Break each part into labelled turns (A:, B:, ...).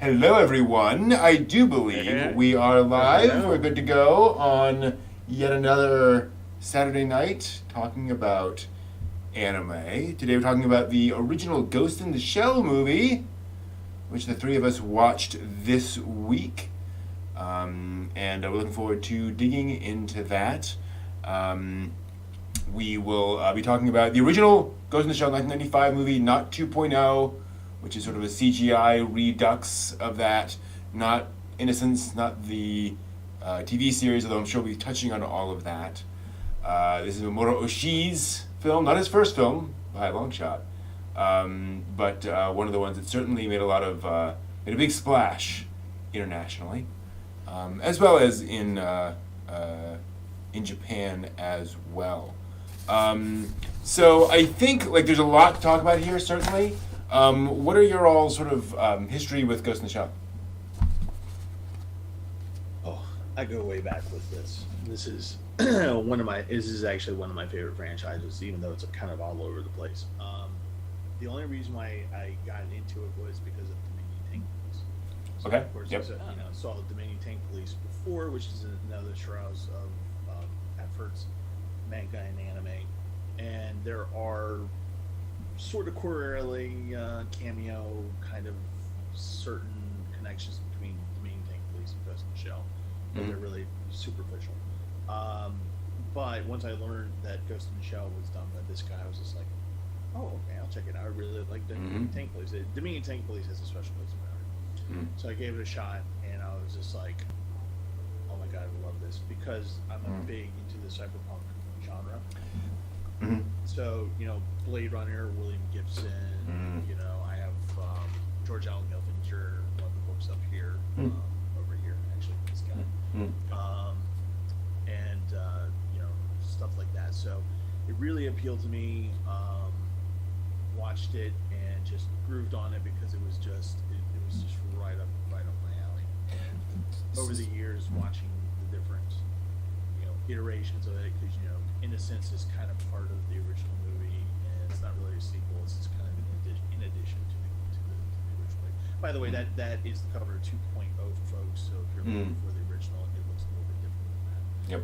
A: Hello, everyone. I do believe we are live. We're good to go on yet another Saturday night talking about anime. Today we're talking about the original Ghost in the Shell movie, which the three of us watched this week. And we're looking forward to digging into that. We will be talking about the original Ghost in the Shell 1995 movie, not 2.0, which is sort of a CGI redux of that. Not Innocence, not the TV series, although I'm sure we'll be touching on all of that. This is Mamoru Oshii's film, not his first film, by a long shot, but one of the ones that certainly made a big splash internationally, as well as in Japan as well. So I think there's a lot to talk about here, certainly. What are your all sort of history with Ghost in the Shell?
B: Oh, I go way back with this. This is actually one of my favorite franchises, even though it's kind of all over the place. The only reason why I got into it was because of Dominion Tank Police. So
A: Okay.
B: Of course,
A: Yep.
B: saw the Dominion Tank Police before, which is another Shroud's of efforts, manga and anime, and there are sort of correlating cameo kind of certain connections between Dominion Tank Police and Ghost in the Shell, but they're really superficial. But once I learned that Ghost in the Shell was done by this guy, I was just like, oh, okay, I'll check it out. I really like Dominion Tank Police. Dominion Tank Police has a special place in my heart. So I gave it a shot, and I was just like, oh my god, I love this, because I'm big into the cyberpunk genre. So, Blade Runner, William Gibson, I have George Allen Milfinger, one of the books up here, over here, actually, this guy. And, stuff like that. So it really appealed to me. Watched it and just grooved on it because it was just right up my alley. And over the years, watching the different iterations of it, because Innocence is kind of part of the original movie, and it's not really a sequel. It's just kind of in addition to the original movie. By the way, that is the cover 2.0, folks. So if you're looking for the original, it looks a little bit different than that.
A: Yep.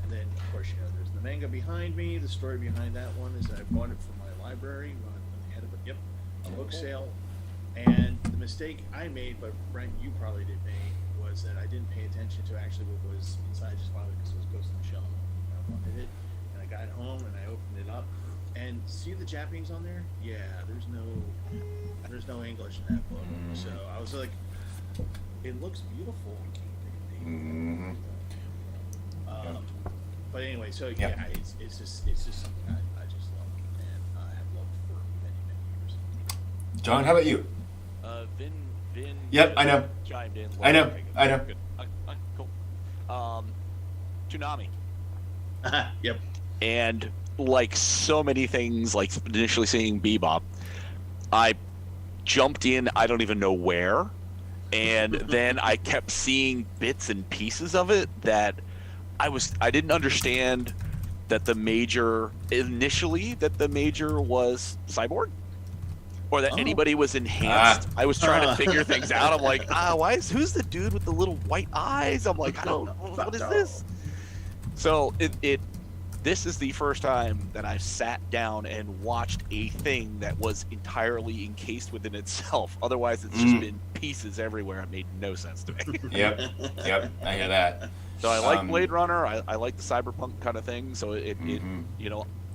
B: And then of course there's the manga behind me. The story behind that one is that I bought it from my library when they had a book sale. And the mistake I made, but Brent, you probably did make, was that I didn't pay attention to actually what was inside his father, because it was Ghost in the Shell. I wanted it, and I got home and I opened it up, and see the Japanese on there? Yeah, there's no English in that book. So I was like, it looks beautiful. But anyway, so it's just something I just love, and I have loved for many years.
A: John, how about you?
C: Vin.
A: Yep, I know.
C: Chimed in.
A: I know.
C: Good. Cool. Toonami.
B: Yep.
C: And like so many things, like initially seeing Bebop, I jumped in. I don't even know where, and then I kept seeing bits and pieces of it that I didn't understand that the major was cyborg, or that anybody was enhanced. I was trying to figure things out. I'm like, who's the dude with the little white eyes? I'm like, I don't know, what is this? So this is the first time that I've sat down and watched a thing that was entirely encased within itself. Otherwise, it's just been pieces everywhere. It made no sense to me.
A: Yep, I hear that.
C: So I like Blade Runner. I like the cyberpunk kind of thing. So it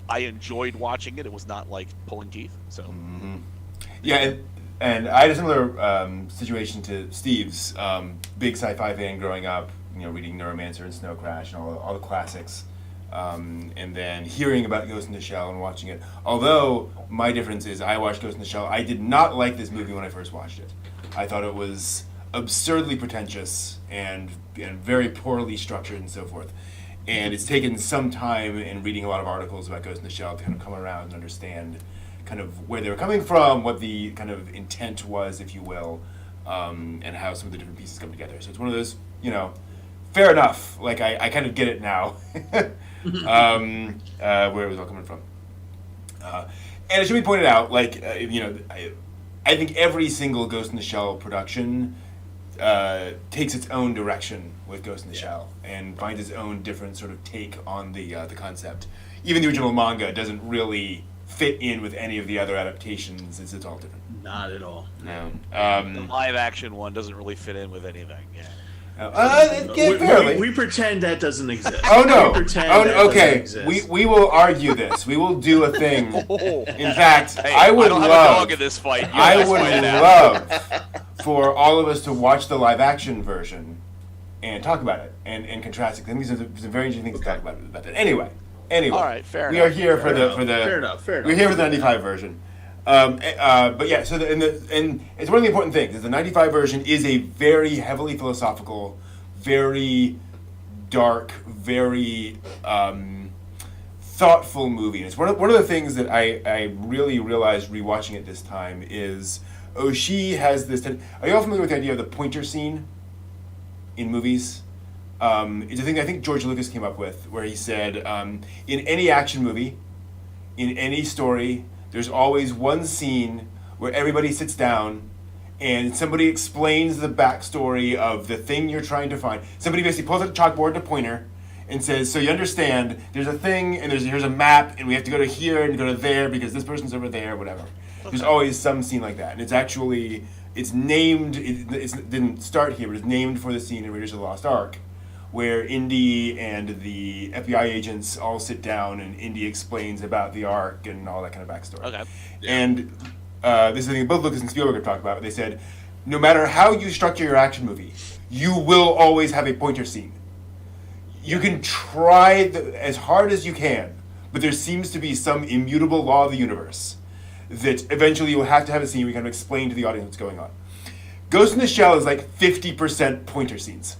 C: I enjoyed watching it. It was not like pulling teeth. So
A: yeah, and I had a similar situation to Steve's. Big sci-fi fan growing up. Reading Neuromancer and Snow Crash and all the classics. And then hearing about Ghost in the Shell and watching it. Although my difference is I watched Ghost in the Shell. I did not like this movie when I first watched it. I thought it was absurdly pretentious and very poorly structured and so forth. And it's taken some time in reading a lot of articles about Ghost in the Shell to kind of come around and understand kind of where they were coming from, what the kind of intent was, if you will, and how some of the different pieces come together. So it's one of those, fair enough. Like, I kind of get it now, where it was all coming from. And it should be pointed out, like, I I think every single Ghost in the Shell production takes its own direction with Ghost in the Shell and finds its own different sort of take on the concept. Even the original manga doesn't really fit in with any of the other adaptations. It's all different.
B: Not at all.
A: No.
C: The live action one doesn't really fit in with anything. Yeah.
B: We pretend that doesn't exist.
A: Oh no!
B: We pretend
A: okay.
B: Doesn't exist.
A: We will argue this. We will do a thing. In fact,
C: Hey,
A: I would
C: don't
A: love.
C: have a dog in this fight. You
A: I
C: guys
A: would
C: fight it out.
A: love for all of us to watch the live action version and talk about it and contrast it. I think these are some very interesting things to talk about that. Anyway.
C: All right, fair
A: we
C: enough.
A: are here for the
B: Fair enough.
A: we're here for the 95 version. But yeah, so and it's one of the important things is the 95 version is a very heavily philosophical, very dark, very thoughtful movie. And it's one of the things that I really realized rewatching it this time is Oshii has this. Are you all familiar with the idea of the pointer scene in movies? It's a thing I think George Lucas came up with, where he said, in any action movie, in any story, there's always one scene where everybody sits down and somebody explains the backstory of the thing you're trying to find. Somebody basically pulls out a chalkboard and a pointer and says, so you understand, there's a thing and here's a map and we have to go to here and go to there because this person's over there, whatever. Okay. There's always some scene like that. And it's actually, it's named, it didn't start here, but it's named for the scene in Raiders of the Lost Ark, where Indy and the FBI agents all sit down and Indy explains about the Ark and all that kind of backstory. Okay. Yeah. And this is the thing both Lucas and Spielberg have talked about. They said, no matter how you structure your action movie, you will always have a pointer scene. You can try as hard as you can, but there seems to be some immutable law of the universe that eventually you'll have to have a scene where you kind of explain to the audience what's going on. Ghost in the Shell is like 50% pointer scenes.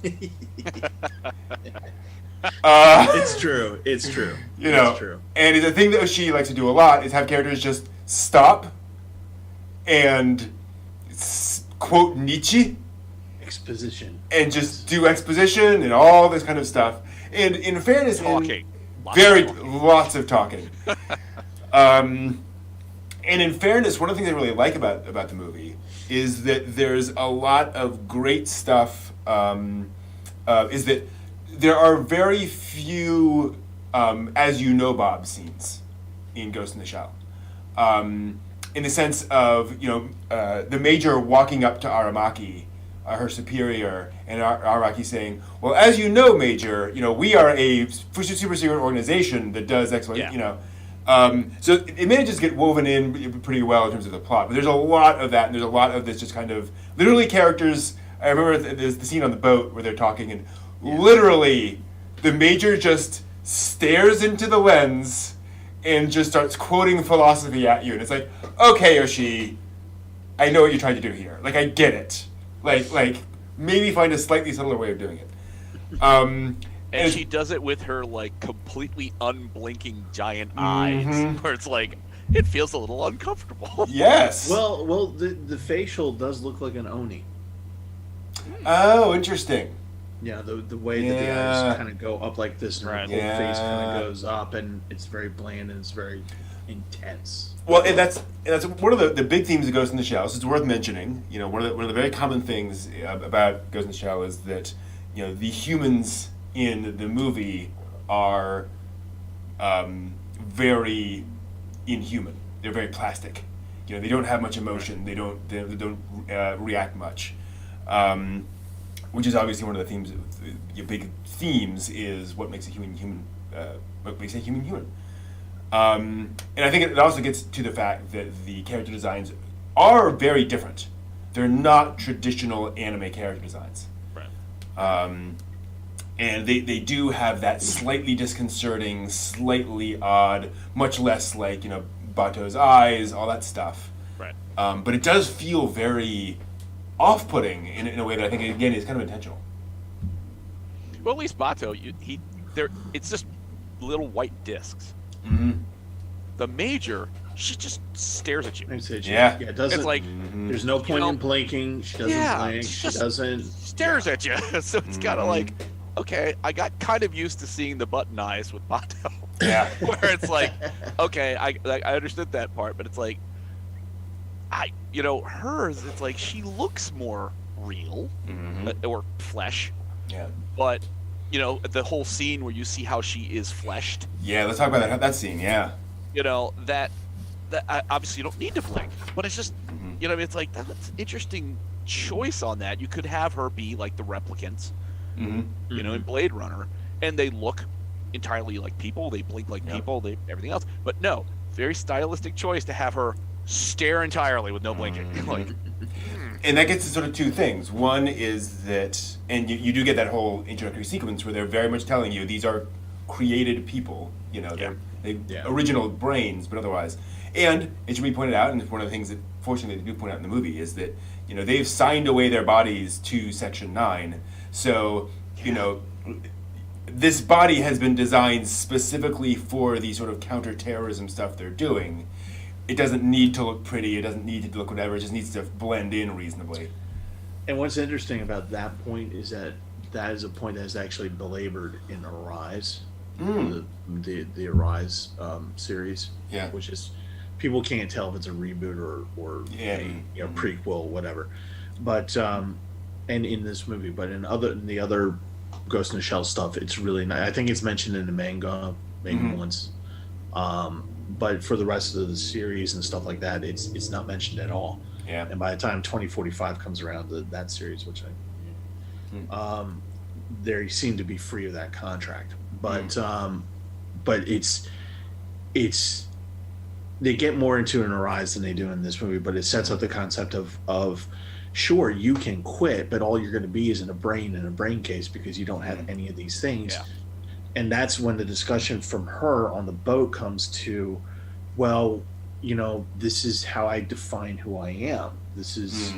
B: It's true. It's true.
A: You know,
B: it's true.
A: And it's a thing that Oshii likes to do a lot is have characters just stop and quote Nietzsche.
B: Exposition.
A: And just do exposition and all this kind of stuff. And in fairness, lots of talking. And in fairness, one of the things I really like about the movie is that there's a lot of great stuff. Is that there are very few, as you know, Bob scenes in Ghost in the Shell. In the sense of, the Major walking up to Aramaki, her superior, and Aramaki saying, well, as you know, Major, we are a super secret organization that does X, Y, so it manages to get woven in pretty well in terms of the plot. But there's a lot of that, and there's a lot of this just kind of literally characters. I remember there's the scene on the boat where they're talking, and literally the Major just stares into the lens and just starts quoting philosophy at you. And it's like, okay, Oshii, I know what you're trying to do here. Like, I get it. Like maybe find a slightly subtler way of doing it.
C: And she does it with her, completely unblinking giant eyes, where it's like, it feels a little uncomfortable.
A: Yes.
B: Well, the facial does look like an Oni.
A: Oh, interesting.
B: Yeah, the way that the eyes kind of go up like this, and her whole face kind of goes up, and it's very bland and it's very intense.
A: Well, and that's one of the big themes of Ghost in the Shell. So it's worth mentioning. One of the very common things about Ghost in the Shell is that the humans in the movie are very inhuman. They're very plastic. They don't have much emotion. They don't react much. Which is obviously one of the themes. Your big themes is what makes a human human. What makes a human human. And I think it also gets to the fact that the character designs are very different. They're not traditional anime character designs. Right. And they do have that slightly disconcerting, slightly odd, much less like, Bato's eyes, all that stuff.
C: Right.
A: But it does feel very off-putting in a way that I think, again, is kind of intentional.
C: Well, at least Bato, it's just little white discs.
A: Mm-hmm.
C: The Major, she just stares at you.
B: Yeah, it doesn't.
C: It's like
B: there's no point in blinking. She doesn't blink. She doesn't
C: stares at you. So it's kind of like, okay, I got kind of used to seeing the button eyes with Bato.
A: Yeah,
C: where it's like, okay, I understood that part, but it's like, hers, it's like she looks more real or flesh.
A: Yeah.
C: But, the whole scene where you see how she is fleshed.
A: Yeah, let's talk about that scene, yeah.
C: That obviously you don't need to blink, but it's just, it's like, that's an interesting choice on that. You could have her be like the replicants, in Blade Runner, and they look entirely like people, they blink like people, everything else. But no, very stylistic choice to have her stare entirely with no blinking.
A: And that gets to sort of two things. One is that, and you do get that whole introductory sequence where they're very much telling you these are created people, they're original brains, but otherwise. And it should be pointed out, and it's one of the things that fortunately they do point out in the movie, is that, they've signed away their bodies to Section 9. So, this body has been designed specifically for the sort of counterterrorism stuff they're doing. It doesn't need to look pretty. It doesn't need to look whatever. It just needs to blend in reasonably.
B: And what's interesting about that point is that is a point that is actually belabored in Arise, the Arise series.
A: Yeah.
B: Which is, people can't tell if it's a reboot or a prequel, whatever. But and in this movie, but in the other Ghost in the Shell stuff, it's really not. I think it's mentioned in the manga maybe once. But for the rest of the series and stuff like that, it's not mentioned at all.
A: Yeah. And
B: by the time 2045 comes around, that series, which they seem to be free of that contract. But it's they get more into an Arise than they do in this movie. But it sets up the concept of sure, you can quit, but all you're going to be is in a brain case because you don't have any of these things.
C: Yeah.
B: And that's when the discussion from her on the boat comes to, well, this is how I define who I am. This is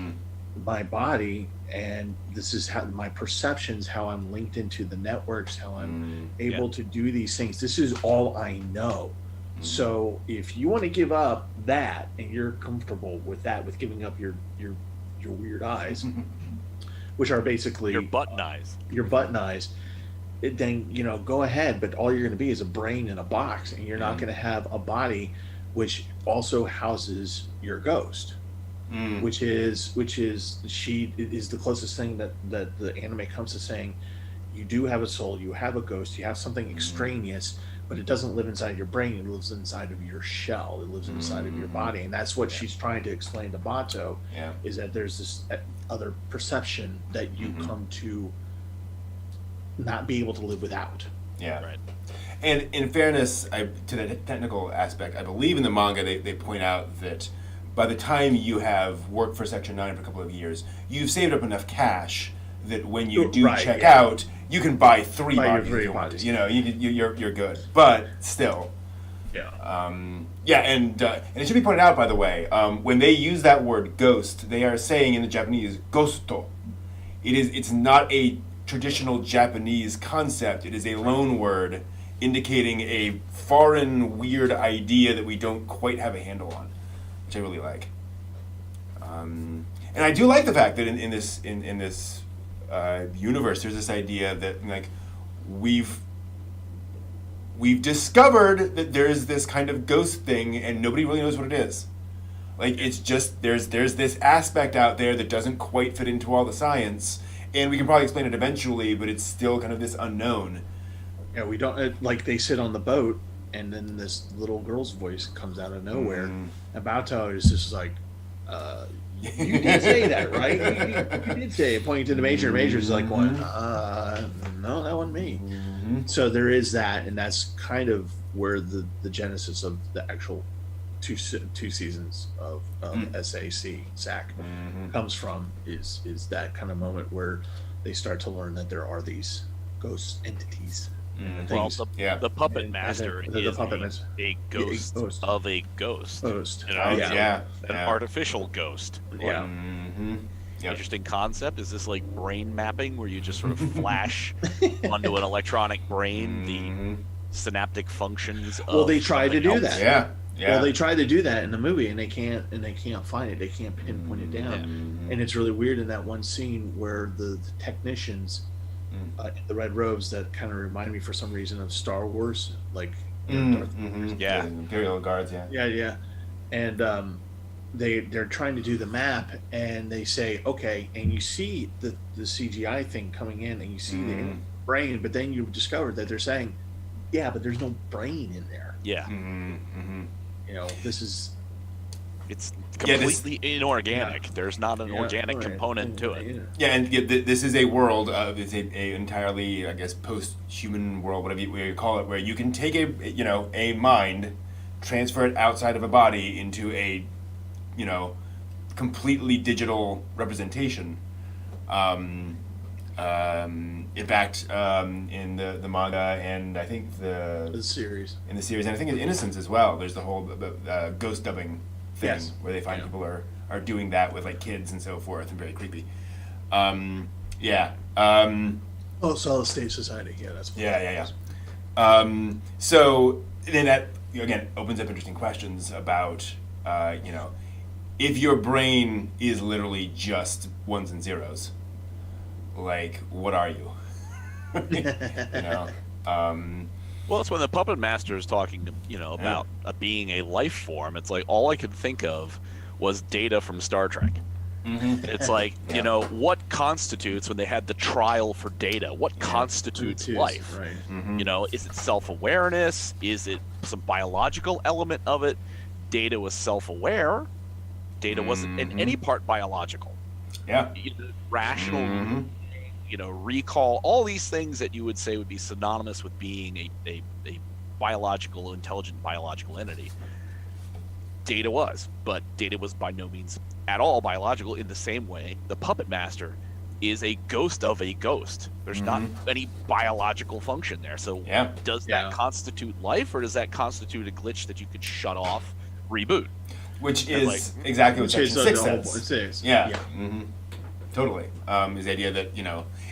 B: my body, and this is how my perceptions, how I'm linked into the networks, how I'm able to do these things. This is all I know. So if you want to give up that, and you're comfortable with that, with giving up your weird eyes, which are basically
C: your button eyes.
B: Your button eyes. Then go ahead, but all you're going to be is a brain in a box, and you're not going to have a body which also houses your ghost, which is she is the closest thing that the anime comes to saying you do have a soul, you have a ghost, you have something extraneous, but it doesn't live inside your brain, it lives inside of your shell, it lives inside of your body. And that's what she's trying to explain to Bato, is that there's this other perception that you come to not be able to live without.
A: Yeah. Right. And in fairness, to the technical aspect, I believe in the manga they point out that by the time you have worked for Section 9 for a couple of years, you've saved up enough cash that when you do check out, you can buy three bodies if you want to. You're good. But still.
B: Yeah.
A: And it should be pointed out, by the way, when they use that word ghost, they are saying in the Japanese, gosto. It's not a traditional Japanese concept. It is a loan word indicating a foreign, weird idea that we don't quite have a handle on, which I really like. And I do like the fact that in this universe, there's this idea that we've discovered that there's this kind of ghost thing, and nobody really knows what it is. It's just there's this aspect out there that doesn't quite fit into all the science. And we can probably explain it eventually, but it's still kind of this unknown.
B: Yeah, we don't they sit on the boat, and then this little girl's voice comes out of nowhere. And Bato is just like, "You did say that, right? You did say it," pointing to the major. Major's like, "What? No, that wasn't me." So there is that, and that's kind of where the genesis of the actual two seasons of SAC comes from, is that kind of moment where they start to learn that there are these ghost entities.
C: Well, the puppet master is a ghost of a ghost. An artificial ghost.
B: Yeah.
C: Interesting concept. Is this like brain mapping, where you just sort of flash onto an electronic brain the synaptic functions of
B: they try to do that.
A: Yeah.
B: Well, they tried to do that in the movie, and they can't find it. They can't pinpoint it down. And it's really weird in that one scene where the technicians in the red robes that kind of remind me for some reason of Star Wars, like
A: Imperial Guards,
B: yeah. And they're trying to do the map, and they say, okay, and you see the CGI thing coming in, and you see the brain, but then you discover that they're saying, yeah, but there's no brain in there.
C: Yeah.
B: You know,
C: it's completely inorganic. Yeah. There's not an organic component to it.
A: Yeah, and this is a world of it's a entirely, I guess, post-human world, whatever you call it, where you can take a mind, transfer it outside of a body into a completely digital representation. In fact, in the manga, and I think the series, and I think in Innocence as well, there's the whole ghost dubbing thing where they find people are doing that with like kids and so forth, and very creepy. Solid
B: State Society. Yeah, that's what
A: so then that again opens up interesting questions about if your brain is literally just ones and zeros, like what are you?
C: Well, it's when the puppet master is talking about being a life form. It's like all I could think of was Data from Star Trek. It's like what constitutes, when they had the trial for Data, what constitutes life? Right. Is it self-awareness? Is it some biological element of it? Data was self-aware. Data wasn't in any part biological. Rational recall, all these things that you would say would be synonymous with being a biological, intelligent biological entity. Data was, but Data was by no means at all biological. In the same way, the puppet master is a ghost of a ghost. There's not any biological function there. So does that constitute life, or does that constitute a glitch that you could shut off, reboot?
A: Which is exactly what Section 6 says. Totally. Is the idea that,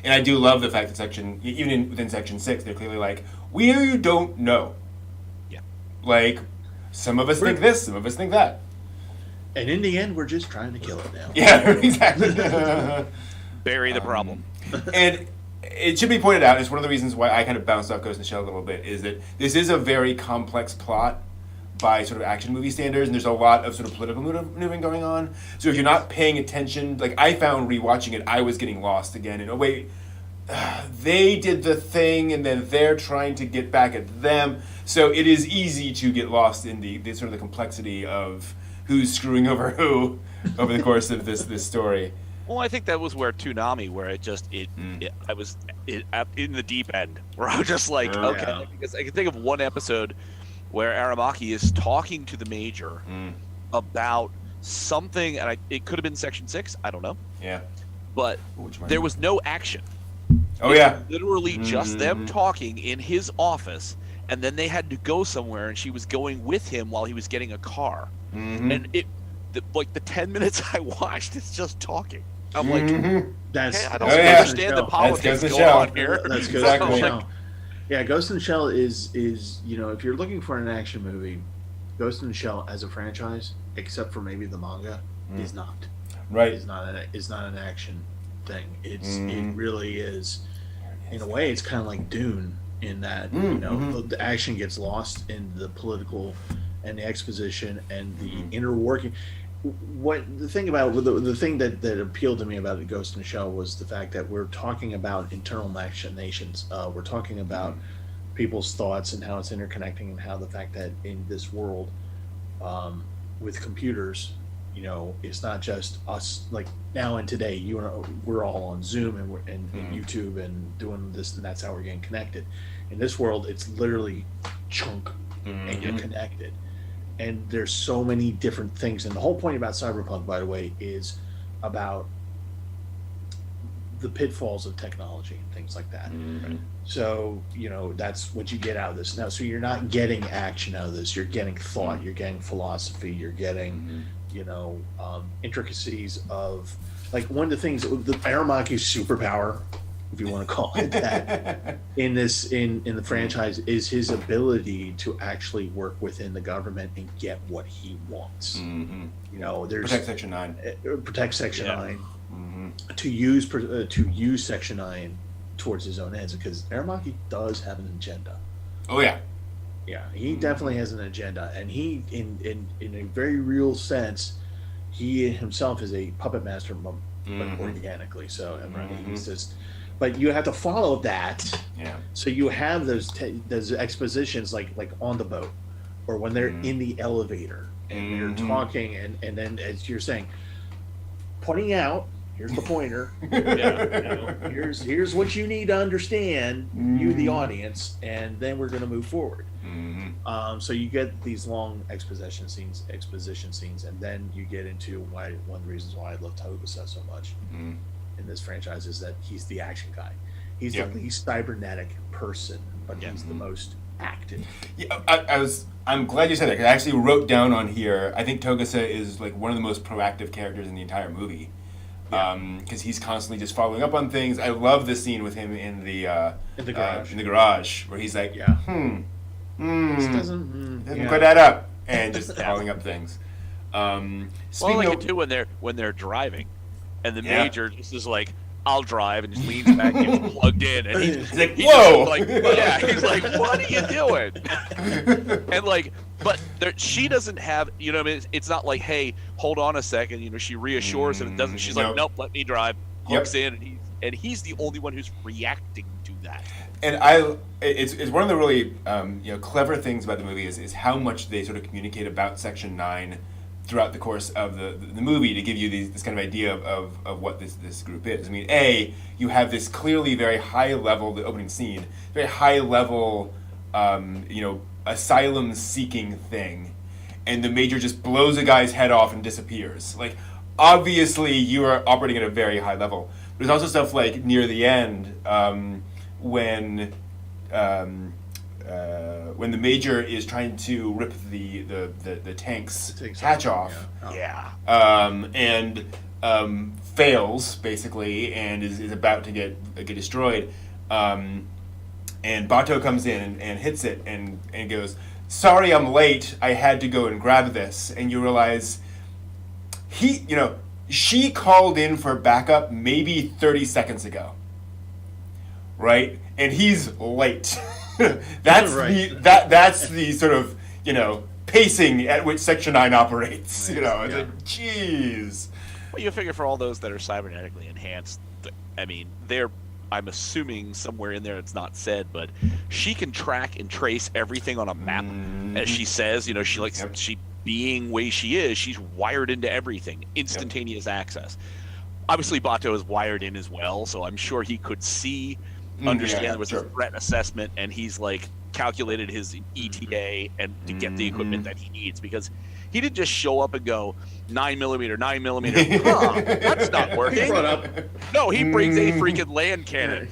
A: and I do love the fact that within Section 6, they're clearly like, we don't know.
C: Yeah.
A: Like, some of us think this, some of us think that.
B: And in the end, we're just trying to kill it now.
A: Yeah, exactly.
C: Bury the problem.
A: And it should be pointed out, it's one of the reasons why I kind of bounced off Ghost in the Shell a little bit, is that this is a very complex plot by sort of action movie standards, and there's a lot of sort of political maneuvering going on. So if you're not paying attention, like I found rewatching it, I was getting lost again. And they did the thing, and then they're trying to get back at them. So it is easy to get lost in the sort of the complexity of who's screwing over who over the course of this story.
C: Well, I think that was where Toonami, where I was in the deep end, where I was just like, because I can think of one episode where Aramaki is talking to the Major about something, and it could have been Section 6, I don't know.
A: Yeah.
C: But there was no action.
A: Oh, it was
C: literally just them talking in his office, and then they had to go somewhere, and she was going with him while he was getting a car. And the 10 minutes I watched, it's just talking. I'm like, I don't understand the politics going on here.
B: That's Ghost in the Shell. Yeah, Ghost in the Shell is if you're looking for an action movie, Ghost in the Shell as a franchise, except for maybe the manga, is not.
A: Right.
B: It's not an action thing. It really is. In a way, it's kind of like Dune in that the action gets lost in the political and the exposition and the inner working. The thing that appealed to me about the Ghost in the Shell was the fact that we're talking about internal machinations. We're talking about people's thoughts and how it's interconnecting, and how the fact that in this world with computers, it's not just us. Like now and today, we're all on Zoom and YouTube and doing this, and that's how we're getting connected. In this world, it's literally chunk and you're connected. And there's so many different things. And the whole point about cyberpunk, by the way, is about the pitfalls of technology and things like that. So, that's what you get out of this. Now, so you're not getting action out of this. You're getting thought. You're getting philosophy. You're getting, intricacies of, like, one of the things, the Aramaki's superpower, if you want to call it that, in the franchise, is his ability to actually work within the government and get what he wants. There's
A: Protect Section 9.
B: Protect Section 9. To use Section 9 towards his own ends, because Aramaki does have an agenda.
A: Oh yeah.
B: Yeah, he definitely has an agenda, and he, in a very real sense, he himself is a puppet master, but organically. So I mean, he's just. But you have to follow that.
A: Yeah.
B: So you have those expositions like on the boat, or when they're in the elevator and they're talking, and then as you're saying, pointing out, here's the pointer. Here's what you need to understand, you the audience, and then we're going to move forward. So you get these long exposition scenes, and then you get into one of the reasons why I love Togusa so much in this franchise is that he's the action guy. He's the least cybernetic person, but he's the most active.
A: Yeah, I'm glad you said that, because I actually wrote down on here, I think Togusa is like one of the most proactive characters in the entire movie. Because he's constantly just following up on things. I love the scene with him in the garage, where he's like, this doesn't quite add up, and just following up things.
C: Like it too when they're driving, and the major just is like, "I'll drive," and just leans back and gets plugged in, and he's
A: like, "Whoa!"
C: He's like, "What are you doing?" And like, but she doesn't have, you know, I mean, it's not like, "Hey, hold on a second," you know. She reassures and it doesn't. She's like, "Nope, let me drive." Hooks in, and he's the only one who's reacting to that.
A: And it's one of the really clever things about the movie is how much they sort of communicate about Section 9 throughout the course of the movie to give you this kind of idea of what this group is. I mean, you have this clearly very high level, the opening scene, very high level, asylum seeking thing, and the major just blows a guy's head off and disappears. Like, obviously you are operating at a very high level. There's also stuff like near the end when the major is trying to rip the tank's hatch off, and fails basically, and is about to get destroyed, and Bato comes in and hits it and goes, "Sorry, I'm late. I had to go and grab this." And you realize she called in for backup maybe 30 seconds ago, right? And he's late. That's right. That's the sort of pacing at which Section 9 operates. It's like, jeez.
C: Well, you figure for all those that are cybernetically enhanced, I mean, I'm assuming somewhere in there it's not said, but she can track and trace everything on a map, as she says. She being way she is, she's wired into everything, instantaneous access. Obviously, Bato is wired in as well, so I'm sure he could see. Understand with his threat assessment, and he's like calculated his ETA and to get the equipment that he needs, because he didn't just show up and go 9mm. That's not working. No, he brings a freaking land cannon.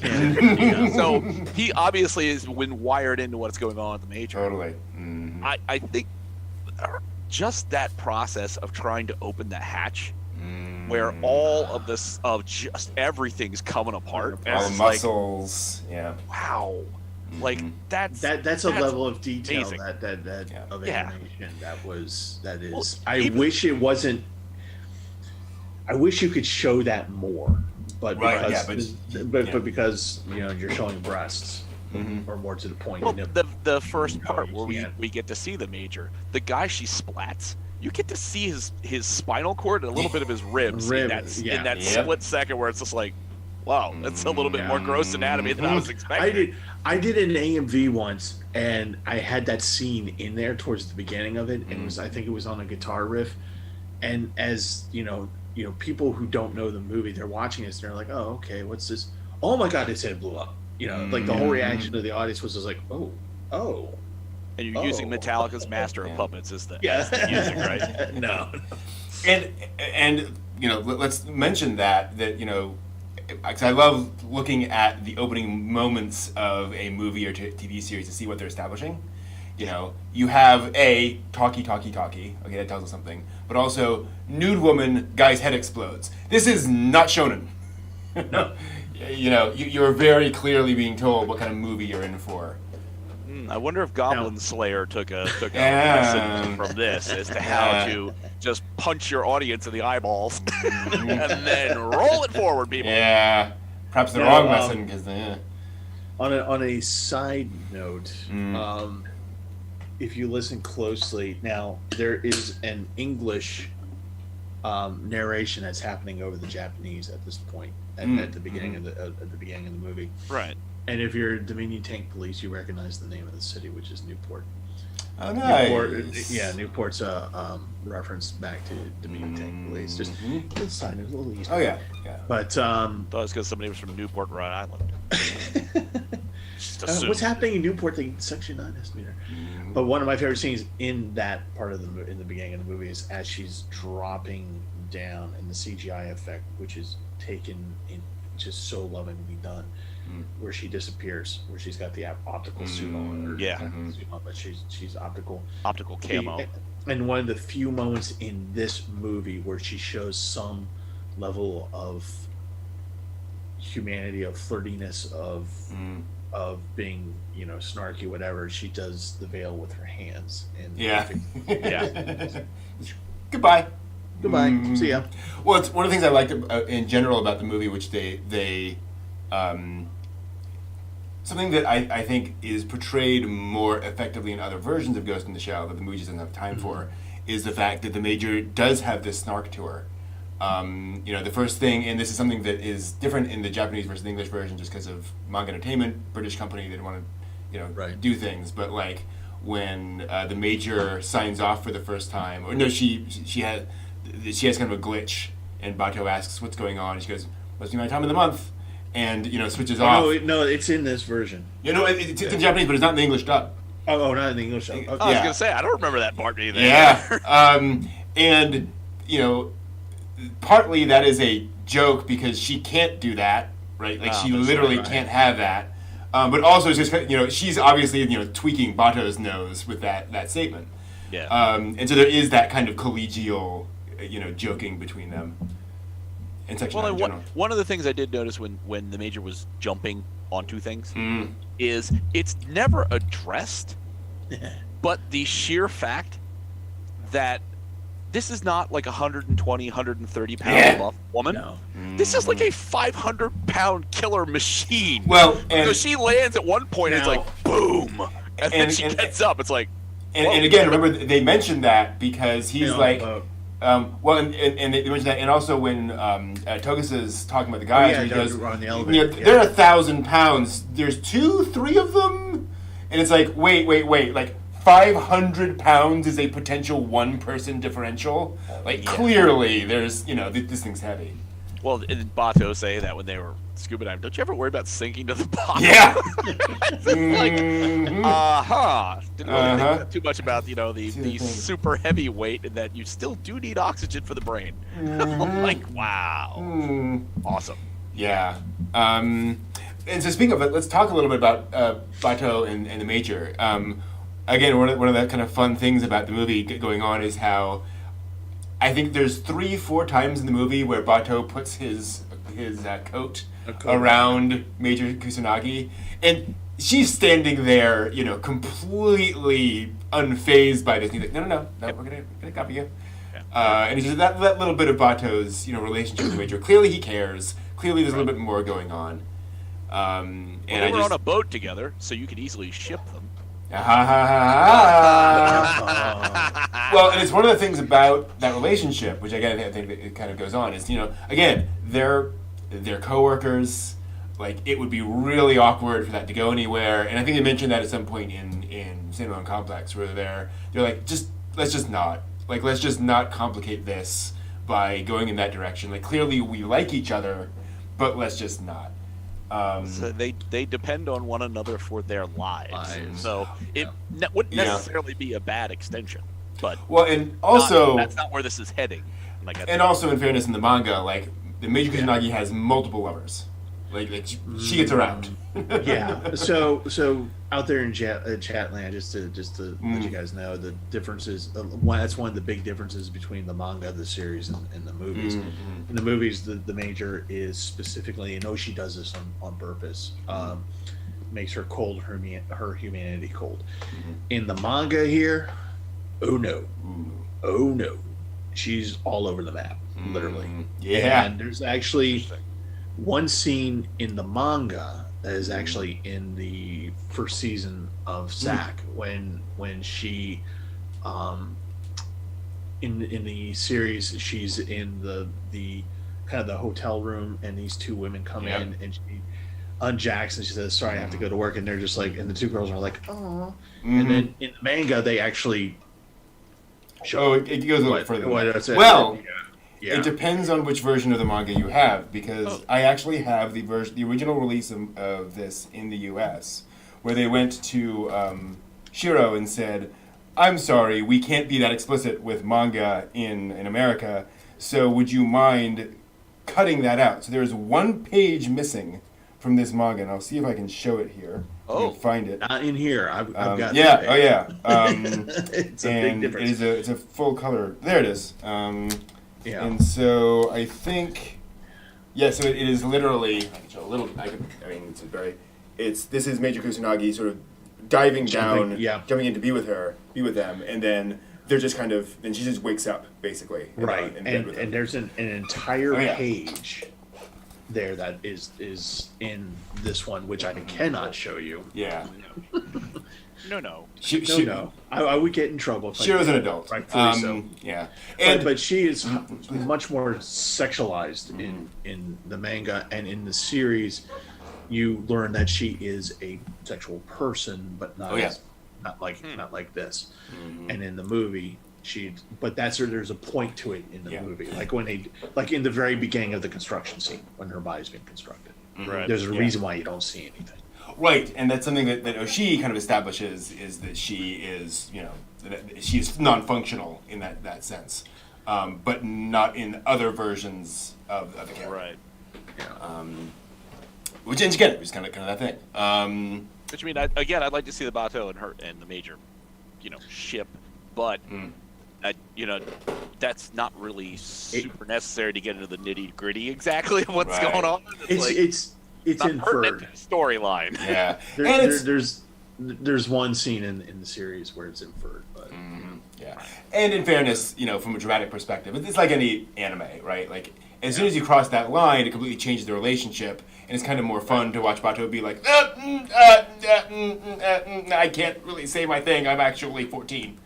C: So he obviously is wired into what's going on at the major.
A: Totally.
C: I think just that process of trying to open the hatch, where all of this, of just everything's coming apart.
A: All the muscles,
C: Wow. Like that's
B: a level of detail
C: amazing.
B: Of animation that is.
C: Well,
B: I wish it wasn't. I wish you could show that more, but because you're showing breasts. Or more to the point.
C: Well, the first part where we get to see the major, the guy she splats, you get to see his spinal cord and a little bit of his ribs in that split second where it's just like, wow, that's a little bit more gross anatomy than I was expecting.
B: I did an AMV once, and I had that scene in there towards the beginning of it, and I think it was on a guitar riff, and as people who don't know the movie, they're watching this, and they're like, oh, okay, what's this? Oh my god, his head blew up. Like the whole reaction of the audience was just like, oh.
C: And you're using Metallica's Master of Puppets as the music, right?
B: No.
A: And let's mention that because I love looking at the opening moments of a movie or TV series to see what they're establishing. You have talkie. Okay, that tells us something. But also, nude woman, guy's head explodes. This is not shonen.
B: No.
A: You're very clearly being told what kind of movie you're in for.
C: I wonder if Goblin Slayer took a lesson from this as to how to just punch your audience in the eyeballs and then roll it forward, people.
A: Yeah, perhaps the wrong lesson because
B: On a side note, if you listen closely, now there is an English narration that's happening over the Japanese at this point at the beginning of the movie.
C: Right.
B: And if you're Dominion Tank Police, you recognize the name of the city, which is Newport.
A: Oh, nice.
B: Newport's a reference back to Dominion Tank Police. Just a sign of a little Easter.
A: Oh yeah.
C: I
B: But
C: thought it was because somebody was from Newport, Rhode Island.
B: what's happening in Newport? They sucks you 9 estimator. But one of my favorite scenes in that part of in the beginning of the movie is as she's dropping down and the CGI effect, which is taken in just so lovingly done, where she disappears, where she's got the optical suit on. But she's optical
C: camo.
B: And one of the few moments in this movie where she shows some level of humanity, of flirtiness, of being, snarky, whatever. She does the veil with her hands. And
A: Goodbye.
B: See ya.
A: Well, it's one of the things I liked in general about the movie, which they something that I think is portrayed more effectively in other versions of Ghost in the Shell that the movie just doesn't have time for, is the fact that the Major does have this snark to her. The first thing, and this is something that is different in the Japanese versus the English version just because of Manga Entertainment, British company, they didn't want to, do things. But like when the Major signs off for the first time, or no, she has kind of a glitch, and Bato asks what's going on, and she goes, "Must be my time of the month," and switches off.
B: No, it's in this version.
A: It's in Japanese, but it's not in the English dub.
B: Oh, not in the English dub. Okay.
C: I was gonna say I don't remember that part either.
A: Yeah, and partly that is a joke because she can't do that, right? Like she literally can't have that. But also it's just she's obviously tweaking Bato's nose with that statement.
C: Yeah.
A: And so there is that kind of collegial joking between them. In section in general.
C: One of the things I did notice when the Major was jumping onto things is it's never addressed, but the sheer fact that this is not like 120, 130 pound buff woman. No. This is like a 500-pound killer machine.
A: Well,
C: so she lands at one point and it's like boom, and then she gets up. It's like,
A: and again, remember they mentioned that because he's like. And they mentioned that, and also when Togusa's talking about the guys, he goes,
B: on the elevator,
A: they're 1,000 pounds. There's 2-3 of them, and it's like, wait, like 500 pounds is a potential one-person differential. Like clearly, there's this thing's heavy.
C: Well, did Bato say that when they were scuba diving? Don't you ever worry about sinking to the bottom?
A: Yeah.
C: Didn't really think too much about the super heavy weight, and that you still do need oxygen for the brain. I'm like, wow, awesome.
A: Yeah. And so speaking of it, let's talk a little bit about Bato and the Major. Again, one of the kind of fun things about the movie going on is how I think there's 3-4 times in the movie where Bato puts his coat around Major Kusanagi, and she's standing there, completely unfazed by this. And he's like, no, we're gonna copy you. Yeah. And it's just that little bit of Bato's, relationship with the Major. Clearly he cares. Clearly there's a little bit more going on.
C: They were on a boat together, so you could easily ship them.
A: Well, and it's one of the things about that relationship, which again I think it kind of goes on, is again they're coworkers. Like it would be really awkward for that to go anywhere, and I think they mentioned that at some point in Cinema and Complex, where they're like, let's just not complicate this by going in that direction. Like clearly we like each other, but let's just not.
C: So they depend on one another for their lives. So it wouldn't necessarily be a bad extension, but
A: and also
C: that's not where this is heading.
A: And also, in fairness, in the manga, like the Major Kusanagi has multiple lovers. Like she gets around.
B: So out there in chat land, just to let you guys know, the differences. That's one of the big differences between the manga, the series, and the movies. In the movies, the Major is specifically, and Oshii does this on purpose, makes her cold, her humanity cold. In the manga here, oh no, she's all over the map, literally. And there's actually one scene in the manga that is actually in the first season of Zack when she in the series, she's in the kind of the hotel room, and these two women come
A: Yep.
B: in, and she unjacks, and she says, "Sorry, I have to go to work," and they're just like, and the two girls are like, "Oh," and then in the manga they actually show.
A: Oh, it goes a little further.
B: What,
A: Than
B: that's
A: that.
B: it.
A: Well,
B: Yeah.
A: it depends on which version of the manga you have, because I actually have the original release of this in the U.S., where they went to Shiro and said, "I'm sorry, we can't be that explicit with manga in America, so would you mind cutting that out?" So there's one page missing from this manga, and I'll see if I can show it here.
C: Oh.
A: Find it.
B: Not in here. I've got.
A: Yeah.
B: this
A: Oh
B: page.
A: yeah.
B: It's a big
A: And
B: difference.
A: it's a full color. There it is.
B: Yeah.
A: And so I think, yeah. So it is literally. I can show a little. I mean, it's a very. This is Major Kusanagi sort of diving down, jumping in to be with them, and then they're just kind of. Then she just wakes up basically.
B: Right.
A: In bed with him.
B: And there's an entire
A: Oh, yeah.
B: page there that is in this one, which I cannot show you.
A: Yeah.
C: No.
B: No. I would get in trouble. If I
A: Shiro's
B: did.
A: an adult.
B: Rightfully so.
A: Yeah.
B: But she is much more sexualized in the manga, and in the series, you learn that she is a sexual person, but not not like this. And in the movie, there's a point to it in the movie, like like in the very beginning of the construction scene when her body's being constructed.
C: Right.
B: There's a reason why you don't see anything.
A: Right, and that's something that Oshii kind of establishes, is that she is, she is non-functional in that sense, but not in other versions of the character.
C: Right.
B: Yeah.
A: Which, and again, is kind of that thing.
C: Which I mean, I'd like to see the Bato and the Major, ship, but that's not really super necessary to get into the nitty gritty exactly of what's going on.
B: It's
C: not
B: inferred.
C: pertinent to the storyline.
A: Yeah,
B: there's one scene in the series where it's inferred, but
A: yeah. And in fairness, from a dramatic perspective, it's like any anime, right? Like as soon as you cross that line, it completely changes the relationship, and it's kind of more fun to watch Bato be like, I can't really say my thing. I'm actually 14.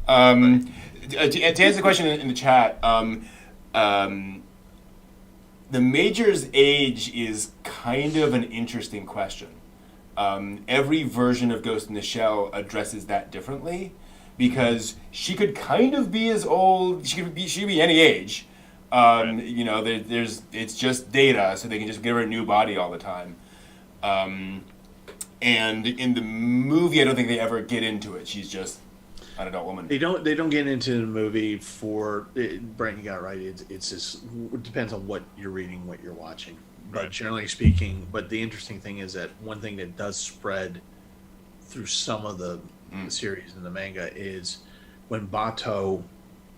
A: To answer the question in the chat, the Major's age is kind of an interesting question. Every version of Ghost in the Shell addresses that differently, because she could kind of be as old. She could be any age. It's just data, so they can just give her a new body all the time. And in the movie, I don't think they ever get into it. She's just an adult woman.
B: They don't get into the movie for Brent, you got it right. It's just, it depends on what you're reading, what you're watching. But generally speaking, but the interesting thing is that one thing that does spread through some of the series in the manga is when Bato,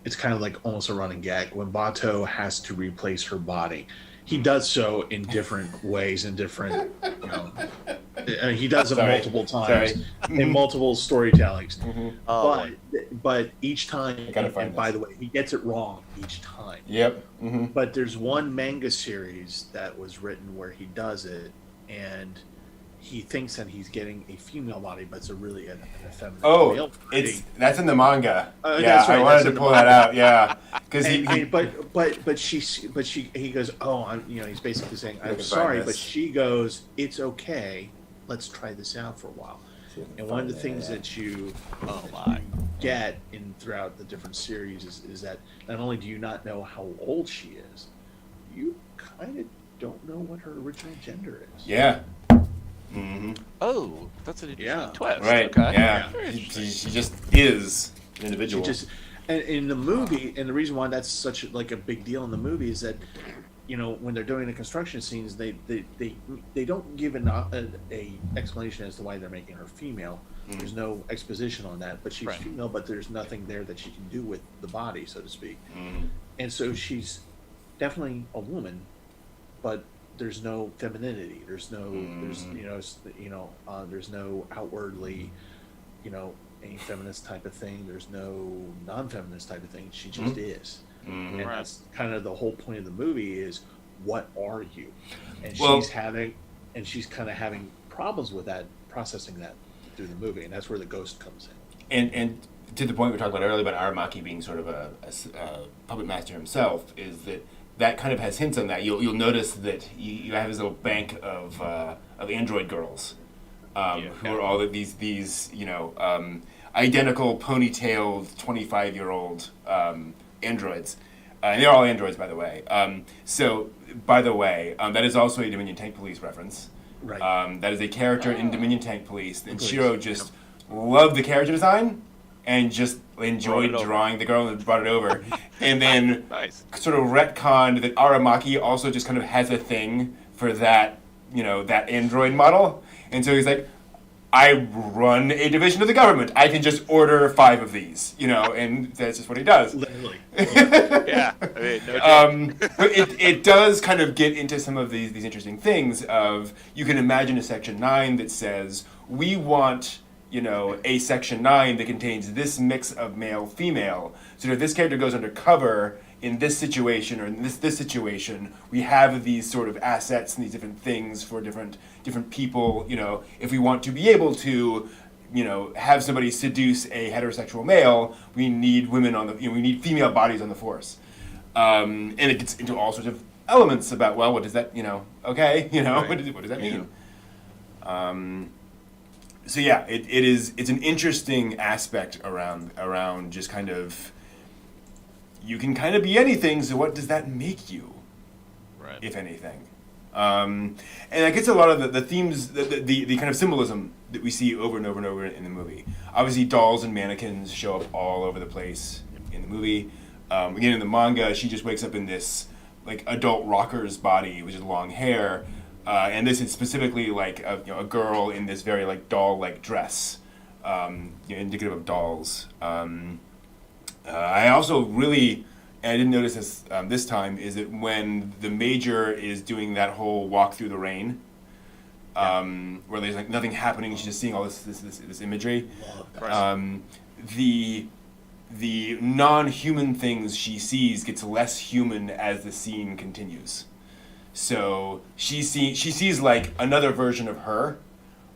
B: it's kind of like almost a running gag, when Bato has to replace her body. He does so in different ways, in different, he does it multiple times in multiple storytellings. But each time, and by the way, he gets it wrong each time.
A: Yep.
B: But there's one manga series that was written where he does it, and he thinks that he's getting a female body, but it's really an effeminate male body.
A: That's in the manga.
B: That's right,
A: I wanted to pull that out. Yeah, because he goes, he's basically saying, I'm sorry, but she goes, it's okay. Let's try this out for a while. And one of the things that you get throughout the different series is that not only do you not know how old she is, you kind of don't know what her original gender is. Yeah.
C: Oh, that's an interesting twist.
A: Right.
C: Okay.
A: Yeah. She just is an individual.
B: And in the movie, and the reason why that's such a big deal in the movie is that, when they're doing the construction scenes, they don't give a explanation as to why they're making her female. There's no exposition on that, but she's female, but there's nothing there that she can do with the body, so to speak. And so she's definitely a woman, but there's no femininity. There's no there's no outwardly, any feminist type of thing. There's no non-feminist type of thing. She just is. And that's kind of the whole point of the movie is, what are you? And she's kind of having problems with that, processing that through the movie, and that's where the ghost comes in.
A: And to the point we talked about earlier about Aramaki being sort of a puppet master himself, is that kind of has hints on that. You'll notice that you have this little bank of android girls, who are all of these identical ponytailed 25-year-old androids. And they're all androids, by the way. That is also a Dominion Tank Police reference.
B: Right.
A: That is a character in Dominion Tank Police. And Shiro just loved the character design and just enjoyed drawing the girl and brought it over. And then sort of retconned that Aramaki also just kind of has a thing for that, that android model. And so he's like, I run a division of the government. I can just order 5 of these, and that's just what he does.
B: Literally.
C: Yeah. I mean,
A: but it does kind of get into some of these interesting things of, you can imagine a Section 9 that says, we want, a Section 9 that contains this mix of male-female, so that if this character goes undercover in this situation or in this situation, we have these sort of assets and these different things for different people. If we want to be able to, have somebody seduce a heterosexual male, we need women we need female bodies on the force. And it gets into all sorts of elements about, well, what does that, okay, right. what does that mean? So yeah, it's an interesting aspect around just kind of, you can kind of be anything, so what does that make you,
C: right.
A: if anything? And that gets a lot of the themes, the kind of symbolism that we see over and over and over in the movie. Obviously, dolls and mannequins show up all over the place in the movie. Again, in the manga, she just wakes up in this like adult rocker's body, which is long hair, and this is specifically like a girl in this very like doll-like dress, indicative of dolls. I also really, and I didn't notice this this time, is that when the Major is doing that whole walk through the rain, where there's like nothing happening, she's just seeing all this imagery. The non-human things she sees gets less human as the scene continues. So she sees like another version of her,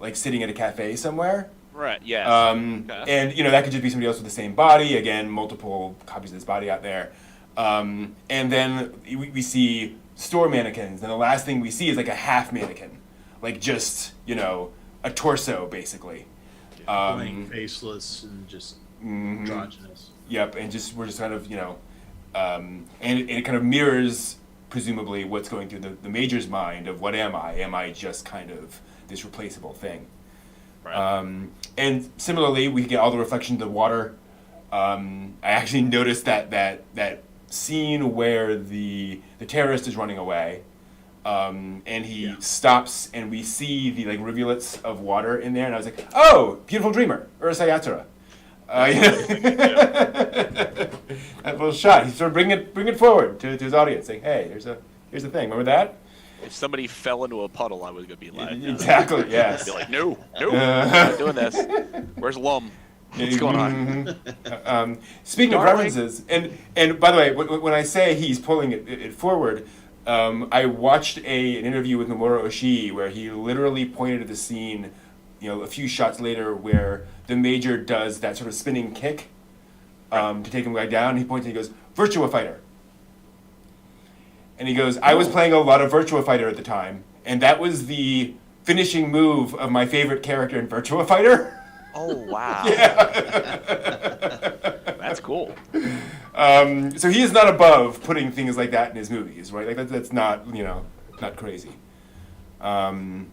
A: like sitting at a cafe somewhere.
C: Right, yeah.
A: And, that could just be somebody else with the same body. Again, multiple copies of this body out there. And then we see store mannequins. And the last thing we see is like a half mannequin. Like just, a torso, basically.
B: Plain, faceless, and just androgynous.
A: Yep, and we're just kind of, and it kind of mirrors, presumably, what's going through the Major's mind of, what am I? Am I just kind of this replaceable thing?
C: Right.
A: And similarly, we get all the reflection of the water. I actually noticed that scene where the terrorist is running away, and he stops, and we see the like rivulets of water in there, and I was like, "Oh, Beautiful Dreamer, Urusei Yatsura." That little shot. He's sort of bring it forward to his audience, saying, "Hey, here's the thing. Remember that?"
C: If somebody fell into a puddle, I was going to be like...
A: Exactly, yes.
C: I'd be like, no, I'm not doing this. Where's Lum? What's going on?
A: Speaking of references, and by the way, when I say he's pulling it forward, I watched an interview with Mamoru Oshii where he literally pointed at the scene, a few shots later, where the Major does that sort of spinning kick to take him back down. He points and he goes, "Virtua Fighter." And he goes, "I was playing a lot of Virtua Fighter at the time, and that was the finishing move of my favorite character in Virtua Fighter."
C: Oh, wow.
A: Yeah.
C: That's cool.
A: So he is not above putting things like that in his movies, right? Like that's not, not crazy. So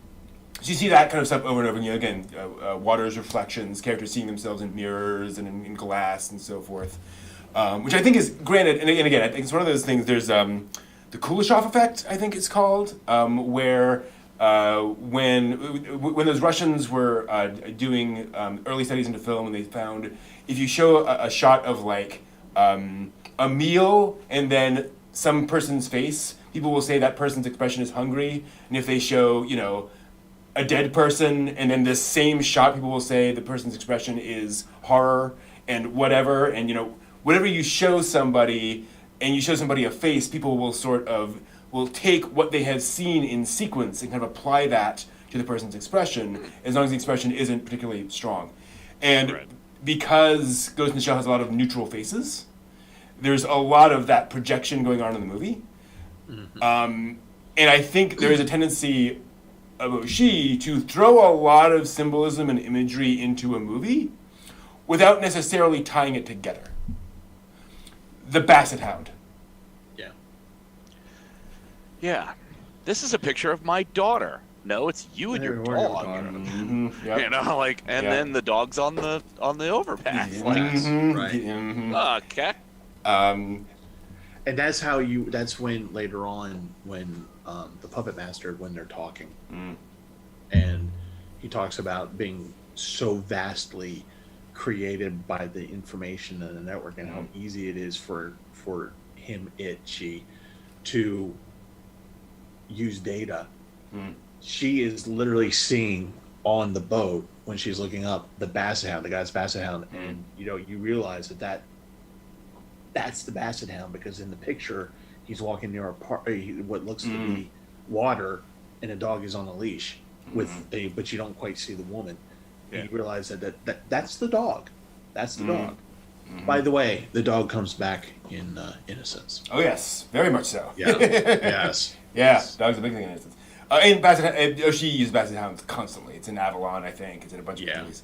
A: you see that kind of stuff over and over again. Again, water's reflections, characters seeing themselves in mirrors and in glass and so forth, which I think is, granted, and again, I think it's one of those things. There's the Kuleshov effect, I think it's called, where when those Russians were doing early studies into film, and they found if you show a shot of like a meal and then some person's face, people will say that person's expression is hungry, and if they show a dead person and then this same shot, people will say the person's expression is horror and whatever, and whatever you show somebody. And you show somebody a face, people will take what they have seen in sequence and kind of apply that to the person's expression, as long as the expression isn't particularly strong. And because Ghost in the Shell has a lot of neutral faces, there's a lot of that projection going on in the movie. And I think there is a tendency of Oshii to throw a lot of symbolism and imagery into a movie without necessarily tying it together. The Basset Hound.
B: Yeah.
C: Yeah. This is a picture of my daughter. No, it's you and your dog.
A: Yep.
C: You know, like, and then the dog's on the overpass. Like,
B: Right.
C: okay.
B: And that's how that's when later on, when the puppet master, when they're talking, and he talks about being so vastly created by the information in the network and how easy it is for him, she, to use data. She is literally seeing on the boat when she's looking up the Basset Hound, the guy's Basset Hound, and you realize that's the Basset Hound, because in the picture he's walking near what looks to be water, and a dog is on a leash but you don't quite see the woman. Yeah. You realize that's the dog. That's the dog. By the way, the dog comes back in Innocence.
A: Oh yes, very much so.
B: Yeah. Yes.
A: Yeah, dog's a big thing in Innocence. And Oshii uses Basset Hounds constantly. It's in Avalon, I think. It's in a bunch of movies.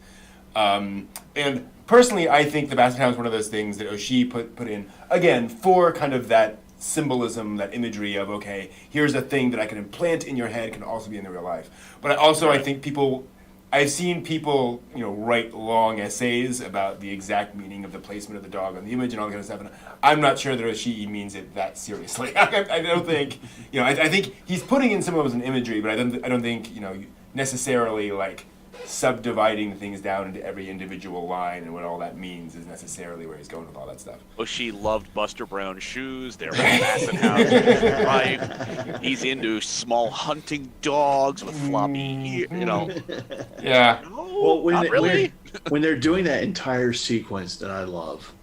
A: And personally, I think the Basset Hound is one of those things that Oshii put in, again, for kind of that symbolism, that imagery of, okay, here's a thing that I can implant in your head, can also be in the real life. But I think I've seen people, write long essays about the exact meaning of the placement of the dog on the image and all that kind of stuff. And I'm not sure that Oshii means it that seriously. I don't think, I think he's putting in some of those in imagery, but I don't think, necessarily like subdividing things down into every individual line and what all that means is necessarily where he's going with all that stuff.
C: Oshii loved Buster Brown shoes. There were Basset Hounds in his life. He's into small hunting dogs with floppy ears,
A: Yeah.
C: No,
B: well,
C: not really.
B: when they're doing that entire sequence that I love,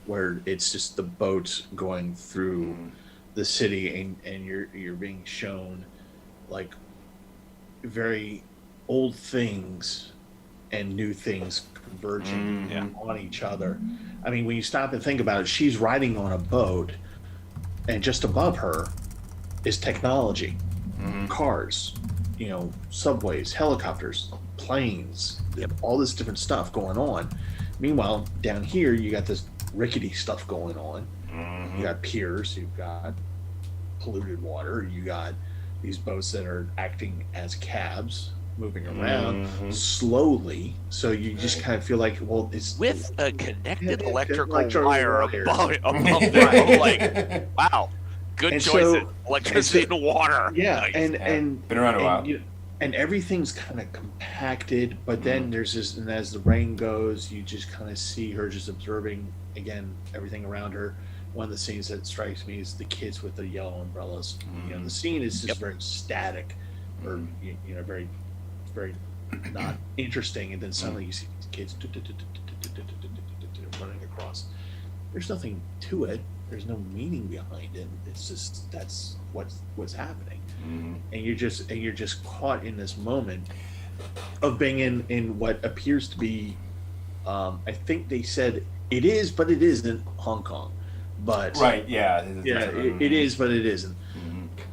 B: where it's just the boats going through the city, and you're being shown like very old things and new things converging on each other. I mean, when you stop and think about it, she's riding on a boat, and just above her is technology, cars, subways, helicopters, planes, all this different stuff going on. Meanwhile, down here, you got this rickety stuff going on. You got piers, you've got polluted water, you got these boats that are acting as cabs, moving around slowly, so you just kind of feel like, well, it's
C: with a connected electrical wire above there. Like, wow, good choice. Electricity and water.
B: Yeah,
C: nice.
B: and
A: been around a while.
B: And everything's kind of compacted, but then there's this, and as the rain goes, you just kind of see her just observing again everything around her. One of the scenes that strikes me is the kids with the yellow umbrellas. The scene is just very static, or very, very not interesting, and then suddenly you see these kids running across. There's nothing to it. There's no meaning behind it. It's just that's what's happening, and you're just caught in this moment of being in what appears to be. I think they said it is, but it isn't Hong Kong. But
A: right, yeah,
B: it is, but it isn't.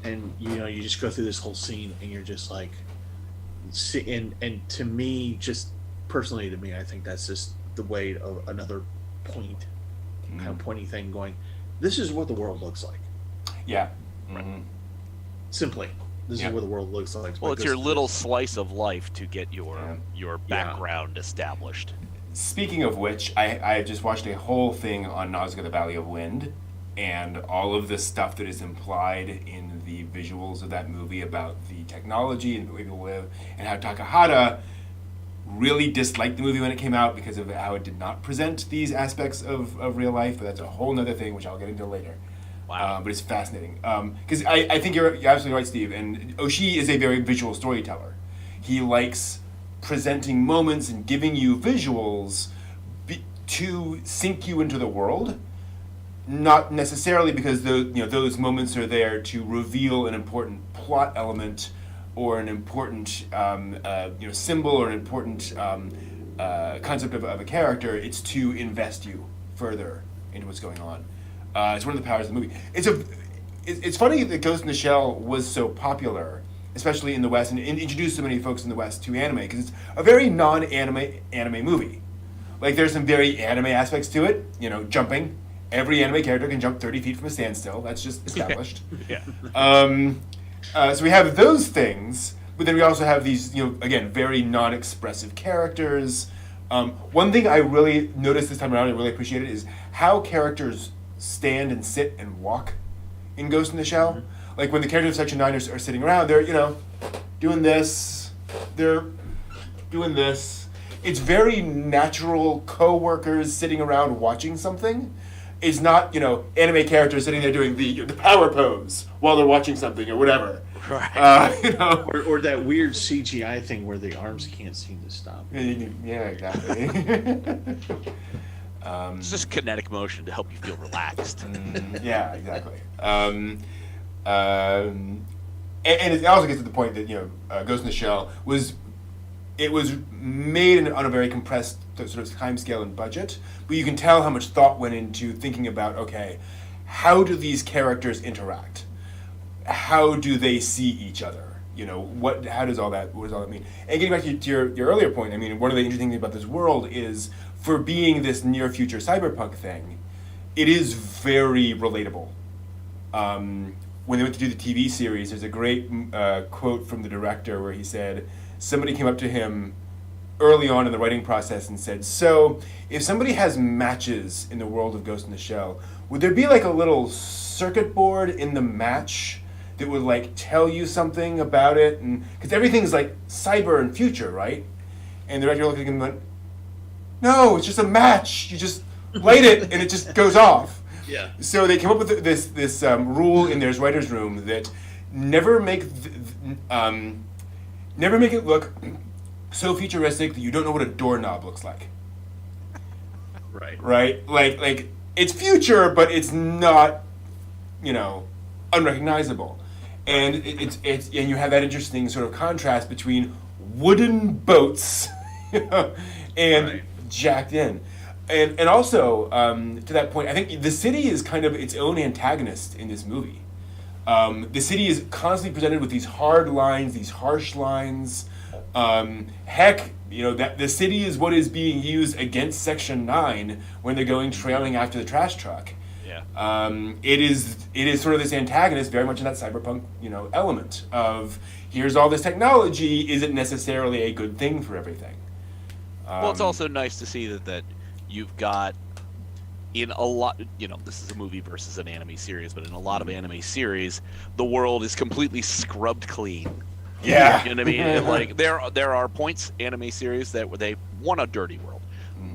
B: And you just go through this whole scene, and you're just like, and to me, just personally to me, I think that's just the way of another point, kind of pointy thing going. This is what the world looks like.
A: Yeah.
B: Simply, this is what the world looks like.
C: Well, it's your little slice of life to get your background established.
A: Speaking of which, I just watched a whole thing on Nausicaa, the Valley of Wind, and all of the stuff that is implied in the visuals of that movie about the technology and the way people live, and how Takahata really disliked the movie when it came out because of how it did not present these aspects of real life, but that's a whole nother thing, which I'll get into later.
C: Wow.
A: But it's fascinating. Because I think you're absolutely right, Steve, and Oshii is a very visual storyteller. He likes presenting moments and giving you visuals to sink you into the world, not necessarily because those moments are there to reveal an important plot element or an important symbol or an important concept of a character, it's to invest you further into what's going on. It's one of the powers of the movie. It's funny that Ghost in the Shell was so popular, especially in the West, and introduced so many folks in the West to anime, because it's a very non-anime movie. Like, there's some very anime aspects to it, jumping. Every anime character can jump 30 feet from a standstill. That's just established.
C: Yeah.
A: So we have those things, but then we also have these, again, very non-expressive characters. One thing I really noticed this time around, and really appreciated, is how characters stand and sit and walk in Ghost in the Shell. Mm-hmm. Like, when the characters of Section 9 are sitting around, they're, doing this. They're doing this. It's very natural co-workers sitting around watching something. It's not, anime characters sitting there doing the power pose while they're watching something or whatever.
C: Right.
B: Or that weird CGI thing where the arms can't seem to stop.
A: Yeah, exactly.
C: It's just kinetic motion to help you feel relaxed.
A: Yeah, exactly. And it also gets to the point that Ghost in the Shell was made on a very compressed sort of time scale and budget, but you can tell how much thought went into thinking about, okay, how do these characters interact? How do they see each other? What does all that mean? And getting back to your earlier point, I mean, one of the interesting things about this world is, for being this near future cyberpunk thing, it is very relatable. When they went to do the TV series, there's a great quote from the director where he said, somebody came up to him early on in the writing process and said, so if somebody has matches in the world of Ghost in the Shell, would there be like a little circuit board in the match that would like tell you something about it? And because everything's like cyber and future, right? And the director looked at him and went, no, it's just a match. You just light it and it just goes off.
B: Yeah.
A: So they came up with this rule in their writer's room that never make it look so futuristic that you don't know what a doorknob looks like.
B: Right.
A: Right? Like it's future, but it's not, unrecognizable. And it's and you have that interesting sort of contrast between wooden boats, and
B: right.
A: jacked in. And also, to that point, I think the city is kind of its own antagonist in this movie. The city is constantly presented with these hard lines, these harsh lines. Heck, that the city is what is being used against Section 9 when they're going trailing after the trash truck.
C: Yeah.
A: It is sort of this antagonist, very much in that cyberpunk, element of, here's all this technology, is it necessarily a good thing for everything?
C: Well, it's also nice to see that you've got, in a lot, this is a movie versus an anime series, but in a lot of anime series, the world is completely scrubbed clean.
A: Yeah.
C: You know what I mean? And like, there are points, anime series, that where they want a dirty world.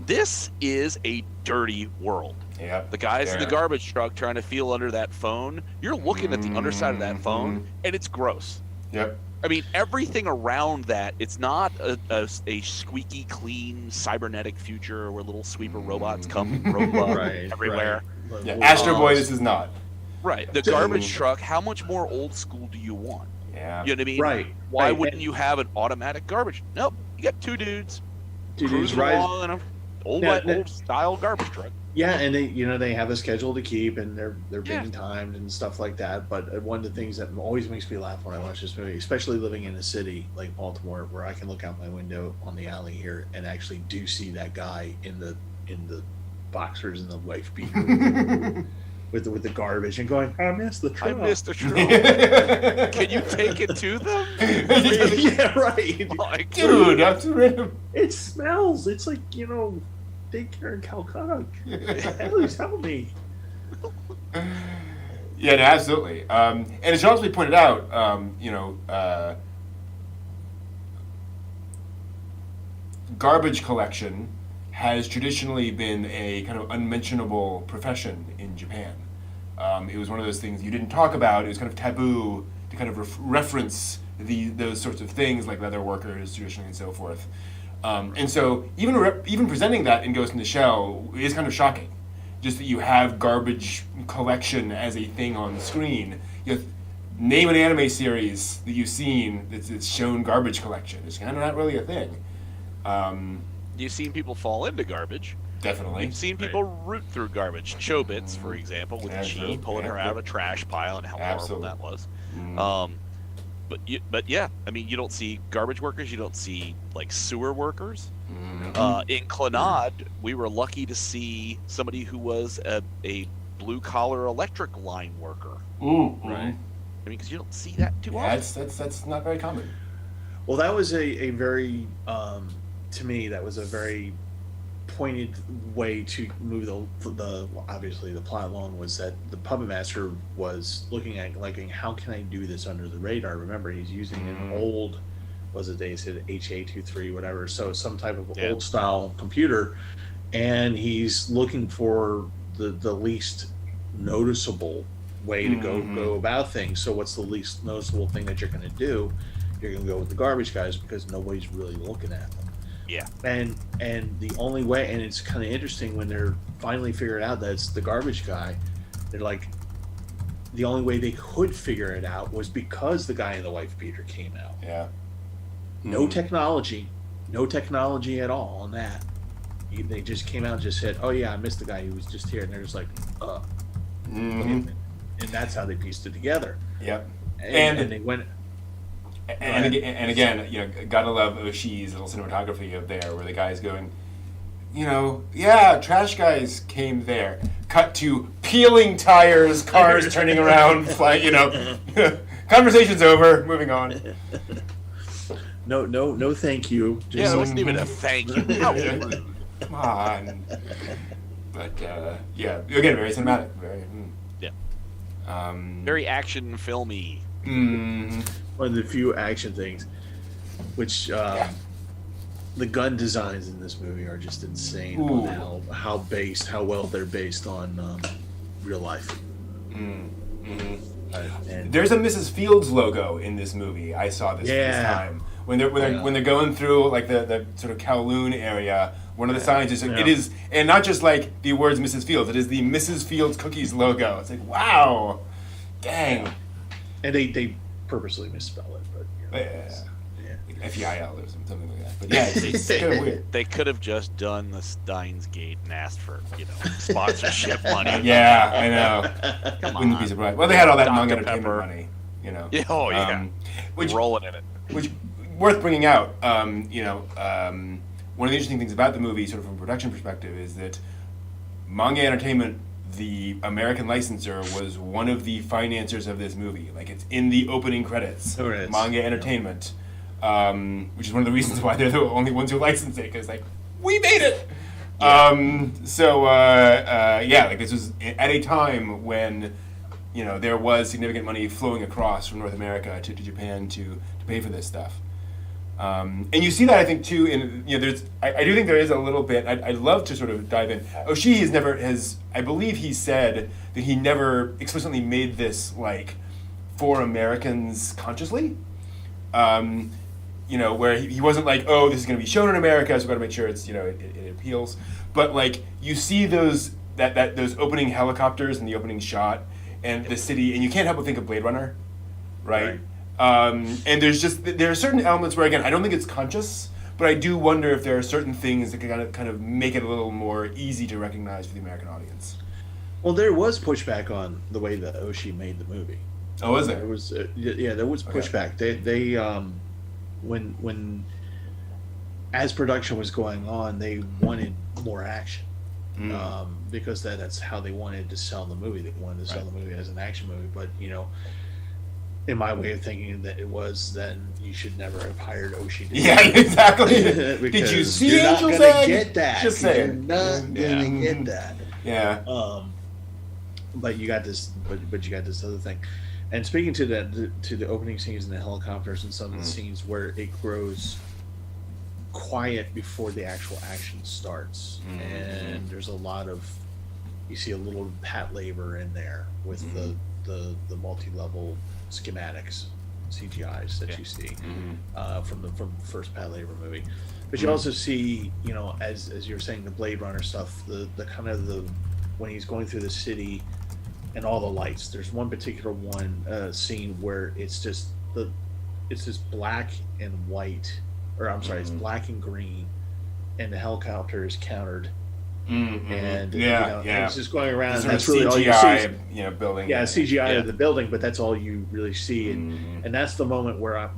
C: This is a dirty world.
A: Yeah.
C: The guys in the garbage truck trying to feel under that phone, you're looking at the underside of that phone, and it's gross.
A: Yep.
C: I mean, everything around that, it's not a squeaky clean cybernetic future where little sweeper robots come everywhere.
B: Right.
A: Yeah. Astro Boy, this is not.
C: Right. The garbage truck, how much more old school do you want?
A: Yeah.
C: You know what I mean?
B: Right.
C: Why wouldn't you have an automatic garbage? Nope. You got two dudes cruising along in an old style garbage truck.
B: Yeah, and they have a schedule to keep, and they're being timed and stuff like that. But one of the things that always makes me laugh when I watch this movie, especially living in a city like Baltimore, where I can look out my window on the alley here and actually do see that guy in the boxers and the wife beater with the garbage and going, I missed the truck. Can you take it to them? Yeah, right.
C: Like,
A: dude, that's random.
B: It smells. It's like, daycare in Calcutta. Please help me.
A: Yeah, no, absolutely. And it should also be pointed out, garbage collection has traditionally been a kind of unmentionable profession in Japan. It was one of those things you didn't talk about. It was kind of taboo to kind of reference those sorts of things, like leather workers traditionally and so forth. And so even presenting that in Ghost in the Shell is kind of shocking. Just that you have garbage collection as a thing on the screen. Name an anime series that you've seen that's shown garbage collection. It's kind of not really a thing.
C: You've seen people fall into garbage.
A: Definitely.
C: You've seen people root through garbage. Chobits, for example, with Chi pulling her out of a trash pile and how horrible that was. But yeah, I mean, you don't see garbage workers. You don't see like sewer workers. In Clannad, we were lucky to see somebody who was a blue collar electric line worker.
B: Right.
C: I mean, because you don't see that too often.
A: That's not very common.
B: Well, that was a very, to me, that was a very pointed way to move the obviously the plot along, was that the puppet master was looking at like, how can I do this under the radar? Remember, he's using an old, they said HA23 whatever, so some type of old style computer, and he's looking for the least noticeable way to go about things. So what's the least noticeable thing that you're going to do? You're going to go with the garbage guys because nobody's really looking at them.
C: Yeah.
B: And the only way, and it's kind of interesting when they're finally figured out that it's the garbage guy, they're like, the only way they could figure it out was because the guy in the wife beater came out.
A: Yeah.
B: No technology at all on that. They just came out and just said, "Oh yeah, I missed the guy who was just here," and they're just like, and that's how they pieced it together.
A: Yep.
B: And they went.
A: And again, you know, gotta love Oshii's little cinematography up there, where the guy's going, you know, yeah, trash guys came there. Cut to peeling tires, cars turning around, flying. You know, conversation's over. Moving on.
B: No, thank you.
C: It wasn't even a thank you. How rude.
A: Come on. But yeah, again, very cinematic.
C: Very action filmy.
B: One of the few action things, which the gun designs in this movie are just insane. On how well they're based on real life. And
A: there's a Mrs. Fields logo in this movie. I saw this this time when they're going through like the sort of Kowloon area. One of the signs is it is, and not just like the words Mrs. Fields. It is the Mrs. Fields Cookies logo. It's like, wow, dang.
B: And they purposely misspell it, but
A: FEIL or something like that. But yeah, it's kind of weird.
C: They could have just done the Steins Gate and asked for, sponsorship money.
A: Yeah, I know.
C: Come on.
A: Wouldn't be surprised. Well, they had all that
C: Dr.
A: manga entertainment
C: Pepper.
A: money, you know.
C: Yeah, oh yeah.
A: Which
C: rolling in it.
A: Which worth bringing out. One of the interesting things about the movie, sort of from a production perspective, is that Manga Entertainment, the American licensor, was one of the financiers of this movie. Like, it's in the opening credits. Manga Entertainment, which is one of the reasons why they're the only ones who license it, because like, we made it. This was at a time when there was significant money flowing across from North America to Japan to pay for this stuff. And you see that, I think, too, in, I do think there is a little bit, I'd love to sort of dive in. Oshii I believe he said that he never explicitly made this, like, for Americans consciously. Where he wasn't like, oh, this is going to be shown in America, so we've got to make sure it's, it appeals. But, like, you see those opening helicopters in the opening shot, and the city, and you can't help but think of Blade Runner, right? And there are certain elements where, again, I don't think it's conscious, but I do wonder if there are certain things that can kind of make it a little more easy to recognize for the American audience.
B: Well, there was pushback on the way that Oshii made the movie.
A: Oh, was there?
B: There was, there was pushback. They when as production was going on, they wanted more action. Because that's how they wanted to sell the movie. They wanted to sell the movie as an action movie, but in my way of thinking, that it was, then you should never have hired Oshii.
A: Yeah, exactly. Did you see Angel's Egg?
B: Get that?
A: Just saying.
B: You're not gonna get that.
A: Yeah.
B: But you got this. But you got this other thing. And speaking to the opening scenes in the helicopters and some of the scenes where it grows quiet before the actual action starts, and there's a lot of, you see a little Pat labor in there with the multi-level schematics, CGIs that you see from the first Pat labor movie. But you also see, as you're saying, the Blade Runner stuff, the kind of when he's going through the city and all the lights. There's one particular scene where it's just black and white, or I'm sorry, it's black and green, and the helicopter is countered.
A: Mm-hmm.
B: And
A: Yeah.
B: and it's just going around,
A: Sort
B: and
A: of
B: that's really all you
A: CGI,
B: see.
A: building.
B: Yeah, CGI
C: Yeah.
B: of the building, but that's all you really see, and
A: Mhm.
B: and that's the moment where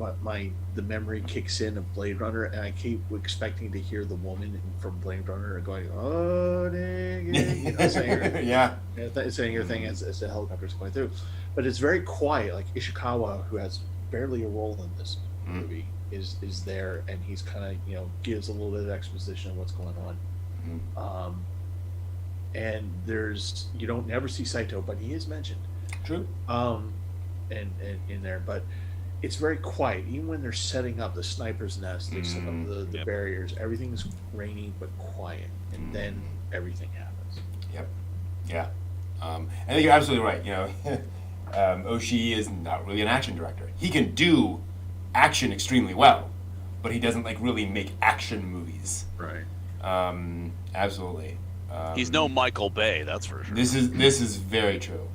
B: the memory kicks in of Blade Runner, and I keep expecting to hear the woman from Blade Runner going, "Oh, dang it," saying her,
A: Yeah.
B: saying her thing as the helicopter's going through. But it's very quiet. Like Ishikawa, who has barely a role in this movie, is there, and he's kind of gives a little bit of exposition of what's going on. And you don't never see Saito, but he is mentioned.
A: True.
B: And in there, but it's very quiet. Even when they're setting up the sniper's nest, they set up the
C: Yep.
B: barriers. Everything's rainy but quiet, and then everything happens.
A: Yep. Yeah. I think you're absolutely right. Oshii is not really an action director. He can do action extremely well, but he doesn't really make action movies.
B: Right.
A: Absolutely.
C: He's no Michael Bay, that's for sure.
A: This is very true.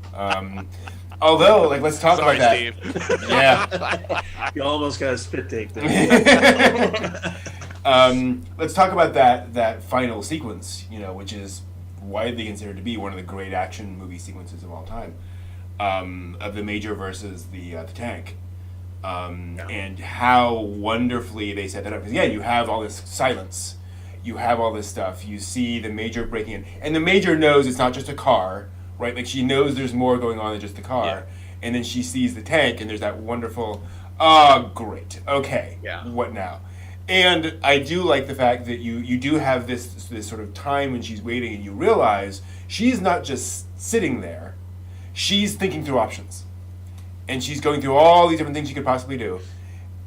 A: Although, let's talk
C: Sorry,
A: about that.
C: Steve.
A: Yeah.
B: You almost got a spit take there.
A: Let's talk about that final sequence, which is widely considered to be one of the great action movie sequences of all time, of the Major versus the tank, and how wonderfully they set that up. Because you have all this silence, you have all this stuff. You see the Major breaking in, and the Major knows it's not just a car, right? She knows there's more going on than just the car.
C: Yeah.
A: And then she sees the tank, and there's that wonderful, great, okay, what now? And I do like the fact that you do have this sort of time when she's waiting, and you realize she's not just sitting there, she's thinking through options. And she's going through all these different things she could possibly do.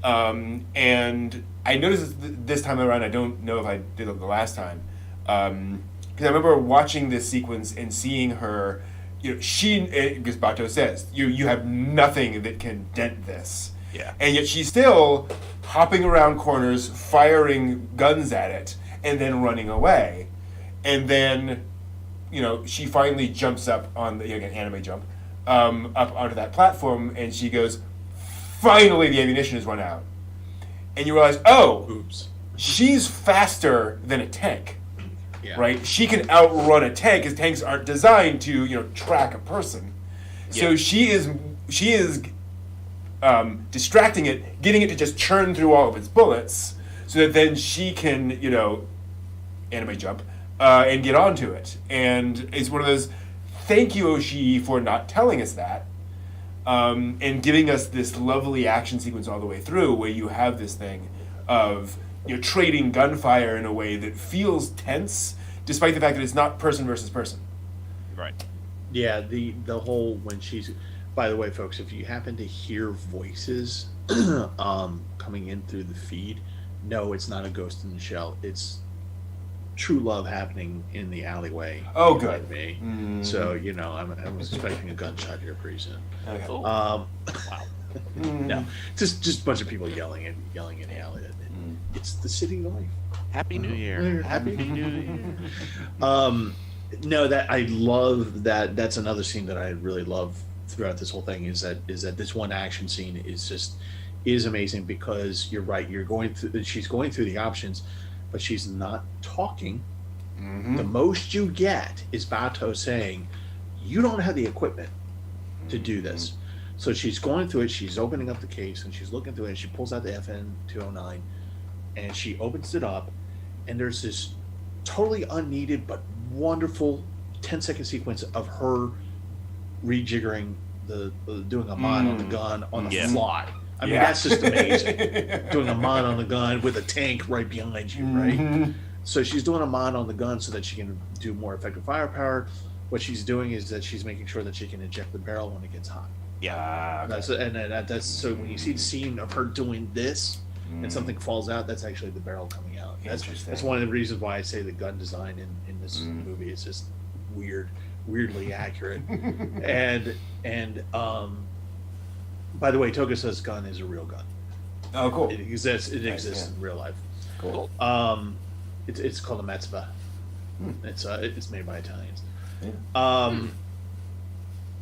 A: And I noticed this time around, I don't know if I did it the last time, because I remember watching this sequence and seeing her, because Bato says, you have nothing that can dent this.
C: Yeah.
A: And yet she's still hopping around corners, firing guns at it, and then running away. And then, she finally jumps up on the, again, anime jump, up onto that platform, and she goes, finally the ammunition has run out. And you realize,
B: Oops.
A: she's faster than a tank.
B: Yeah.
A: Right? She can outrun a tank, because tanks aren't designed to, track a person. So
C: Yeah.
A: she is distracting it, getting it to just churn through all of its bullets, so that then she can, anime jump, and get onto it. And it's one of those, thank you, Oshii, for not telling us that, and giving us this lovely action sequence all the way through, where you have this thing of trading gunfire in a way that feels tense, despite the fact that it's not person versus person.
C: Right.
B: Yeah, the whole when she's. By the way, folks, if you happen to hear voices coming in through the feed, no, it's not a ghost in the shell. It's true love happening in the alleyway.
A: Oh,
B: behind
A: good.
B: Me.
A: Mm.
B: So I'm expecting a gunshot here pretty soon.
A: Okay.
C: Oh,
B: Wow.
A: Mm.
B: No, just a bunch of people yelling in the alley. It's the city life.
C: Happy New Year. Happy New Year.
B: No, that I love that. That's another scene that I really love throughout this whole thing is that this one action scene is amazing, because you're right. She's going through the options, but she's not talking.
A: Mm-hmm.
B: The most you get is Bato saying, "You don't have the equipment to do this." So she's going through it. She's opening up the case and she's looking through it. And she pulls out the FN 209, and she opens it up, and there's this totally unneeded but wonderful 10-second sequence of her rejiggering doing a mod on the gun on the fly. I mean, that's just amazing. Doing a mod on the gun with a tank right behind you, right?
A: Mm-hmm.
B: So she's doing a mod on the gun so that she can do more effective firepower. What she's doing is that she's making sure that she can eject the barrel when it gets hot.
C: Yeah.
B: That's so when you see the scene of her doing this and something falls out, that's actually the barrel coming out. That's one of the reasons why I say the gun design in this movie is just weirdly accurate. and by the way, Togasa's gun is a real gun.
A: Oh, cool.
B: It exists in real life.
A: Cool.
B: It's called a Matsuba. It's made by Italians.
A: Yeah.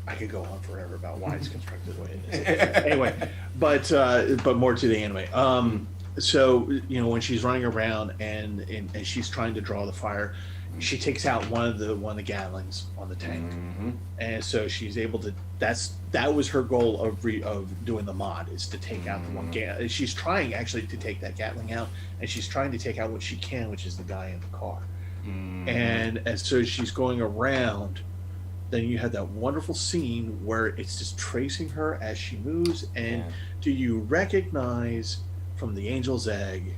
B: I could go on forever about why it's constructed the way it is. Anyway, but more to the anime. So when she's running around and she's trying to draw the fire, she takes out one of the Gatlings on the tank, and so she's able to. That was her goal of doing the mod, is to take out the one Gatling. She's trying actually to take that Gatling out, and she's trying to take out what she can, which is the guy in the car. And so she's going around. Then you have that wonderful scene where it's just tracing her as she moves. And do you recognize from the Angel's Egg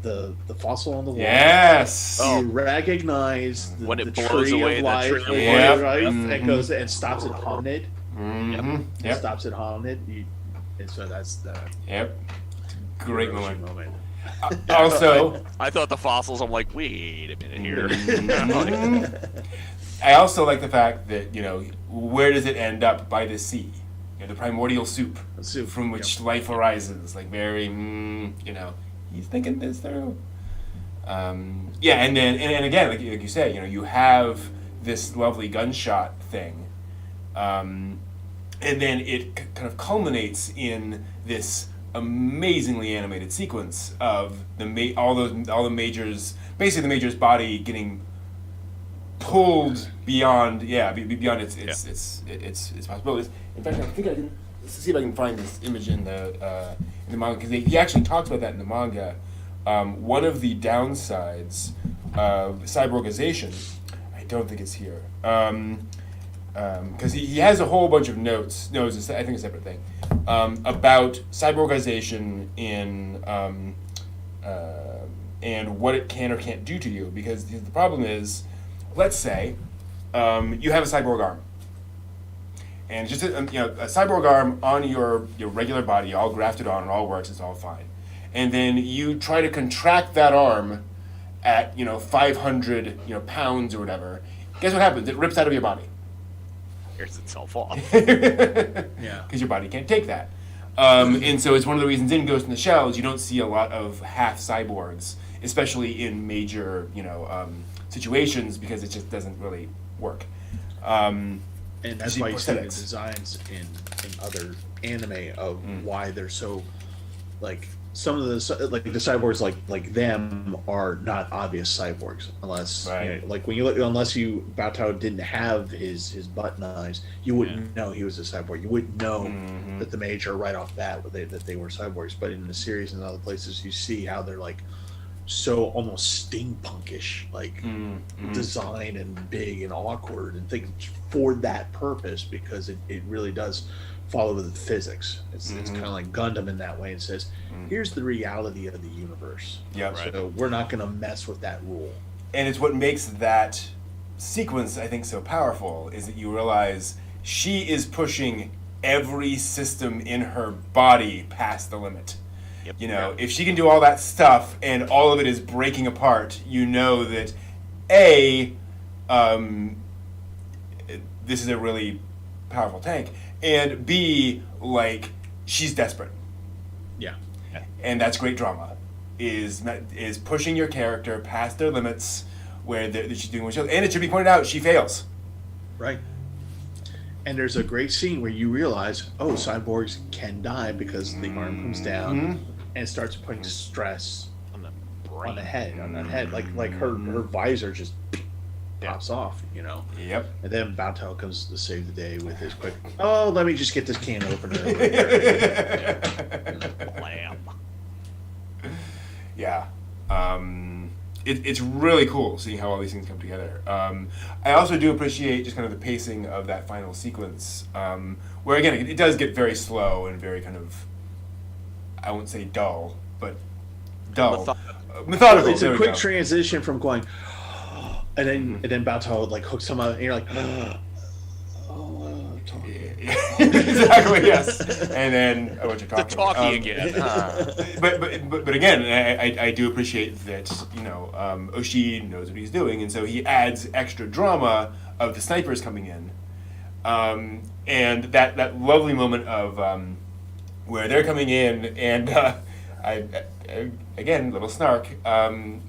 B: the fossil on the wall?
A: Yes.
B: You recognize
C: when it
B: the
C: blows
B: tree
C: away
B: of
C: the
B: life,
C: tree of
B: right?
C: life.
B: And goes and stops at Hominid.
A: Yep.
B: Stops at Hominid. And so that's the
A: Great
B: Hiroshi
A: moment. Also,
C: I thought the fossils. I'm like, wait a minute here.
A: I also like the fact that where does it end up? By the sea, the primordial soup from which life arises. Like very, he's thinking this through. And then and again, like you say, you have this lovely gunshot thing, and then it kind of culminates in this amazingly animated sequence of all the Major's, basically the Major's body getting pulled beyond its possibilities. In fact, I think I can see if I can find this image in the manga, because he actually talks about that in the manga. One of the downsides of cyborgization, I don't think it's here, because he has a whole bunch of notes. No, I think it's a separate thing about cyborgization and what it can or can't do to you. Because the problem is, let's say you have a cyborg arm, and just a cyborg arm on your regular body, all grafted on, it all works, it's all fine. And then you try to contract that arm at 500 pounds or whatever. Guess what happens? It rips out of your body.
C: Tears itself off.
A: Because your body can't take that. And so it's one of the reasons in Ghost in the Shell you don't see a lot of half cyborgs, especially in major situations, because it just doesn't really work.
B: And that's why you see the designs in other anime of why they're so, like, some of the cyborgs like them are not obvious cyborgs unless like when you look, unless Batou didn't have his button eyes, you wouldn't know he was a cyborg. You wouldn't know that the Major right off bat that they were cyborgs. But in the series and other places, you see how they're like so almost steampunkish, like design and big and awkward and things for that purpose, because it really does follow the physics. It's kind of like Gundam in that way. It says, here's the reality of the universe. So we're not going to mess with that rule.
A: And it's what makes that sequence, I think, so powerful, is that you realize she is pushing every system in her body past the limit. If she can do all that stuff and all of it is breaking apart, that this is a really powerful tank, and B, like, she's desperate. And that's great drama, is pushing your character past their limits, where she's doing what she does. And it should be pointed out, she fails.
B: Right. And there's a great scene where you realize, cyborgs can die because the arm comes down and starts putting stress on the head, like her visor just pops off,
A: Yep.
B: And then Batou comes to save the day with his quick, let me just get this can opener.
C: Lamb.
A: It's really cool seeing how all these things come together. I also do appreciate just kind of the pacing of that final sequence, where again it does get very slow and very kind of, I won't say dull, but dull. Methodical.
B: It's a quick transition from going, and then Batou like hooks him up, and you're like,
A: exactly, yes. And then a bunch of talking.
C: The talkie again.
A: But again, I do appreciate that Oshii knows what he's doing, and so he adds extra drama of the snipers coming in, and that lovely moment of where they're coming in, and I again, little snark,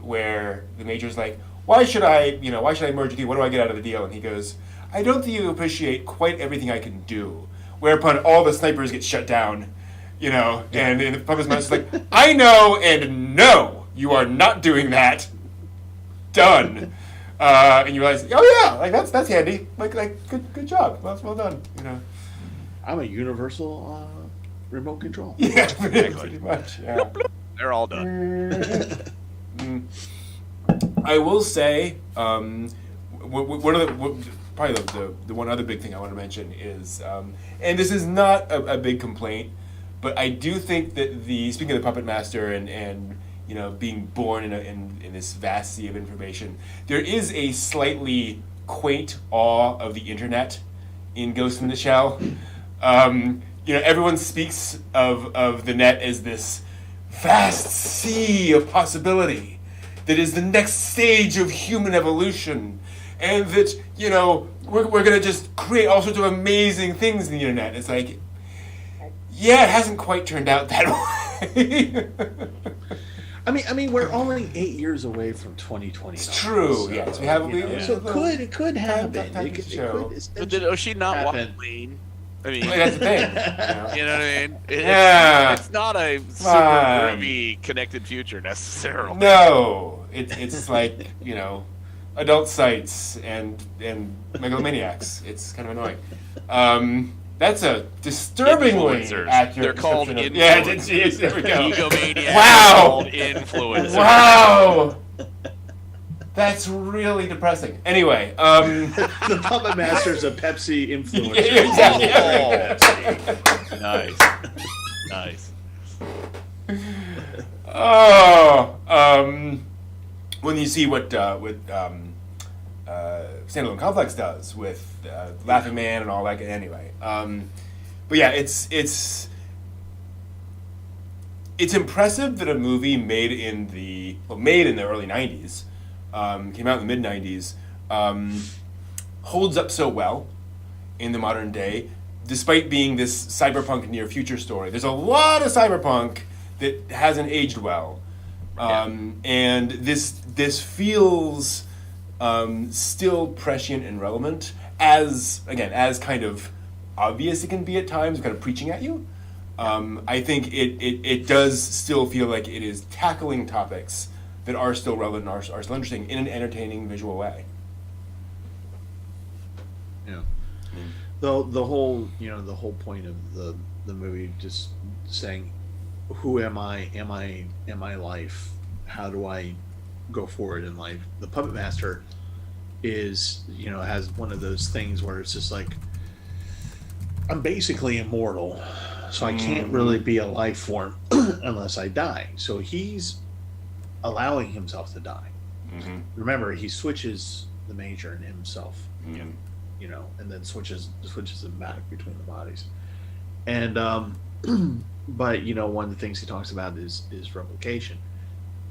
A: where the Major's like, why should I merge with you? What do I get out of the deal? And he goes, I don't think you appreciate quite everything I can do. Whereupon all the snipers get shut down, you know, and the puppet master's like, I know, and no, you are not doing that. Done. And you realize, oh yeah, like that's handy. Like good job. Well done. You know.
B: I'm a universal remote control.
A: Yeah, pretty much. Yeah.
C: They're all done.
A: I will say, one of the probably the one other big thing I want to mention is, and this is not a big complaint, but I do think that speaking of the puppet master and you know being born in this vast sea of information, there is a slightly quaint awe of the internet in Ghost in the Shell. You know, everyone speaks of the net as this vast sea of possibility that is the next stage of human evolution, and that, you know, we're going to just create all sorts of amazing things in the internet. It's like, yeah, it hasn't quite turned out that way.
B: I mean, we're only 8 years away from 2020.
A: It's true. So, yes, we have.
B: So it could happen.
A: But
C: did Oshii not
B: happen.
C: walk clean? I mean,
A: that's the thing.
C: You know what I mean? It's not a super groovy connected future necessarily.
A: No, it's like, you know, adult sites and megalomaniacs. It's kind of annoying. That's a disturbingly accurate.
C: They're called
A: influencers.
C: Yeah,
A: there we go.
C: Egomaniacs.
A: Wow.
C: Called influencers.
A: Wow. That's really depressing. Anyway,
B: the puppet master's a Pepsi influencer.
A: Yeah, exactly.
C: Nice.
A: Oh, when you see what Standalone Complex does with Laughing Man and all that. Anyway, but yeah, it's impressive that a movie made in the early '90s. Came out in the mid-90s, holds up so well in the modern day, despite being this cyberpunk near-future story. There's a lot of cyberpunk that hasn't aged well, and this feels still prescient and relevant, as kind of obvious it can be at times, kind of preaching at you. I think it does still feel like it is tackling topics that are still relevant and are still interesting in an entertaining visual way.
B: Yeah. The whole point of the movie, just saying, who am I? Am I life? How do I go forward in life? The puppet master is, you know, has one of those things where it's just like, I'm basically immortal, so I can't really be a life form unless I die. So he's allowing himself to die. Remember, he switches the major and himself, you know, and then switches them back between the bodies. And but you know, one of the things he talks about is replication,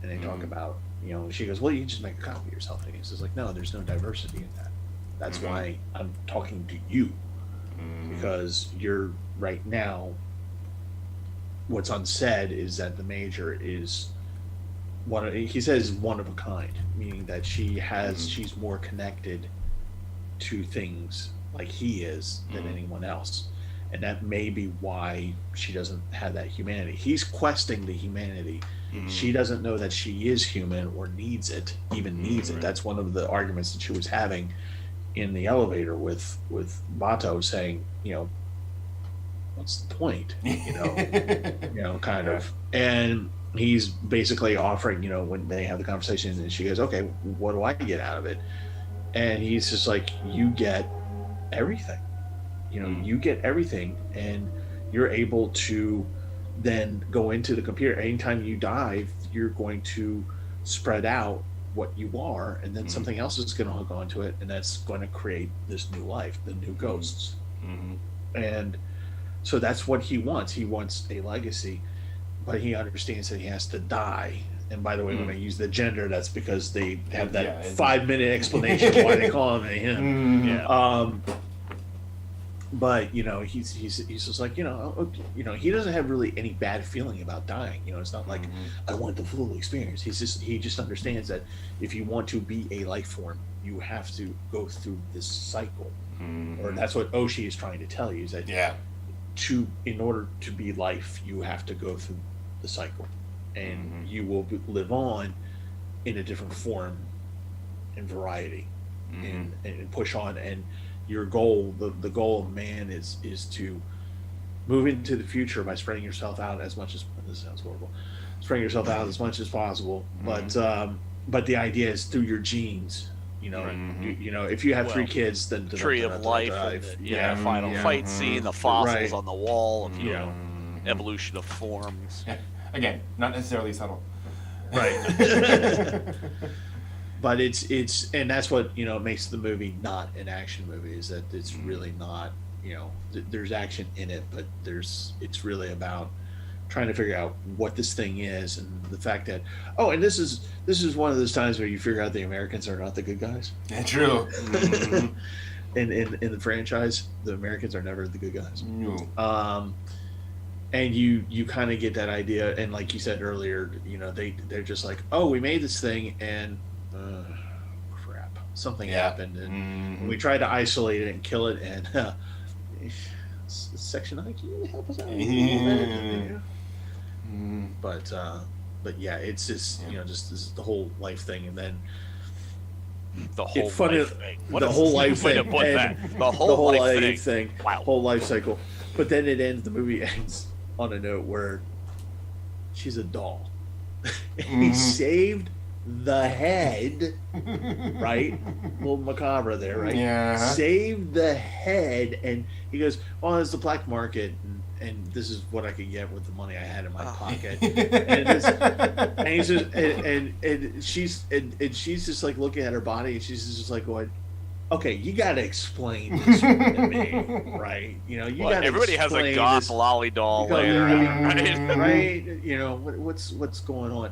B: and they talk about, you know, she goes, well, you can just make a copy of yourself, and he says, like, no, there's no diversity in that. That's why I'm talking to you, because you're right now. What's unsaid is that the major is he says one of a kind, meaning that she's more connected to things like he is than anyone else, and that may be why she doesn't have that humanity. He's questing the humanity. She doesn't know that she is human or needs it. That's one of the arguments that she was having in the elevator with Bato, saying, you know, what's the point, you know, kind of. And he's basically offering, you know, when they have the conversation, and she goes, okay, what do I get out of it? And he's just like, you get everything, you know, you get everything, and you're able to then go into the computer. Anytime you die, you're going to spread out what you are, and then something else is going to hook onto it, and that's going to create this new life, the new ghosts. And so that's what he wants. He wants a legacy, but he understands that he has to die. And by the way, when I use the gender, that's because they have that 5-minute explanation of why they call him a him. But you know, he's just like, you know, he doesn't have really any bad feeling about dying. You know, it's not like I want the full experience. He just understands that if you want to be a life form, you have to go through this cycle. Or that's what Oshii is trying to tell you, is that in order to be life, you have to go through the cycle, and you will live on in a different form and variety, and push on. And your goal, the goal of man, is to move into the future by spreading yourself out as much as, this sounds horrible, spreading yourself out as much as possible. But the idea is through your genes. You know, if you have 3 kids, then the
C: tree of life, final fight scene, the fossils on the wall, you know, evolution of forms.
A: Yeah. Again, not necessarily subtle.
B: Right. But it's and that's what, you know, makes the movie not an action movie, is that it's really not, you know, there's action in it, but it's really about trying to figure out what this thing is, and the fact that, and this is one of those times where you figure out the Americans are not the good guys.
A: Yeah, true.
B: in the franchise, the Americans are never the good guys.
A: No.
B: And you kind of get that idea, and like you said earlier, you know, they're just like, we made this thing, and crap, something happened, and we tried to isolate it and kill it, and Section I, can you help us out? But yeah, it's just you know, just this, the whole life thing, and then
C: the whole life thing.
B: The whole life thing.
C: The whole life
B: thing.
C: Wow.
B: Whole life cycle. But then it ends. The movie ends on a note where she's a doll. He saved the head, right? A little macabre there, right?
A: Yeah.
B: Saved the head, and he goes, it's the black market, and this is what I could get with the money I had in my pocket. And he's just, and she's just like looking at her body, and she's just like going, okay, you got to explain this to me, right? You know,
C: everybody has a goth lolly doll laying around,
B: right? You know, what's going on?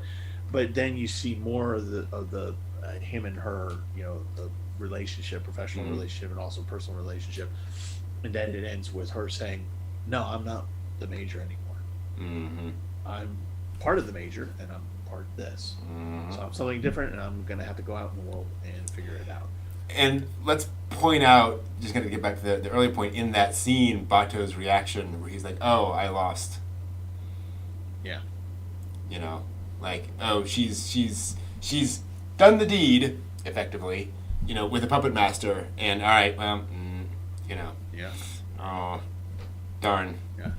B: But then you see more of the him and her, you know, the relationship, professional relationship, and also personal relationship, and then it ends with her saying, "No, I'm not the major anymore. I'm part of the major, and I'm part of this. So I'm something different, and I'm going to have to go out in the world and figure it out."
A: And let's point out, just going to get back to the earlier point, in that scene, Bato's reaction, where he's like, I lost.
B: Yeah.
A: You know, like, she's done the deed, effectively, you know, with the puppet master, and all right, well, you know.
B: Yeah.
A: Oh, darn.
B: Yeah.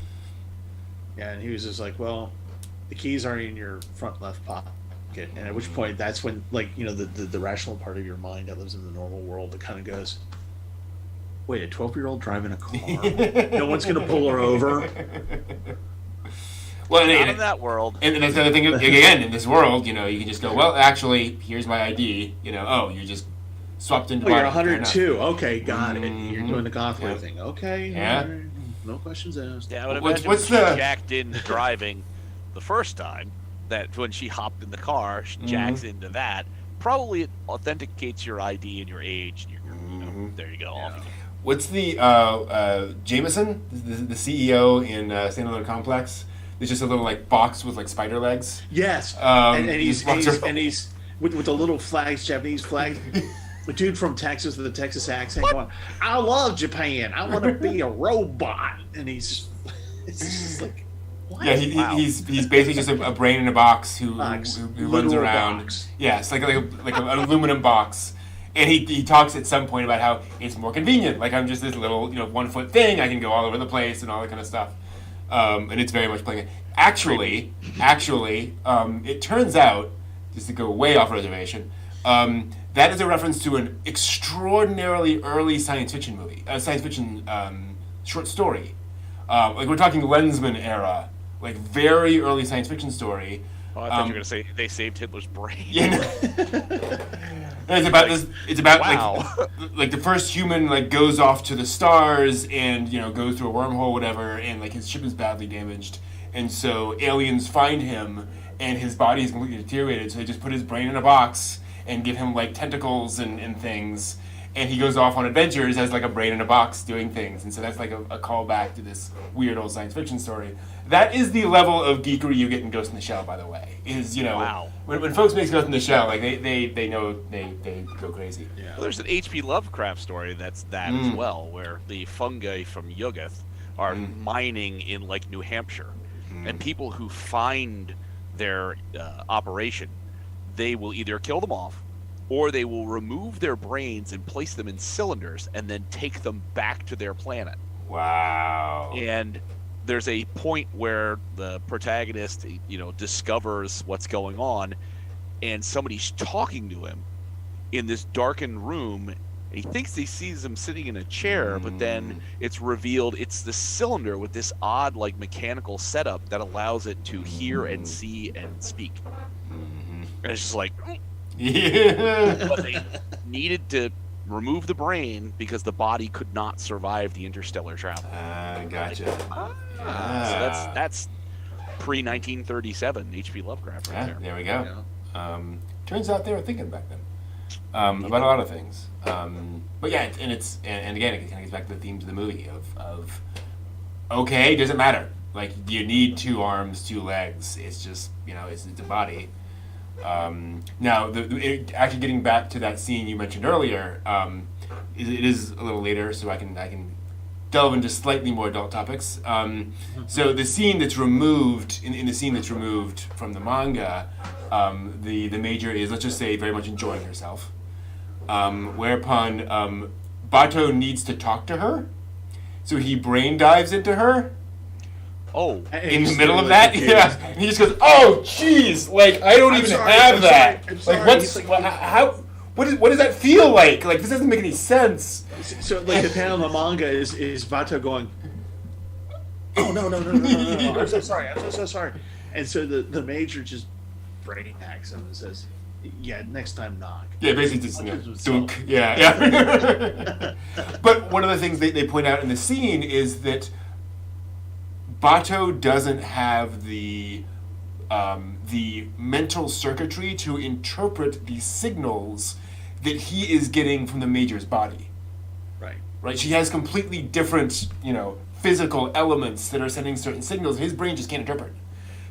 B: Yeah, and he was just like, well, the keys are in your front left pocket. And at which point, that's when, like, you know, the rational part of your mind that lives in the normal world that kind of goes, wait, a 12-year-old driving a car? No one's going to pull her over?
A: Well,
C: not in that world.
A: And that's the other thing, again, in this world, you know, you can just go, well, actually, here's my ID. You know, you just swapped into
B: you're 102. Okay, got it. You're doing the Gothway thing. Okay.
A: Yeah.
B: Right. No questions asked.
C: Yeah, I would imagine when she jacked into driving the first time, that when she hopped in the car, she jacks into that. Probably it authenticates your ID and your age. And you know, there you go.
B: Yeah.
A: What's the Jameson, the CEO in Standalone Complex? There's just a little like box with like spider legs.
B: Yes, and he's
A: he's
B: with the little flags, Japanese flags. The dude from Texas with the Texas accent going, "I love Japan. I want to be a robot," and it's just like. What?
A: Yeah, he's basically just a brain in a box who runs around.
B: Box.
A: Yeah, it's like an aluminum box, and he talks at some point about how it's more convenient. Like, I'm just this little 1 foot thing. I can go all over the place and all that kind of stuff. And it's very much playing it. Actually, it turns out, just to go way off reservation, that is a reference to an extraordinarily early science fiction movie, short story. Like, we're talking Lensman era. Like, very early science fiction story.
C: Oh, I thought you were gonna say they saved Hitler's brain.
A: Yeah. It's about this. It's about
C: wow.
A: like the first human like goes off to the stars and goes through a wormhole, whatever, and like his ship is badly damaged, and so aliens find him and his body is completely deteriorated. So they just put his brain in a box and give him like tentacles and things. And he goes off on adventures as like a brain in a box doing things. And so that's like a callback to this weird old science fiction story. That is the level of geekery you get in Ghost in the Shell, by the way.
C: Wow.
A: When folks make Ghost in the Shell, like they know they go crazy.
B: Yeah.
C: Well, there's an H.P. Lovecraft story that's that as well, where the fungi from Yuggoth are mining in like New Hampshire, and people who find their operation, they will either kill them off, or they will remove their brains and place them in cylinders and then take them back to their planet.
A: Wow.
C: And there's a point where the protagonist, discovers what's going on, and somebody's talking to him in this darkened room, and he thinks he sees him sitting in a chair, but then it's revealed it's the cylinder with this odd, like, mechanical setup that allows it to hear and see and speak. And it's just like,
A: Yeah.
C: but they needed to remove the brain because the body could not survive the interstellar travel.
A: Gotcha.
C: So that's pre-1937 H.P. Lovecraft right there.
A: There we go. Turns out they were thinking back then about a lot of things. But yeah, and again, it kind of gets back to the themes of the movie of okay, doesn't matter. Like, you need 2 arms, 2 legs. It's just, it's a body. Now, actually getting back to that scene you mentioned earlier, it is a little later, so I can delve into slightly more adult topics. So the scene that's removed in the scene that's removed from the manga, the major is, let's just say, very much enjoying herself. Whereupon Bato needs to talk to her, so he brain dives into her.
C: Oh,
A: in the middle of that, yeah, and he just goes, "Oh, jeez! Like, I don't even have that. Like, what does that feel like? Like, this doesn't make any sense."
B: So, like, the panel of the manga is Vato going, "Oh no! I'm so sorry! I'm so sorry!" And so the major just brain hacks him and says, "Yeah, next time knock."
A: Yeah, basically just dunk. Yeah. But one of the things they point out in the scene is that Bato doesn't have the mental circuitry to interpret the signals that he is getting from the major's body. Right. She has completely different, physical elements that are sending certain signals. His brain just can't interpret.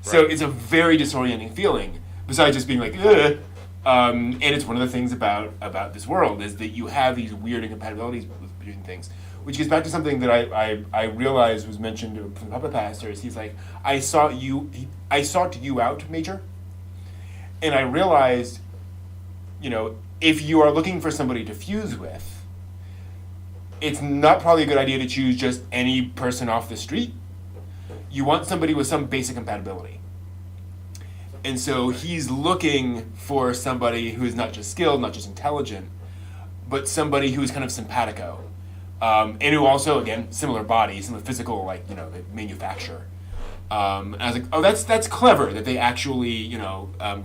A: So it's a very disorienting feeling. Besides just being like, ugh. And it's one of the things about this world is that you have these weird incompatibilities between things. Which gets back to something that I realized was mentioned from the Puppet Pastors. He's like, I sought you out, Major. And I realized, if you are looking for somebody to fuse with, it's not probably a good idea to choose just any person off the street. You want somebody with some basic compatibility. And so he's looking for somebody who is not just skilled, not just intelligent, but somebody who is kind of simpatico. And who also, again, similar body, similar physical, the manufacture. And I was like, oh, that's clever that they actually,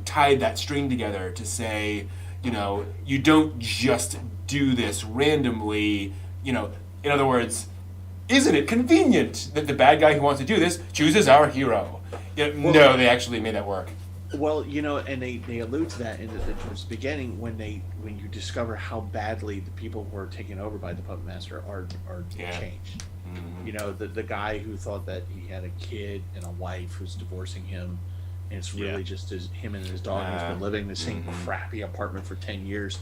A: tied that string together to say, you don't just do this randomly, in other words, isn't it convenient that the bad guy who wants to do this chooses our hero? No, they actually made that work.
B: Well, and they allude to that towards the beginning when you discover how badly the people who are taken over by the Puppet Master are changed. Mm-hmm. The guy who thought that he had a kid and a wife who's divorcing him, and it's really just him and his dog who's been living in the same crappy apartment for 10 years,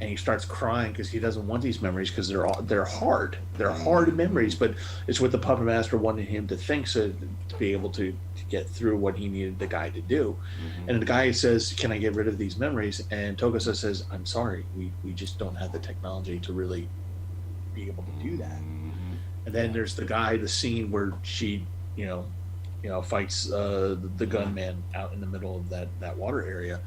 B: and he starts crying because he doesn't want these memories because they're hard. They're hard memories, but it's what the Puppet Master wanted him to think so to be able to get through what he needed the guy to do. Mm-hmm. And the guy says, "Can I get rid of these memories?" And Tokusa says, "I'm sorry, we just don't have the technology to really be able to do that." Mm-hmm. And then there's the scene where she, fights the gunman out in the middle of that water area,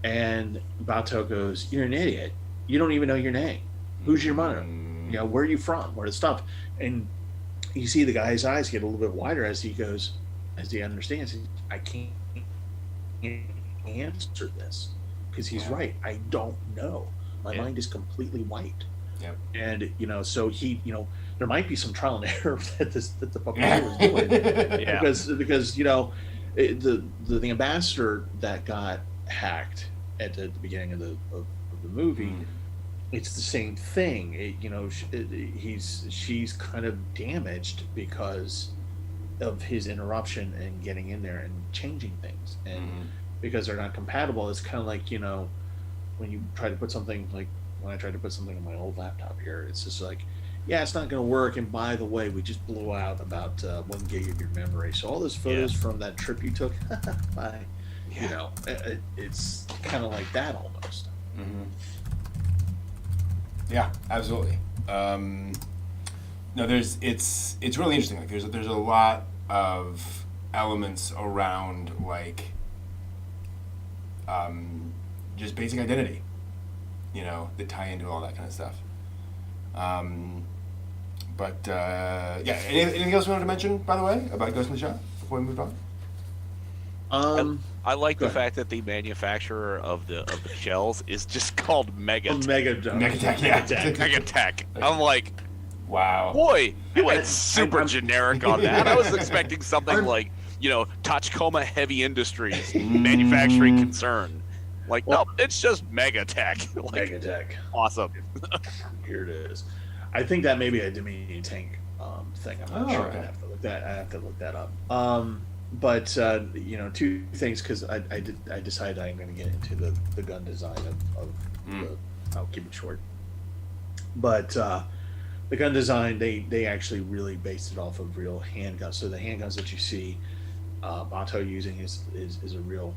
B: and Bato goes, "You're an idiot. You don't even know your name. Who's your mother? Where are you from? Where the stuff?" And you see the guy's eyes get a little bit wider as he understands. I can't answer this because he's right. I don't know. My mind is completely white.
A: Yep.
B: And so he, there might be some trial and error that the puppet was doing, because the ambassador that got hacked at the beginning of the movie. It's the same thing. She's kind of damaged because of his interruption and getting in there and changing things, and because they're not compatible. It's kind of like when you try to put something, like when I tried to put something on my old laptop here, it's just like yeah, it's not going to work. And by the way, we just blew out about 1 gig of your memory. So all those photos from that trip you took, bye.
C: Yeah.
B: You know, it's kind of like that almost.
A: Mm-hmm. Yeah, absolutely. No, it's really interesting. Like, there's a lot of elements around like just basic identity, you know, that tie into all that kind of stuff. Yeah, anything else you wanted to mention, by the way, about Ghost in the Shell before we move on?
C: I like the fact that the manufacturer of the shells is just called Megatech.
A: Megatech, yeah.
C: Megatech. I'm like,
A: wow.
C: Boy, you went super generic on that. I was expecting something like, you know, Tachikoma Heavy Industries manufacturing concern. Like, no, it's just Megatech. Like,
B: Megatech.
C: Awesome.
B: Here it is. I think that may be a Dominion tank thing. I'm not sure.
A: Okay.
B: I have to look that up. But you know, two things, because I decided I'm going to get into the gun design of I'll keep it short. But the gun design, they actually really based it off of real handguns. So the handguns that you see Bato using is a real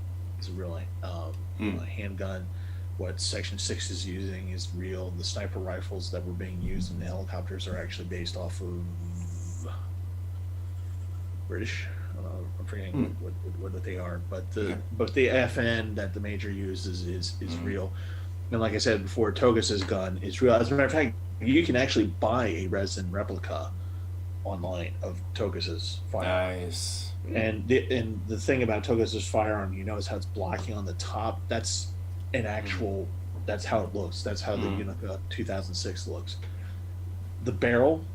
B: handgun. What Section 6 is using is real. The sniper rifles that were being used in the helicopters are actually based off of British. I'm forgetting what they are, but the FN that the Major uses is real. And like I said before, Togas's gun is real. As a matter of fact, you can actually buy a resin replica online of Togas's firearm.
A: Nice.
B: And the thing about Togas's firearm, you notice how it's blocking on the top. That's an actual. That's how it looks. That's how the Unica 2006 looks. The barrel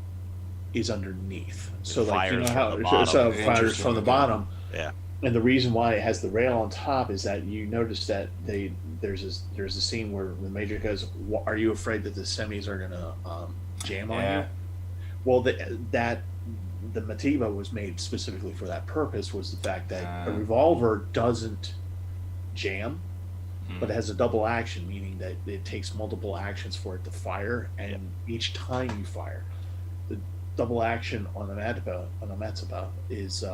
B: is underneath, so like you know how so it fires from the bottom.
C: Yeah.
B: And the reason why it has the rail on top is that you notice that there's a scene where the Major goes, "Are you afraid that the semis are gonna jam on you?" Well, the Mativa was made specifically for that purpose. Was the fact that a revolver doesn't jam, but it has a double action, meaning that it takes multiple actions for it to fire, and each time you fire, the double action on the Matsuba is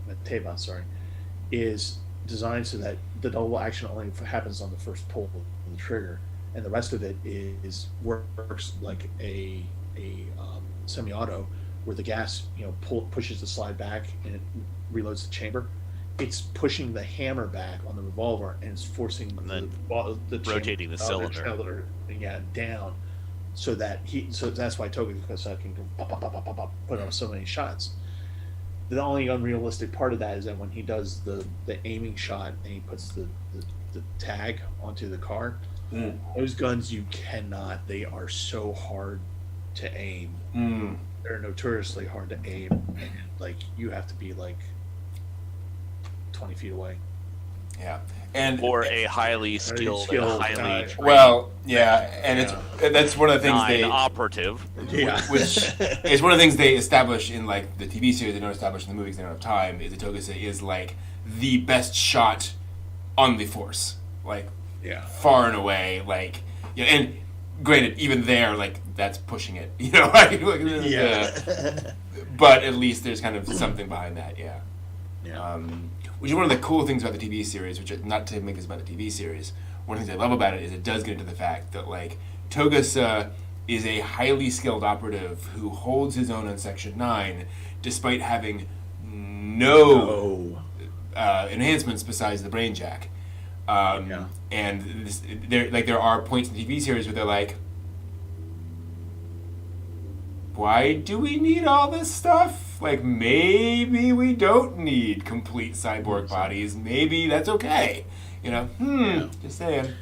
B: Mateva, is designed so that the double action only happens on the first pull of the trigger, and the rest of it works like a semi-auto, where the gas pushes the slide back and it reloads the chamber. It's pushing the hammer back on the revolver and it's forcing the
C: rotating the cylinder
B: down, so that's why Toga can go pop, pop, pop, pop, pop, pop, put on so many shots. The only unrealistic part of that is that when he does the aiming shot and he puts the tag onto the car, those guns you cannot. They are so hard to aim. They're notoriously hard to aim, and like you have to be like 20 feet away.
A: Yeah, and
C: for a highly skilled and highly trained.
A: Well, yeah, and that's one of the things
C: operative.
A: Yeah, which is one of the things they establish in like the TV series. They don't establish in the movies. They don't have time. Is that Togase is like the best shot on the force, like far and away, like and granted, even there, like that's pushing it, right? But at least there's kind of something behind that, which is one of the cool things about the TV series, which not to make this about the TV series, one of the things I love about it is it does get into the fact that like Togasa is a highly skilled operative who holds his own on Section 9 despite having no enhancements besides the brain jack. And there are points in the TV series where they're like, why do we need all this stuff? Like, maybe we don't need complete cyborg bodies. Maybe that's okay. Just saying.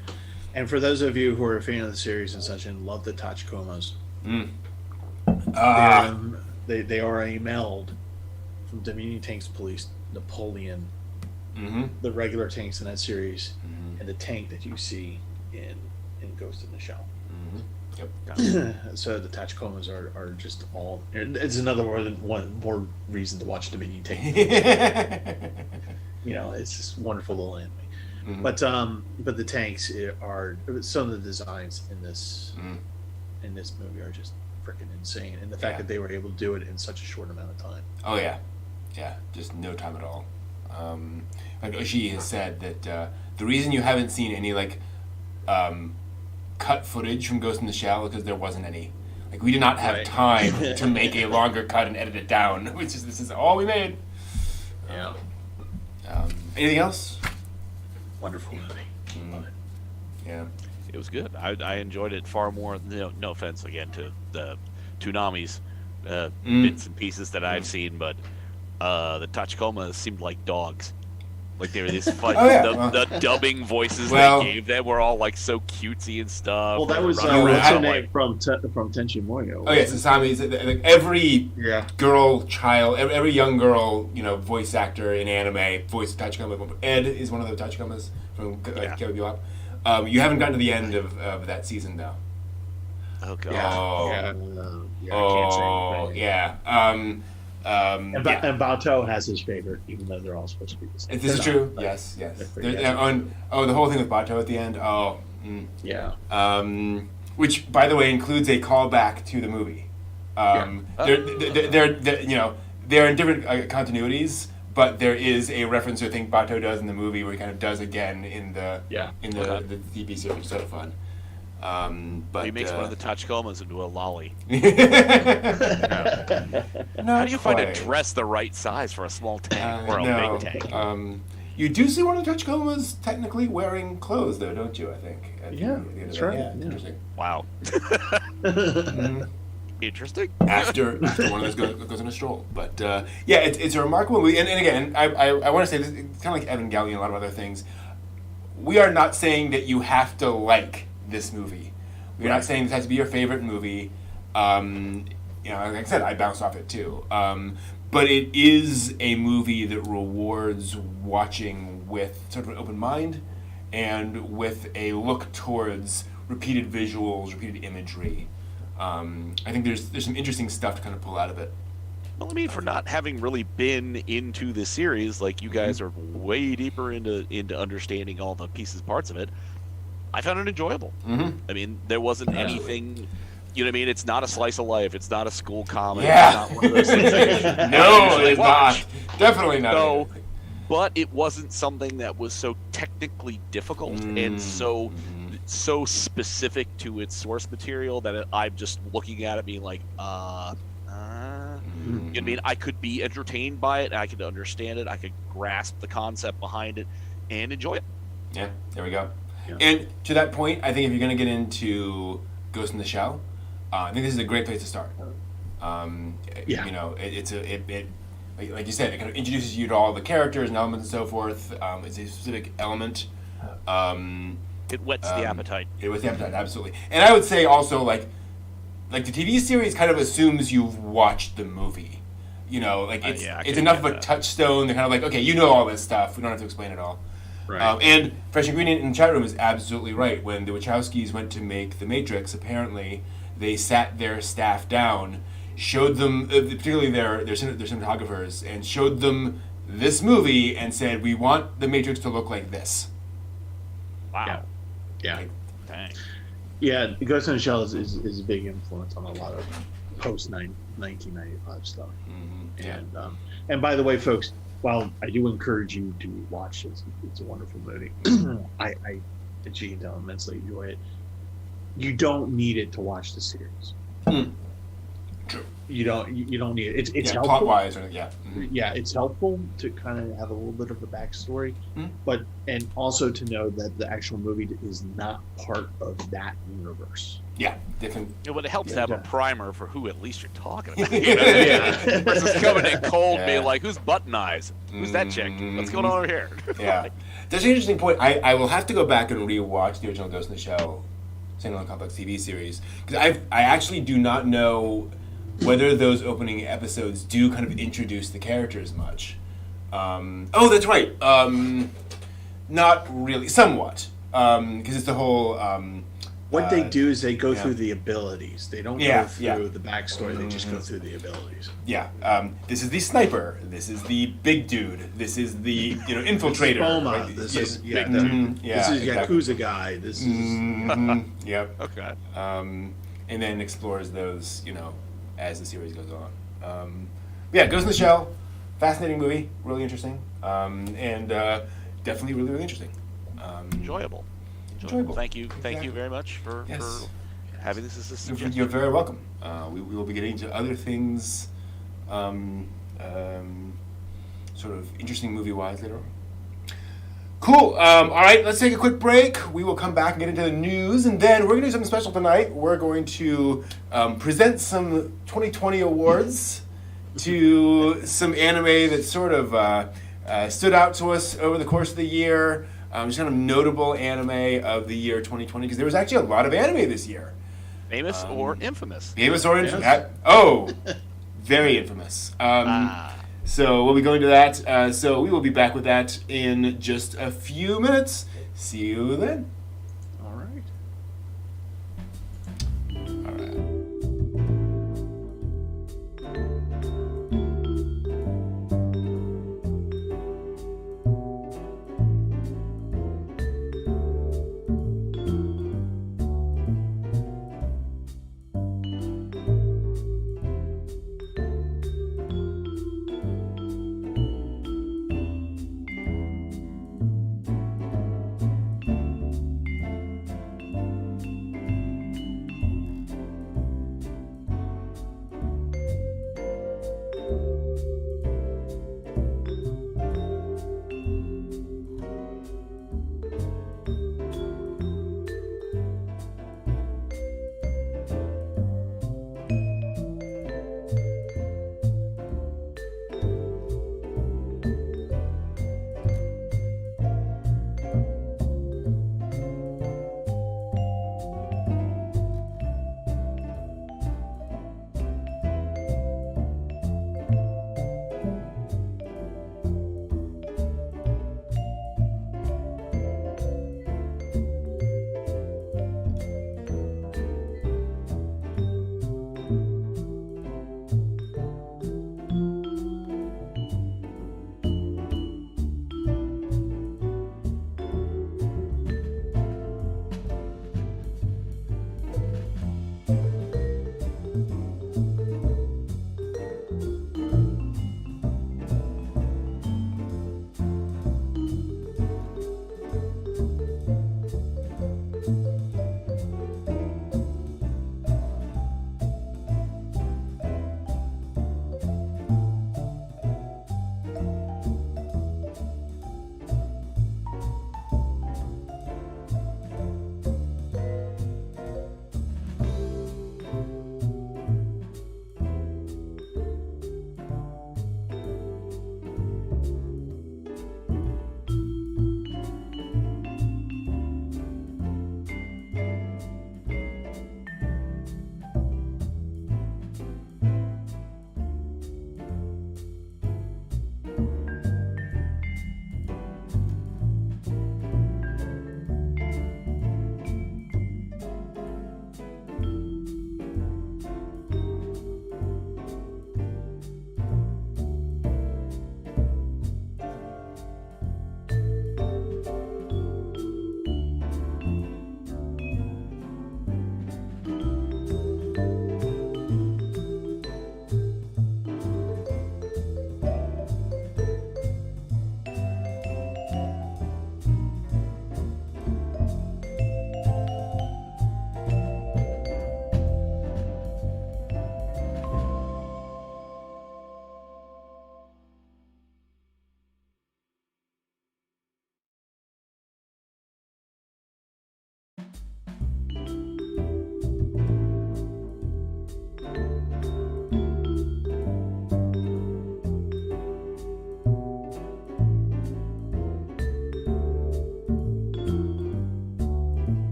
B: And for those of you who are a fan of the series and such and love the Tachikomas, they are a meld from Dominion Tanks Police, Napoleon, the regular tanks in that series, and the tank that you see in Ghost in the Shell. Yep. So the Tachikomas are just all. It's another one more reason to watch Dominion Tank. It's just wonderful little anime. But the tanks are some of the designs in this movie are just freaking insane, and the fact that they were able to do it in such a short amount of time.
A: Oh yeah, just no time at all. Like Oshii has said that the reason you haven't seen any like cut footage from Ghost in the Shell is because there wasn't any. Like we did not have time to make a longer cut and edit it down. This is all we made.
B: Yeah.
A: Anything else?
B: Wonderful movie. Love it.
A: Yeah.
C: It was good. I enjoyed it far more. No offense again to the Toonami's bits and pieces that I've seen, but the Tachikomas seemed like dogs. Like they were this fun. The dubbing voices they gave them were all like so cutesy and stuff.
B: Well, that was what's her name from Tenchi Muyo.
A: Oh yes, Sasami's like every child, every young girl, voice actor in anime voiced Tachikoma. Ed is one of the Tachikomas from Cowboy Bebop. You haven't gotten to the end of that season though.
C: Oh god.
B: I can't say anything.
A: Yeah.
B: And Bato has his favorite, even though they're all supposed to be the same.
A: This is true. Yes. The whole thing with Bato at the end.
B: Yeah.
A: Which, by the way, includes a callback to the movie. They're in different continuities, but there is a reference to a thing Bato does in the movie where he kind of does again in the TV series. It's sort of fun. But
C: he makes one of the Tachikomas into a lolly.
A: How
C: do you find a dress the right size for a small tank or a big tank?
A: You do see one of the Tachikomas technically wearing clothes, though, don't you? I think.
B: That's right.
A: Yeah, interesting.
C: Wow. Interesting.
A: After one of those goes on a stroll, but it's a remarkable movie. And again, I want to say this. It's kind of like Evangelion and a lot of other things. We are not saying that you have to like this movie. We're not saying this has to be your favorite movie. Like I said, I bounced off it too. But it is a movie that rewards watching with sort of an open mind and with a look towards repeated visuals, repeated imagery. I think there's some interesting stuff to kind of pull out of it.
C: Well, I mean, for not having really been into this series, like you guys are way deeper into understanding all the pieces, parts of it. I found it enjoyable.
A: Mm-hmm.
C: I mean, there wasn't anything. You know what I mean? It's not a slice of life. It's not a school comedy.
A: Yeah.
C: It's not one of those things that
A: No, it's not. Definitely not.
C: So, but it wasn't something that was so technically difficult and so specific to its source material that I'm just looking at it being like, you know what I mean? I could be entertained by it. I could understand it. I could grasp the concept behind it and enjoy it.
A: Yeah, there we go.
B: Yeah.
A: And to that point, I think if you're going to get into Ghost in the Shell, I think this is a great place to start. It's like you said, it kind of introduces you to all the characters and elements and so forth. It's a specific element.
C: It whets the appetite.
A: It whets the appetite, absolutely. And I would say also, like the TV series kind of assumes you've watched the movie. It's enough of a touchstone. They're kind of like, okay, you know all this stuff. We don't have to explain it all.
B: Right.
A: And Fresh Ingredient in the chat room is absolutely right. When the Wachowskis went to make The Matrix, apparently they sat their staff down, showed them, particularly their cinematographers, and showed them this movie and said, we want The Matrix to look like this.
C: Wow.
B: Yeah.
C: Dang.
B: Yeah, Ghost in the Shell is a big influence on a lot of post-1995 stuff.
A: Mm-hmm. Yeah.
B: And by the way, folks, while I do encourage you to watch this, it's a wonderful movie. I as you can tell, immensely enjoy it. You don't need it to watch the series.
A: True.
B: You don't need it. It's helpful.
A: Plot wise,
B: Yeah, it's helpful to kind of have a little bit of a backstory, and also to know that the actual movie is not part of that universe.
A: Yeah, different.
C: But it helps to have a primer for who at least you're talking about. Versus coming in cold, being like, "Who's Button Eyes? Who's that chick? What's going on over here?"
A: Yeah, there's an interesting point. I will have to go back and rewatch the original Ghost in the Shell standalone complex TV series because I actually do not know whether those opening episodes do kind of introduce the characters much. That's right. Not really. Somewhat. Because it's the whole...
B: what they do is they go through the abilities. They don't go through the backstory. They just go through the abilities.
A: Yeah. This is the sniper. This is the big dude. This is the infiltrator.
B: Right? This is Yakuza guy. This is...
A: Yep.
C: Okay.
A: and then explores those, as the series goes on. Yeah, Ghost in the Shell, fascinating movie, really interesting, and definitely really, really interesting.
C: Enjoyable. Thank you very much for having this as a suggestion.
A: You're very welcome. We will be getting into other things, sort of interesting movie-wise later on. Cool. All right, let's take a quick break. We will come back and get into the news, and then we're going to do something special tonight. We're going to present some 2020 awards to some anime that sort of stood out to us over the course of the year. Just kind of notable anime of the year 2020, because there was actually a lot of anime this year.
C: Famous or infamous?
A: Famous or infamous? Yes. Oh, very infamous. So we'll be going to that. So we will be back with that in just a few minutes. See you then.
B: All right.
A: All right.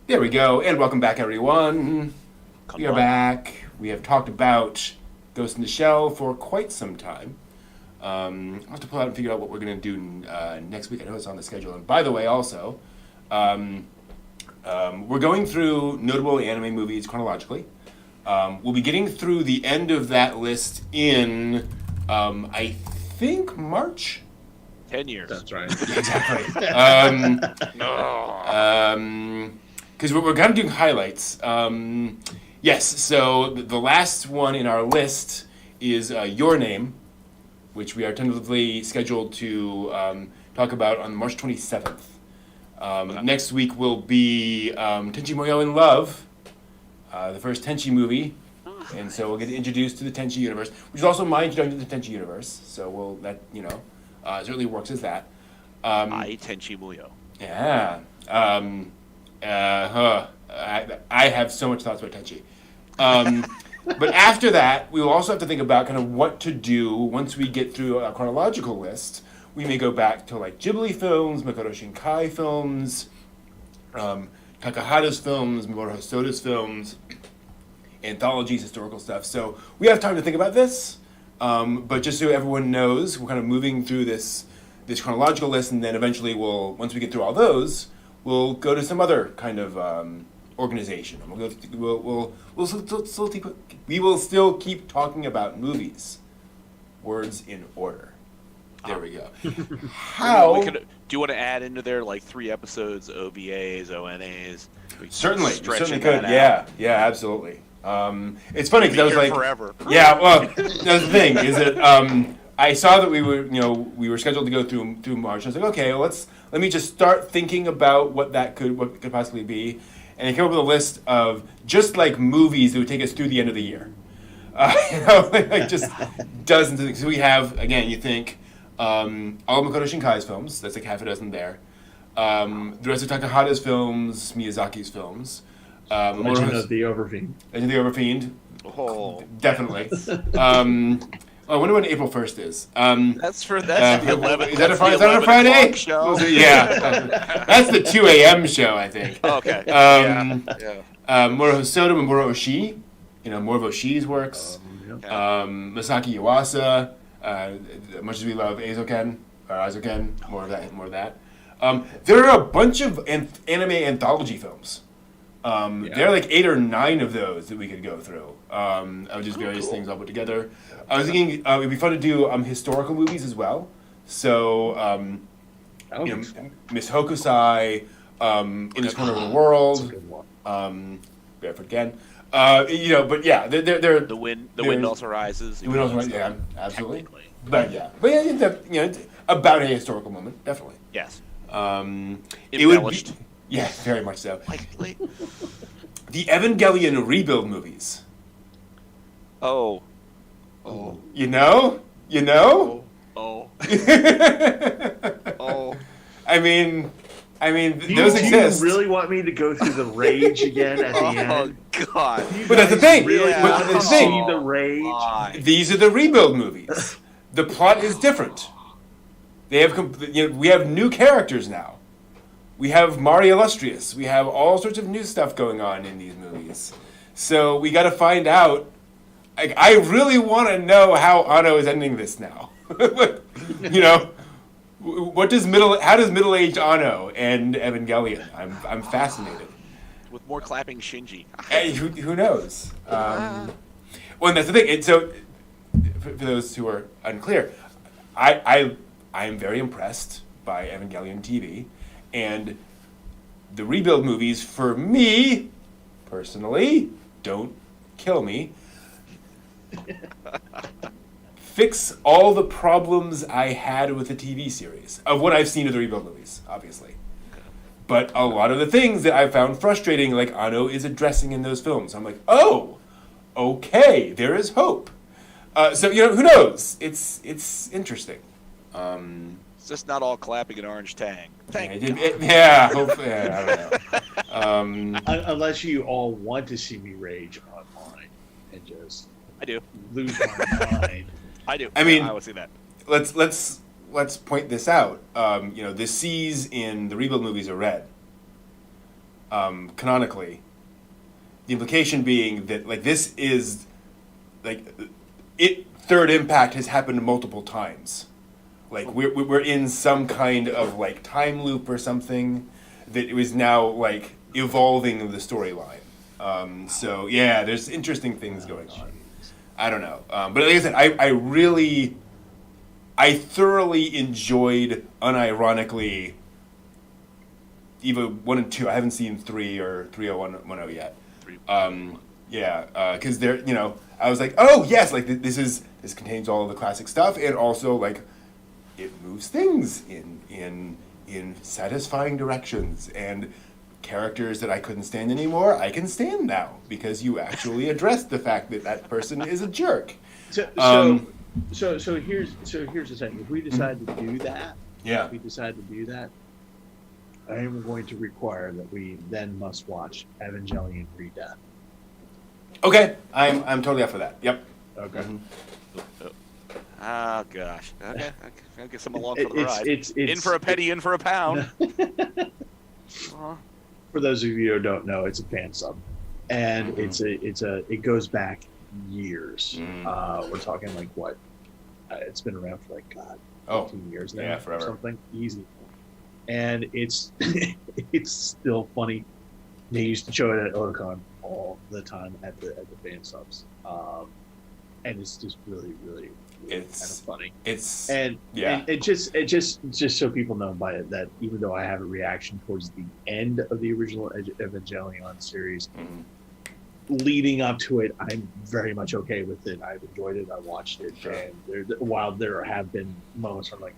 A: There we go, and welcome back, everyone. We are back. We have talked about Ghost in the Shell for quite some time. I'll have to pull out and figure out what we're going to do next week. I know it's on the schedule. And by the way, also, we're going through notable anime movies chronologically. We'll be getting through the end of that list in, I think, March?
C: 10 years.
B: That's right.
A: Exactly. Because we're kind of doing highlights. Yes, so the last one in our list is Your Name, which we are tentatively scheduled to talk about on March 27th. Next week will be Tenchi Muyo in Love, the first Tenchi movie. And so we'll get introduced to the Tenchi universe, which is also my introduction to the Tenchi universe. So certainly works as that.
C: Tenchi Muyo.
A: Yeah. I have so much thoughts about Tenchi. But after that, we will also have to think about kind of what to do once we get through a chronological list. We may go back to like Ghibli films, Makoto Shinkai films, Takahata's films, Mamoru Hosoda's films, anthologies, historical stuff. So we have time to think about this. But just so everyone knows, we're kind of moving through this chronological list, and then eventually once we get through all those, we'll go to some other kind of organization. And we will still keep talking about movies. Words in order. There we go.
C: Do you want to add into there like 3 episodes, OVAs, ONAs?
A: Certainly could. Yeah, absolutely. It's funny because I was like,
C: forever.
A: Yeah, well, that's the thing is that I saw that we were scheduled to go through March. I was like, okay, well, let me just start thinking about what could possibly be, and I came up with a list of just like movies that would take us through the end of the year. Like just dozens of things. So we have, again, you think all of Makoto Shinkai's films. That's like half a dozen there. The rest of Takahata's films, Miyazaki's films.
D: Legend of the Overfiend.
A: Legend of the Overfiend.
C: Oh,
A: Definitely. I wonder when April 1st is.
C: That's the 11th.
A: Is that a Friday?
C: Show?
A: Yeah. That's the 2 a.m. show, I think.
C: Okay.
A: Mamoru Hosoda, Mamoru Oshii. More of Oshii's works. Masaki Yuasa. Much as we love Azoken, more of that. There are a bunch of anime anthology films. There are like 8 or 9 of those that we could go through. Of just various things I'll put together. I was thinking it'd be fun to do historical movies as well. So, Miss Hokusai, In This Corner of the World, Barefoot Again. But yeah, they're
C: the wind also rises.
A: The wind also rises. Yeah, absolutely. But about a historical moment, definitely.
C: Yes.
A: It would be, yeah, very much so.
C: Like
A: the Evangelion rebuild movies.
C: Oh.
A: You know?
C: Oh.
A: I mean,
D: Do
A: those exist.
D: you really want me to go through the rage again at the end?
C: Oh God!
A: But that's the thing.
D: Really
A: But the
D: see
A: thing.
D: the rage?
A: These are the rebuild movies. The plot is different. We have new characters now. We have Mari Illustrious. We have all sorts of new stuff going on in these movies. So we got to find out. I really want to know how Anno is ending this now. How does middle-aged Anno end Evangelion? I'm fascinated.
C: With more clapping Shinji.
A: Hey, who knows? Well, and that's the thing. And so, for those who are unclear, I am very impressed by Evangelion TV, and the rebuild movies, for me, personally, don't kill me, fix all the problems I had with the TV series, of what I've seen of the rebuild movies, obviously. But a lot of the things that I found frustrating, like Anno is addressing in those films. I'm like, oh, okay, there is hope. So, who knows? It's interesting.
C: It's just not all clapping and orange tang.
A: Hopefully, I don't know.
B: Unless you all want to see me rage online and just
C: I do
B: lose my mind.
C: I do.
A: I mean,
C: I would see that.
A: Let's point this out. The C's in the rebuild movies are red. canonically. The implication being that like this is like third impact has happened multiple times. Like we're in some kind of like time loop or something that was now like evolving the storyline. So yeah, there's interesting things going on. I don't know, but like I said, I thoroughly enjoyed, unironically, Eva 1 and 2. I haven't seen 3 or 30110 yet. Because they're, I was like, oh yes, like this contains all of the classic stuff, and also like it moves things in satisfying directions, and characters that I couldn't stand anymore, I can stand now because you actually addressed the fact that that person is a jerk.
B: So here's the thing. If we decide to do that, I am going to require that we then must watch Evangelion Re-Death.
A: Okay, I'm totally up for that. Yep.
B: Okay.
C: Mm-hmm. Oh gosh. Okay. I guess I'm along for the ride.
B: It's
C: in for a penny, in for a pound.
B: For those of you who don't know, it's a fan sub, and it goes back years. We're talking like what? It's been around for like 15 years now.
A: Yeah, forever.
B: Something easy. And it's it's still funny. They used to show it at Otakon all the time at the fan subs, and it's just really kind of funny. And just so people know by it that even though I have a reaction towards the end of the original Evangelion series, leading up to it, I'm very much okay with it. I've enjoyed it. I watched it, and while there have been moments where I'm like,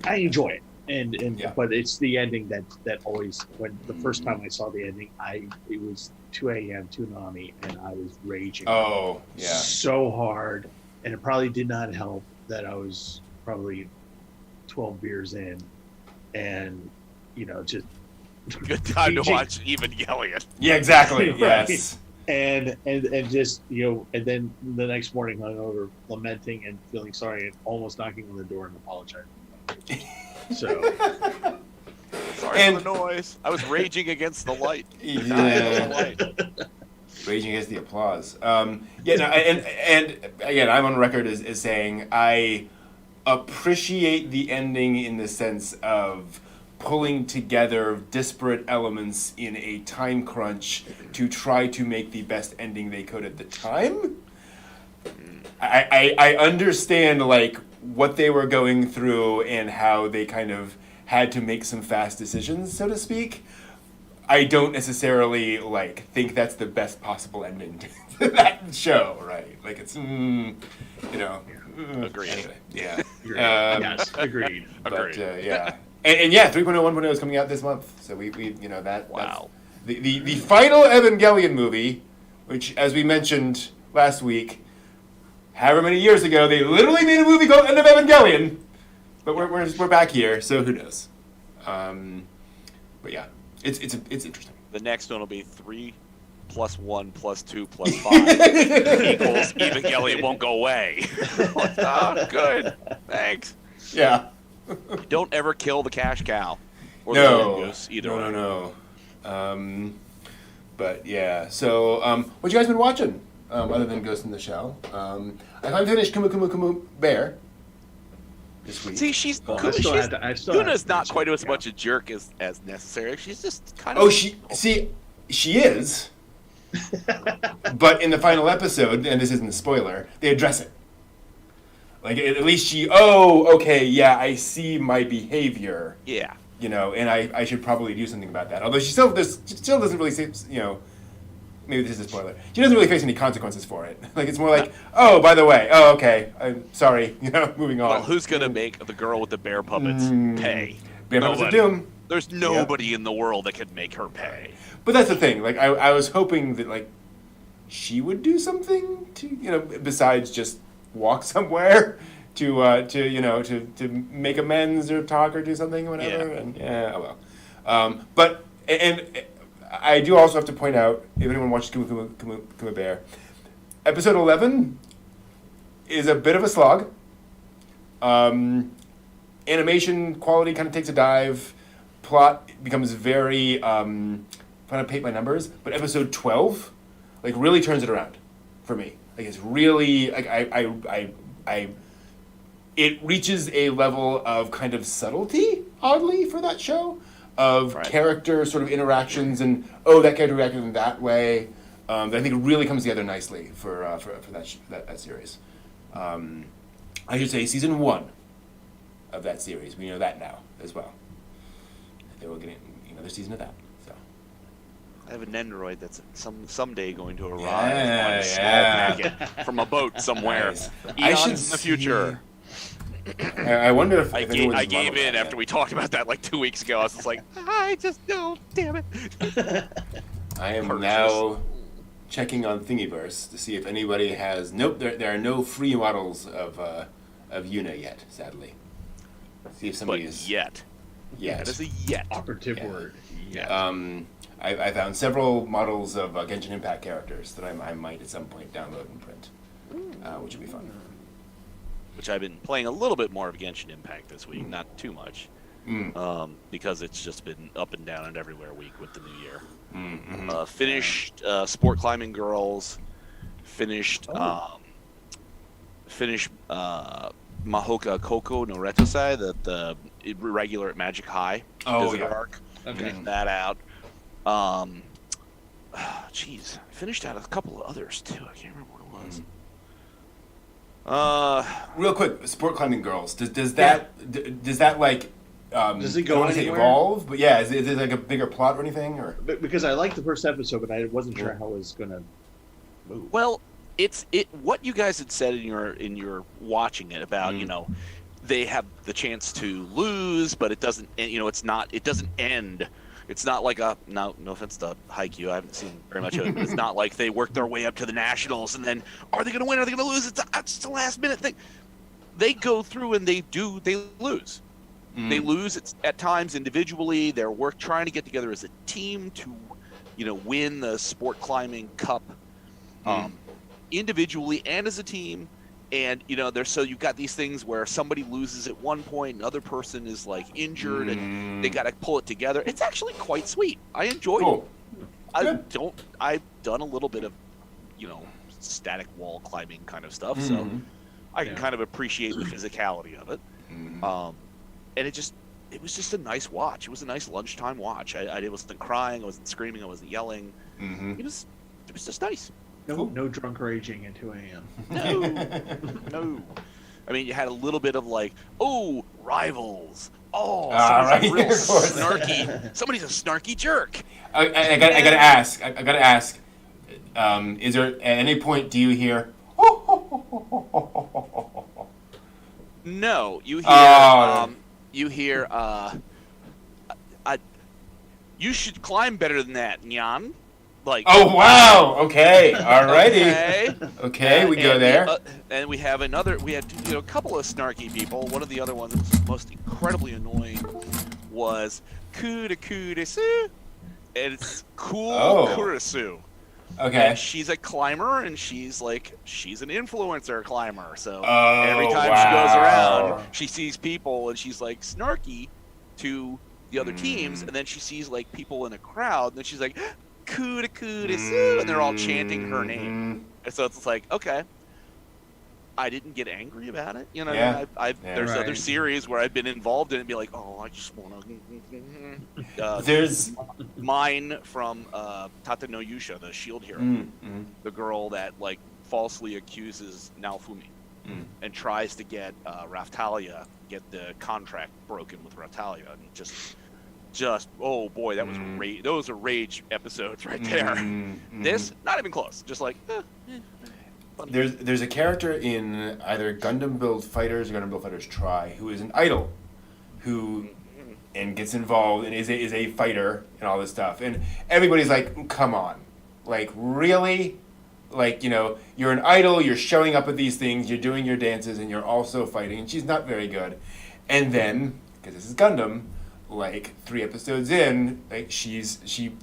B: I enjoy it. But it's the ending that always, when the first time I saw the ending, it was 2 a.m. Toonami, and I was raging so hard, and it probably did not help that I was probably 12 beers in, and just
C: good time to watch Evangelion.
A: Yeah, exactly.
B: Right.
A: Yes.
B: And just and then the next morning hungover, lamenting and feeling sorry, and almost knocking on the door and apologizing. So
C: sorry for the noise. I was raging against the light.
A: Raging against the applause. And again, I'm on record as saying I appreciate the ending in the sense of pulling together disparate elements in a time crunch to try to make the best ending they could at the time. I understand like what they were going through and how they kind of had to make some fast decisions, so to speak. I don't necessarily like think that's the best possible ending to that show, right? Like it's
C: agreed.
A: Anyway, yeah.
B: Yes, agreed.
A: But yeah. And 3.0 1.0 is coming out this month. So we that
C: wow.
A: That's the final Evangelion movie, which as we mentioned last week, however many years ago, they literally made a movie called End of Evangelion. But we're back here, so who knows? But yeah, it's interesting.
C: The next one will be 3 + 1 + 2 + 5 equals Evangelion won't go away. Oh, good. Thanks.
A: Yeah.
C: Don't ever kill the cash cow. Or
A: No.
C: the goose, either way.
A: No. But yeah, so what you guys been watching other than Ghost in the Shell? I finally finished Kumu Kumu Kumu Bear this week.
C: See, Guna's not quite as much a jerk as necessary. She's just kind of...
A: Oh, she is. But in the final episode, and this isn't a spoiler, they address it. Like, at least okay, yeah, I see my behavior.
C: Yeah.
A: And I should probably do something about that. Although she still doesn't really say, maybe this is a spoiler. She doesn't really face any consequences for it. Like, it's more like, oh, by the way, okay, I'm sorry, moving on.
C: Well, who's going to make the girl with the bear puppets pay?
A: Bear Puppets of Doom.
C: There's nobody in the world that could make her pay.
A: But that's the thing. Like, I was hoping that, like, she would do something to, besides just walk somewhere to make amends or talk or do something or whatever.
C: Yeah.
A: And but I do also have to point out, if anyone watches Kuma Bear, episode 11 is a bit of a slog. Animation quality kind of takes a dive. plot becomes very trying to paint my numbers, but episode 12 like really turns it around for me. Like it's really like I it reaches a level of kind of subtlety, oddly, for that show, of character sort of interactions and that character reacted in that way. That I think it really comes together nicely for that series. I should say season 1 of that series. We know that now as well. They will get another season of that. So
C: I have an android that's someday going to arrive
A: Yeah,
C: on a small
A: yeah.
C: packet from a boat somewhere.
A: Nice.
C: I should in the
A: see-
C: future.
A: I wonder if
C: I
A: anyone's
C: gave
A: modeled
C: in
A: that
C: after
A: yet.
C: we talked about that like 2 weeks ago. I was just like, I just don't, damn it.
A: I am
C: Purchase.
A: now checking on Thingiverse to see if anybody has. Nope, there are no free models of Yuna yet. Sadly. See if
C: But
A: somebody is
C: yet.
A: yet.
C: That is a yet.
B: Operative
A: Yeah.
B: word. Yeah.
A: I found several models of Genshin Impact characters that I might at some point download and print, which would be fun.
C: Which I've been playing a little bit more of Genshin Impact this week, not too much, because it's just been up and down and everywhere week with the new year. Finished Sport Climbing Girls, finished Mahoka Koko no Retosai, the regular at Magic High Visit arc.
B: Okay.
C: Finished that out. Jeez, I finished out a couple of others too. I can't remember what it was.
A: Real quick, Sport Climbing Girls. Does that like?
B: Does it go
A: I don't wanna say
B: anywhere?
A: evolve? But yeah, is it like a bigger plot or anything? Or
B: Because I liked the first episode, but I wasn't sure how it was gonna move.
C: Well, it's what you guys had said in your watching it about they have the chance to lose, but it doesn't. It doesn't end. It's not like no offense to Haikyuu, I haven't seen very much of it, but it's not like they work their way up to the nationals and then are they going to win? Are they going to lose? It's just a last minute thing. They go through and they lose. They lose at times individually. They're trying to get together as a team to, win the Sport Climbing Cup, individually and as a team. And so you've got these things where somebody loses at one point, another person is like injured, and they got to pull it together. It's actually quite sweet. I enjoyed it. I've done a little bit of, static wall climbing kind of stuff, so I can kind of appreciate the physicality of it. And it was just a nice watch. It was a nice lunchtime watch. I wasn't crying, I wasn't screaming, I wasn't yelling. It was just nice.
B: No drunk raging at 2 a.m.
C: No. I mean, you had a little bit of like, rivals. Oh,
A: right.
C: somebody's a real
A: Of course.
C: snarky. Somebody's a snarky jerk.
A: I gotta ask. I gotta ask. Is there at any point do you hear?
C: No, you hear. You hear. You should climb better than that, Nyan. Like.
A: Oh wow! Okay, alrighty. Okay, we go
C: and
A: there.
C: And we have another. We had a couple of snarky people. One of the other ones that was most incredibly annoying was Kurisu, and it's cool Kurisu.
A: Okay.
C: And she's a climber, and she's an influencer climber. So
A: Oh,
C: every time she goes around, she sees people, and she's like snarky to the other teams, and then she sees like people in a crowd, and then she's like, Kurisu, and they're all chanting her name. And so it's like, okay, I didn't get angry about it. There's other series where I've been involved in it and be like, oh, I just want to.
A: There's
C: mine from Tata no Yusha, the Shield hero, the girl that like falsely accuses Naofumi and tries to get Raftalia, get the contract broken with Raftalia, and just oh boy, that was those are rage episodes right there. This not even close, just like. Funny.
A: There's a character in either Gundam Build Fighters or Gundam Build Fighters Try who is an idol, who and gets involved and is a fighter and all this stuff, and everybody's like, come on, like really, like you're an idol, you're showing up at these things, you're doing your dances, and you're also fighting, and she's not very good, and then because this is Gundam, like 3 episodes in, like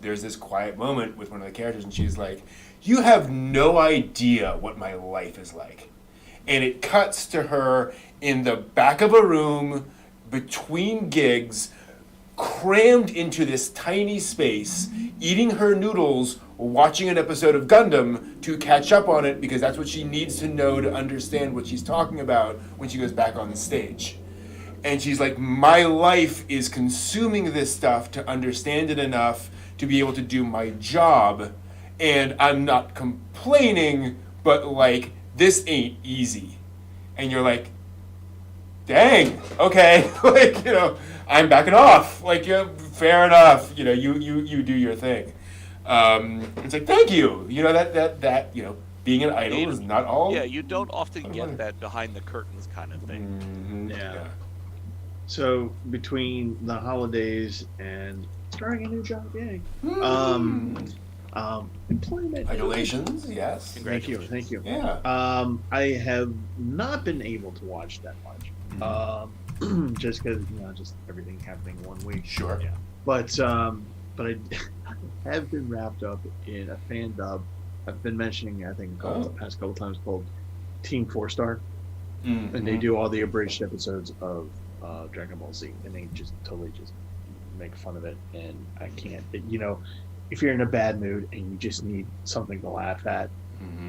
A: there's this quiet moment with one of the characters, and she's like, you have no idea what my life is like. And it cuts to her in the back of a room between gigs, crammed into this tiny space, eating her noodles, watching an episode of Gundam to catch up on it because that's what she needs to know to understand what she's talking about when she goes back on the stage. And she's like, my life is consuming this stuff to understand it enough to be able to do my job. And I'm not complaining, but like, this ain't easy. And you're like, dang, okay, like, you know, I'm backing off. Like, yeah, fair enough. You know, you do your thing. It's like, thank you. You know, that you know, being an idol is not all.
C: Yeah, you don't often get that behind the curtains kind of thing.
A: Mm-hmm.
B: Yeah. So between the holidays and starting a new job, yay. Employment.
A: Congratulations, yes.
B: Thank you.
A: Yeah.
B: I have not been able to watch that much. Just because, you know, just everything happening one week.
A: Sure.
B: Yeah. But I have been wrapped up in a fan dub. I've been mentioning, I think, the past couple times, called Team 4-Star.
A: Mm-hmm.
B: And they do all the abridged episodes of Dragon Ball Z, and they just totally just make fun of it. And I can't, you know, if you're in a bad mood and you just need something to laugh at,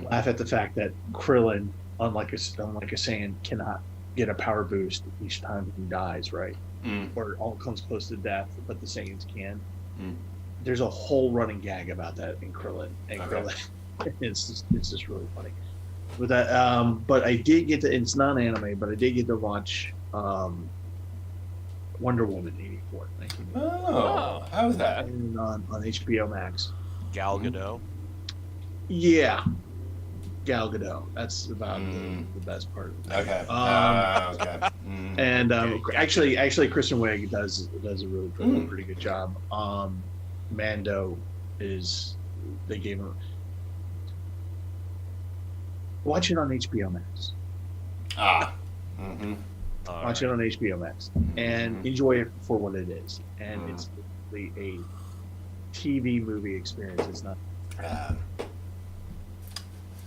B: laugh at the fact that Krillin, unlike a Saiyan, cannot get a power boost each time he dies, right? Or all comes close to death, but the Saiyans can. There's a whole running gag about that in Krillin, and Krillin, it's just really funny. With that, but I did get to. It's non-anime, but I did get to watch Wonder Woman 84.
A: Oh, how was that?
B: And on HBO Max.
C: Gal Gadot.
B: Yeah, Gal Gadot. That's about the best part of it.
A: Okay. Okay.
B: And actually, Kristen Wiig does a really pretty good job. Mando is, they gave him. Watch it on HBO Max. Watch it on HBO Max and enjoy it for what it is. And it's a TV movie experience. It's not.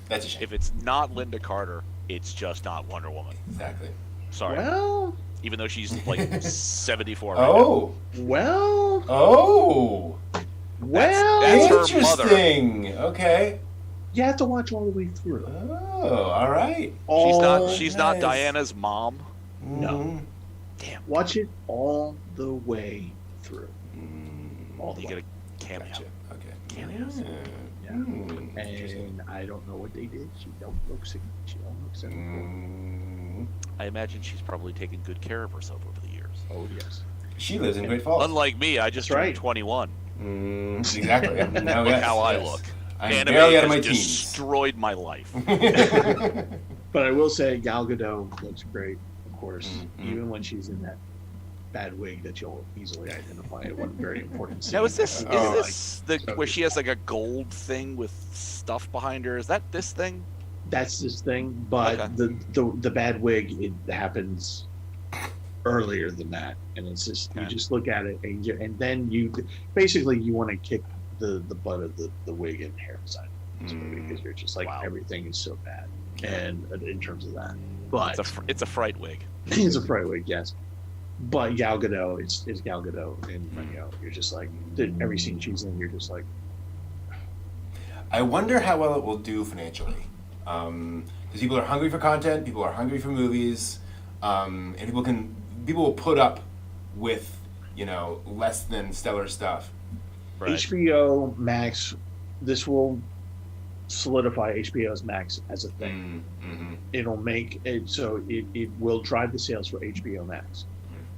A: That's a shame.
C: If it's not Linda Carter, it's just not Wonder Woman.
A: Exactly.
C: Sorry.
B: Well,
C: even though she's like 74 right
A: Oh.
B: Well.
A: Oh.
B: Well.
C: That's her
A: Interesting. Okay.
B: You have to watch all the way through.
A: Oh, all right.
C: She's not Diana's mom.
B: No.
C: Damn.
B: Watch it all the way through. All the
C: You
B: way.
C: get a cameo.
A: Gotcha. Okay.
C: Cameos.
B: Yeah. And I don't know what they did. She don't look sick. She don't look sick.
C: I imagine she's probably taken good care of herself over the years.
B: Oh yes.
A: She lives in Great Falls.
C: Unlike me, I just
B: That's right.
C: turned 21.
A: Exactly. Now,
C: Look
A: yes,
C: how I
A: yes.
C: look.
A: I'm
C: Anime
A: barely out of my
C: has
A: teens.
C: destroyed my life.
B: But I will say Gal Gadot looks great, of course,
A: Mm-hmm.
B: even when she's in that bad wig that you'll easily identify at one very important scene.
C: Now, is this
B: so
C: where she has like a gold thing with stuff behind her? Is that this thing?
B: That's this thing, but
C: Okay.
B: the bad wig, it happens earlier than that, and it's just you just look at it and then you basically you want to kick the butt of the wig and hair design because you're just like everything is so bad, and in terms of that, but
C: It's a fright wig.
B: it's a fright wig, yes. But Gal Gadot, it's Gal Gadot, and you know, you're just like every scene she's in, you're just like.
A: I wonder how well it will do financially, because people are hungry for content, people are hungry for movies, and people will put up with, you know, less than stellar stuff.
C: Right.
B: HBO Max, this will solidify HBO's Max as a thing. It'll make it so it will drive the sales for HBO Max.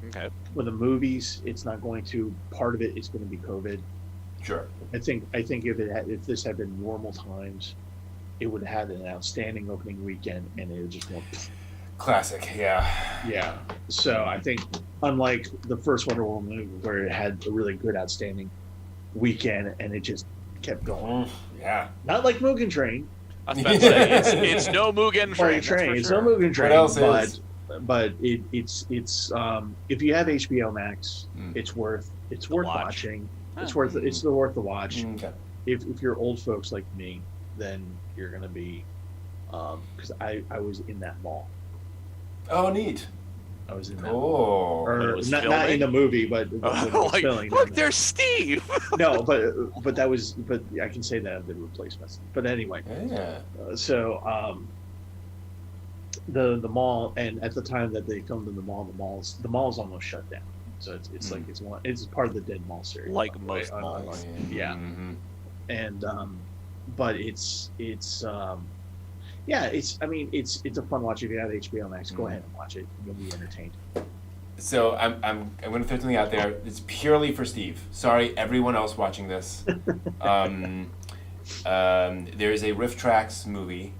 C: Okay.
B: For the movies, it's not going to. Part of it is going to be COVID.
A: Sure.
B: I think if this had been normal times, it would have had an outstanding opening weekend, and it just went.
A: Classic. Yeah.
B: Yeah. So I think, unlike the first Wonder Woman movie, where it had a really good, outstanding weekend, and it just kept going.
A: Yeah.
B: Not like Mugen Train.
C: I was about to say it's no Mugen Train.
B: It's
C: That's
B: no
C: for sure.
B: Mugen Train.
A: What else is?
B: But it's if you have HBO Max, it's worth
C: watch.
B: watching. It's worth the watch.
A: Okay.
B: If you're old folks like me, then you're gonna be because I was in that mall.
A: Oh, neat.
B: I was in that.
A: Oh.
C: When it
B: Or
C: was
B: not
C: filming?
B: in the movie, but when it was
C: like,
B: filming.
C: look, there's Steve.
B: No, but that was, but I can say that the replacements. But anyway,
A: Yeah.
B: The mall, and at the time that they filmed in the mall's almost shut down. So it's like it's part of the Dead Mall series,
C: Like
B: by the way,
C: most
B: on-
C: malls.
B: Yeah,
A: Mhm.
B: and but it's I mean it's a fun watch. If you have HBO Max, go ahead and watch it. You'll be entertained.
A: So I'm going to throw something out there. It's purely for Steve. Sorry, everyone else watching this. There is a Riff Tracks movie.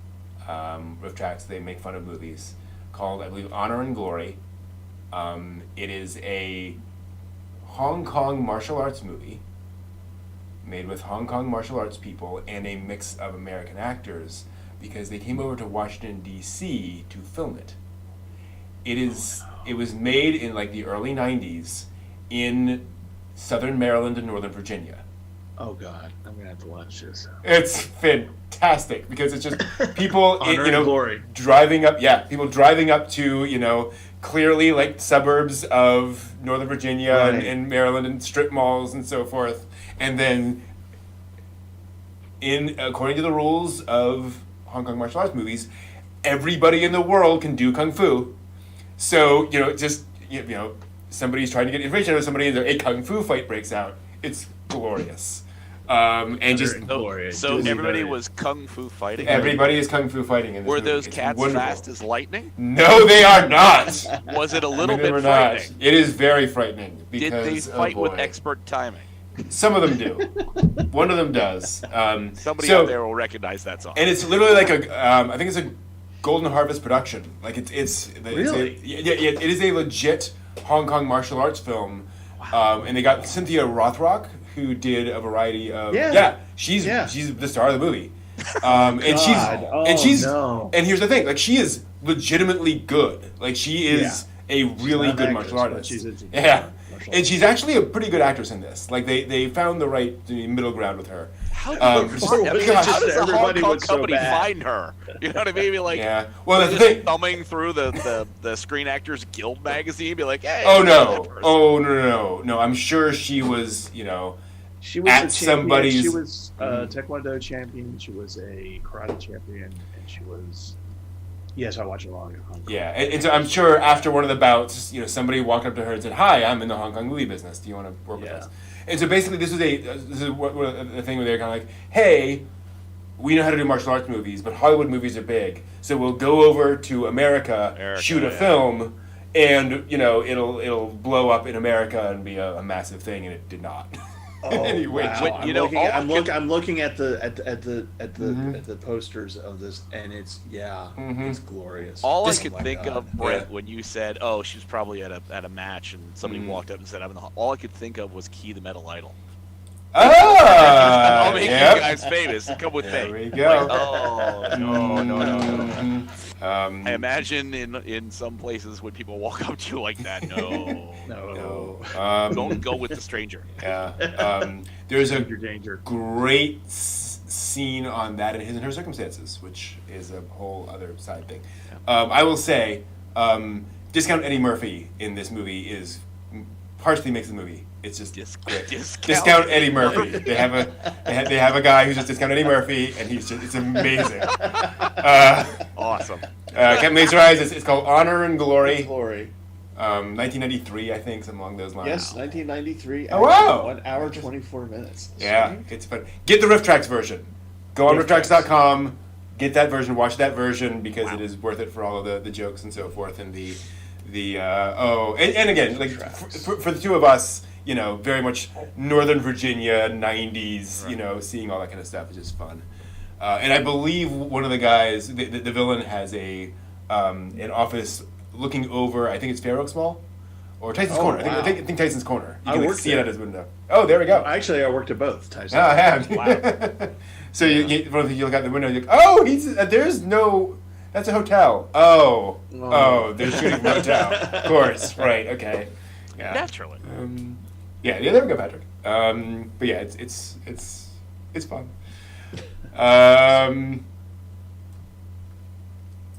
A: Riff Tracks, they make fun of movies, called, I believe, Honor and Glory. It is a Hong Kong martial arts movie made with Hong Kong martial arts people and a mix of American actors because they came over to Washington, D.C. to film it. It was made in like the early 90s in southern Maryland and northern Virginia.
B: Oh God, I'm gonna have to watch this.
A: It's fantastic because it's just people,
B: Honor and Glory.
A: driving up. Yeah, people driving up to clearly like suburbs of Northern Virginia
B: Right.
A: and Maryland and strip malls and so forth, and then according to the rules of Hong Kong martial arts movies, everybody in the world can do kung fu. So somebody's trying to get information out of somebody, and a kung fu fight breaks out. It's glorious. And just
B: Glorious.
C: So
B: Disney
C: everybody
B: Glorious.
C: was kung fu fighting.
A: everybody is kung fu fighting in this
C: Were
A: movie.
C: those
A: It's
C: cats
A: wonderful.
C: fast as lightning?
A: No, they are not.
C: Was it a
A: I
C: little
A: mean, they
C: bit
A: were not.
C: frightening?
A: It is very frightening
C: Did
A: because
C: they fight
A: oh
C: with
A: boy.
C: expert timing?
A: Some of them do. One of them does.
C: Somebody
A: So-
C: out there will recognize that song.
A: And it's literally like I think it's a Golden Harvest production. Like it's
B: Really?
A: it is a legit Hong Kong martial arts film. And they got Cynthia Rothrock, who did a variety of she's the star of the movie. And here's the thing, like she is legitimately good. Like she is a really
B: not
A: good
B: actress,
A: martial
B: but
A: artist.
B: she's a-
A: Yeah.
B: martial
A: And she's actually a pretty good actress in this. Like they found the right middle ground with her.
C: How,
A: Um,
C: how
A: gosh.
C: does a Hong
B: Everybody
C: Kong
B: looks so
C: company
B: bad.
C: find her? You know what I mean? Like,
A: Yeah. Well, that's the
C: just
A: thing.
C: thumbing through the Screen Actors Guild magazine, be like, hey.
A: Oh
C: that
A: no!
C: person.
A: Oh no! I'm sure she was,
B: She was
A: At
B: a champion.
A: somebody's-
B: She was a Taekwondo champion. She was a karate champion, and she was. Yes, I watch a lot of Hong Kong.
A: Yeah, and so I'm sure after one of the bouts, somebody walked up to her and said, "Hi, I'm in the Hong Kong movie business. Do you want to work with
B: Yeah.
A: us?" And so basically, this is a thing where they're kind of like, "Hey, we know how to do martial arts movies, but Hollywood movies are big, so we'll go over to America shoot a
C: yeah.
A: film, and it'll blow up in America and be a massive thing," and it did not.
B: Oh,
A: Anyway,
B: wow.
C: But,
B: I'm,
C: you know,
B: looking,
C: all I
B: I'm,
C: can-
B: look, I'm looking at the
A: Mhm.
B: at the posters of this, and it's
A: Mhm.
B: it's glorious.
C: All
A: Just-
C: I could
B: Oh my
C: think
B: God.
C: of, Brett, when you said, "Oh, she was probably at a match," and somebody
A: Mhm.
C: walked up and said, "I'm in the," all I could think of was Key the Metal Idol.
A: Ah,
C: I'll make
A: yep.
C: you guys famous. Come with
A: There
C: me.
A: we go.
C: Like, oh no.
A: Mhm.
C: I imagine in some places when people walk up to you like that, no,
B: No,
C: don't go with the stranger.
A: Yeah. There's a
B: danger, danger.
A: great scene on that in His and Her Circumstances, which is a whole other side thing. I will say, Discount Eddie Murphy in this movie is partially makes the movie. It's just great. Discount Eddie Murphy. They have a guy who's just Discount Eddie Murphy, and it's amazing.
C: Awesome.
A: Can't make your eyes. It's called Honor and Glory.
B: Glory.
A: 1993, I think, something along those lines.
B: Yes, 1993.
A: Oh, wow.
B: 1 hour 24 minutes.
A: Yeah, it's fun. Get the Riff Tracks version. Go on rifftracks.com, get that version, watch that version because it is worth it for all of the jokes and so forth and and again, like for the two of us, very much Northern Virginia 90s, seeing all that kind of stuff is just fun. And I believe one of the guys, the villain, has an office looking over. I think it's Fair Oaks Mall or Tyson's Corner.
B: Wow.
A: I think Tyson's Corner. You
B: I
A: can
B: worked
A: see it
B: there.
A: out his window. Oh, there we go.
B: Actually, I worked at both. Tyson.
A: Oh, I have.
C: Wow.
A: So you look out the window. You're like, oh, there's no. That's a hotel. Oh, they're shooting a hotel. Of course, right? Okay. Yeah.
C: Naturally.
A: Yeah. There we go, Patrick. But yeah, it's fun.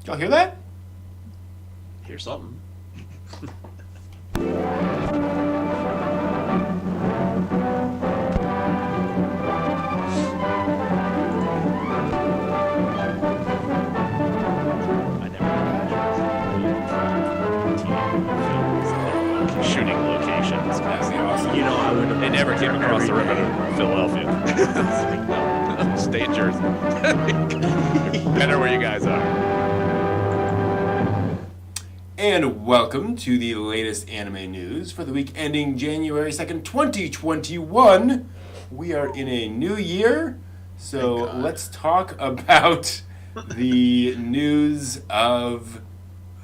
A: Y'all hear that?
B: Here's something.
C: I never imagined shooting locations.
A: That's the awesome.
D: You know, I would.
C: They never came across the river to Philadelphia. It's like, no, stay in Jersey. Better where you guys are.
A: And welcome to the latest anime news for the week ending January 2nd, 2021. We are in a new year, so let's talk about the news of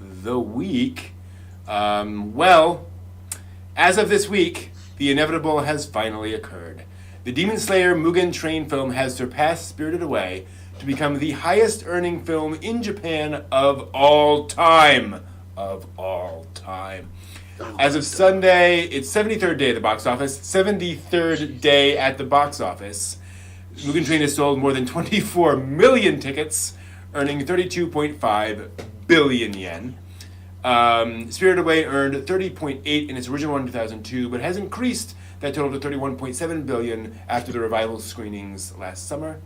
A: the week. Well, as of this week, the inevitable has finally occurred. The Demon Slayer Mugen Train film has surpassed Spirited Away to become the highest earning film in Japan of all time. As of Sunday, it's 73rd day at the box office, 73rd day at the box office. Mugen Train has sold more than 24 million tickets, earning 32.5 billion yen. Spirited Away earned 30.8 in its original run in 2002, but has increased that total to 31.7 billion after the revival screenings last summer.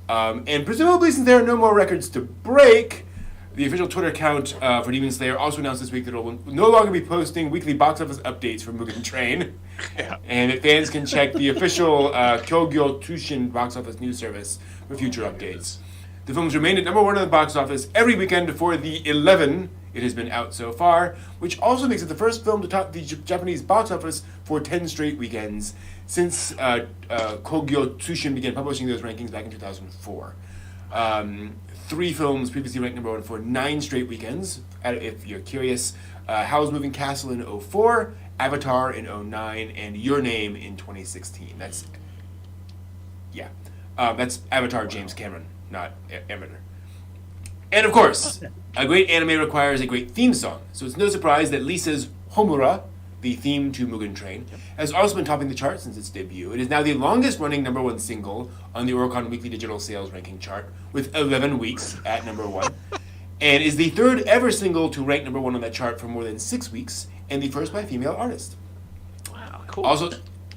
A: And presumably, since there are no more records to break, the official Twitter account for Demon Slayer also announced this week that it will no longer be posting weekly box office updates for Mugen Train.
C: Yeah.
A: And that fans can check the official Kyogyo Tushin box office news service for future updates. The film's remained at number one in the box office every weekend for the 11 it has been out so far, which also makes it the first film to top the Japanese box office for 10 straight weekends since Kogyo Tsushin began publishing those rankings back in 2004. 3 films previously ranked number one for 9 straight weekends. If you're curious, Howl's Moving Castle in 2004, Avatar in 2009, and Your Name in 2016. That's Avatar James Cameron, not Amateur. And of course, a great anime requires a great theme song, so it's no surprise that Lisa's Homura, the theme to Mugen Train, has also been topping the chart since its debut. It is now the longest-running number one single on the Oricon Weekly Digital Sales Ranking chart, with 11 weeks at number one, and is the third ever single to rank number one on that chart for more than 6 weeks, and the first by a female artist.
C: Wow, cool.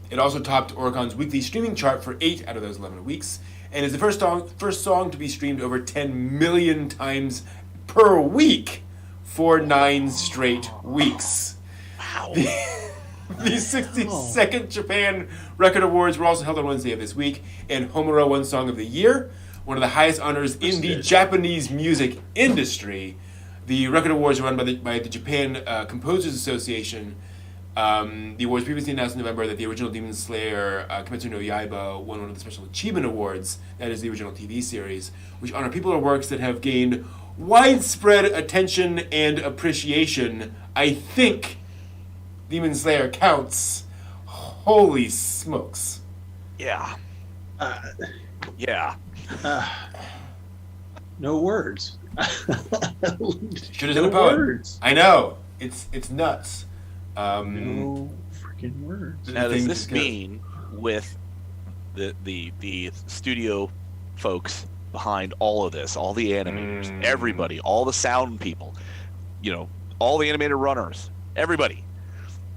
A: It also topped Oricon's weekly streaming chart for 8 out of those 11 weeks, and is the first song to be streamed over 10 million times per week for 9 straight weeks.
C: Wow.
A: The 62nd Japan Record Awards were also held on Wednesday of this week, and Homura won Song of the Year, one of the highest honors in the Japanese music industry. The Record Awards are run by the Japan Composers Association. The awards previously announced in November that the original Demon Slayer, Kimetsu no Yaiba, won one of the Special Achievement Awards, that is the original TV series, which honor people or works that have gained widespread attention and appreciation. I think Demon Slayer counts. Holy smokes.
C: Yeah. Yeah.
B: No words.
A: Should have
B: No
A: been a poet.
B: words.
A: I know. It's nuts.
B: No freaking words.
C: Now, does
A: things
C: this
A: go-
C: mean with the studio folks behind all of this, all the animators, everybody, all the sound people, all the animated runners, everybody,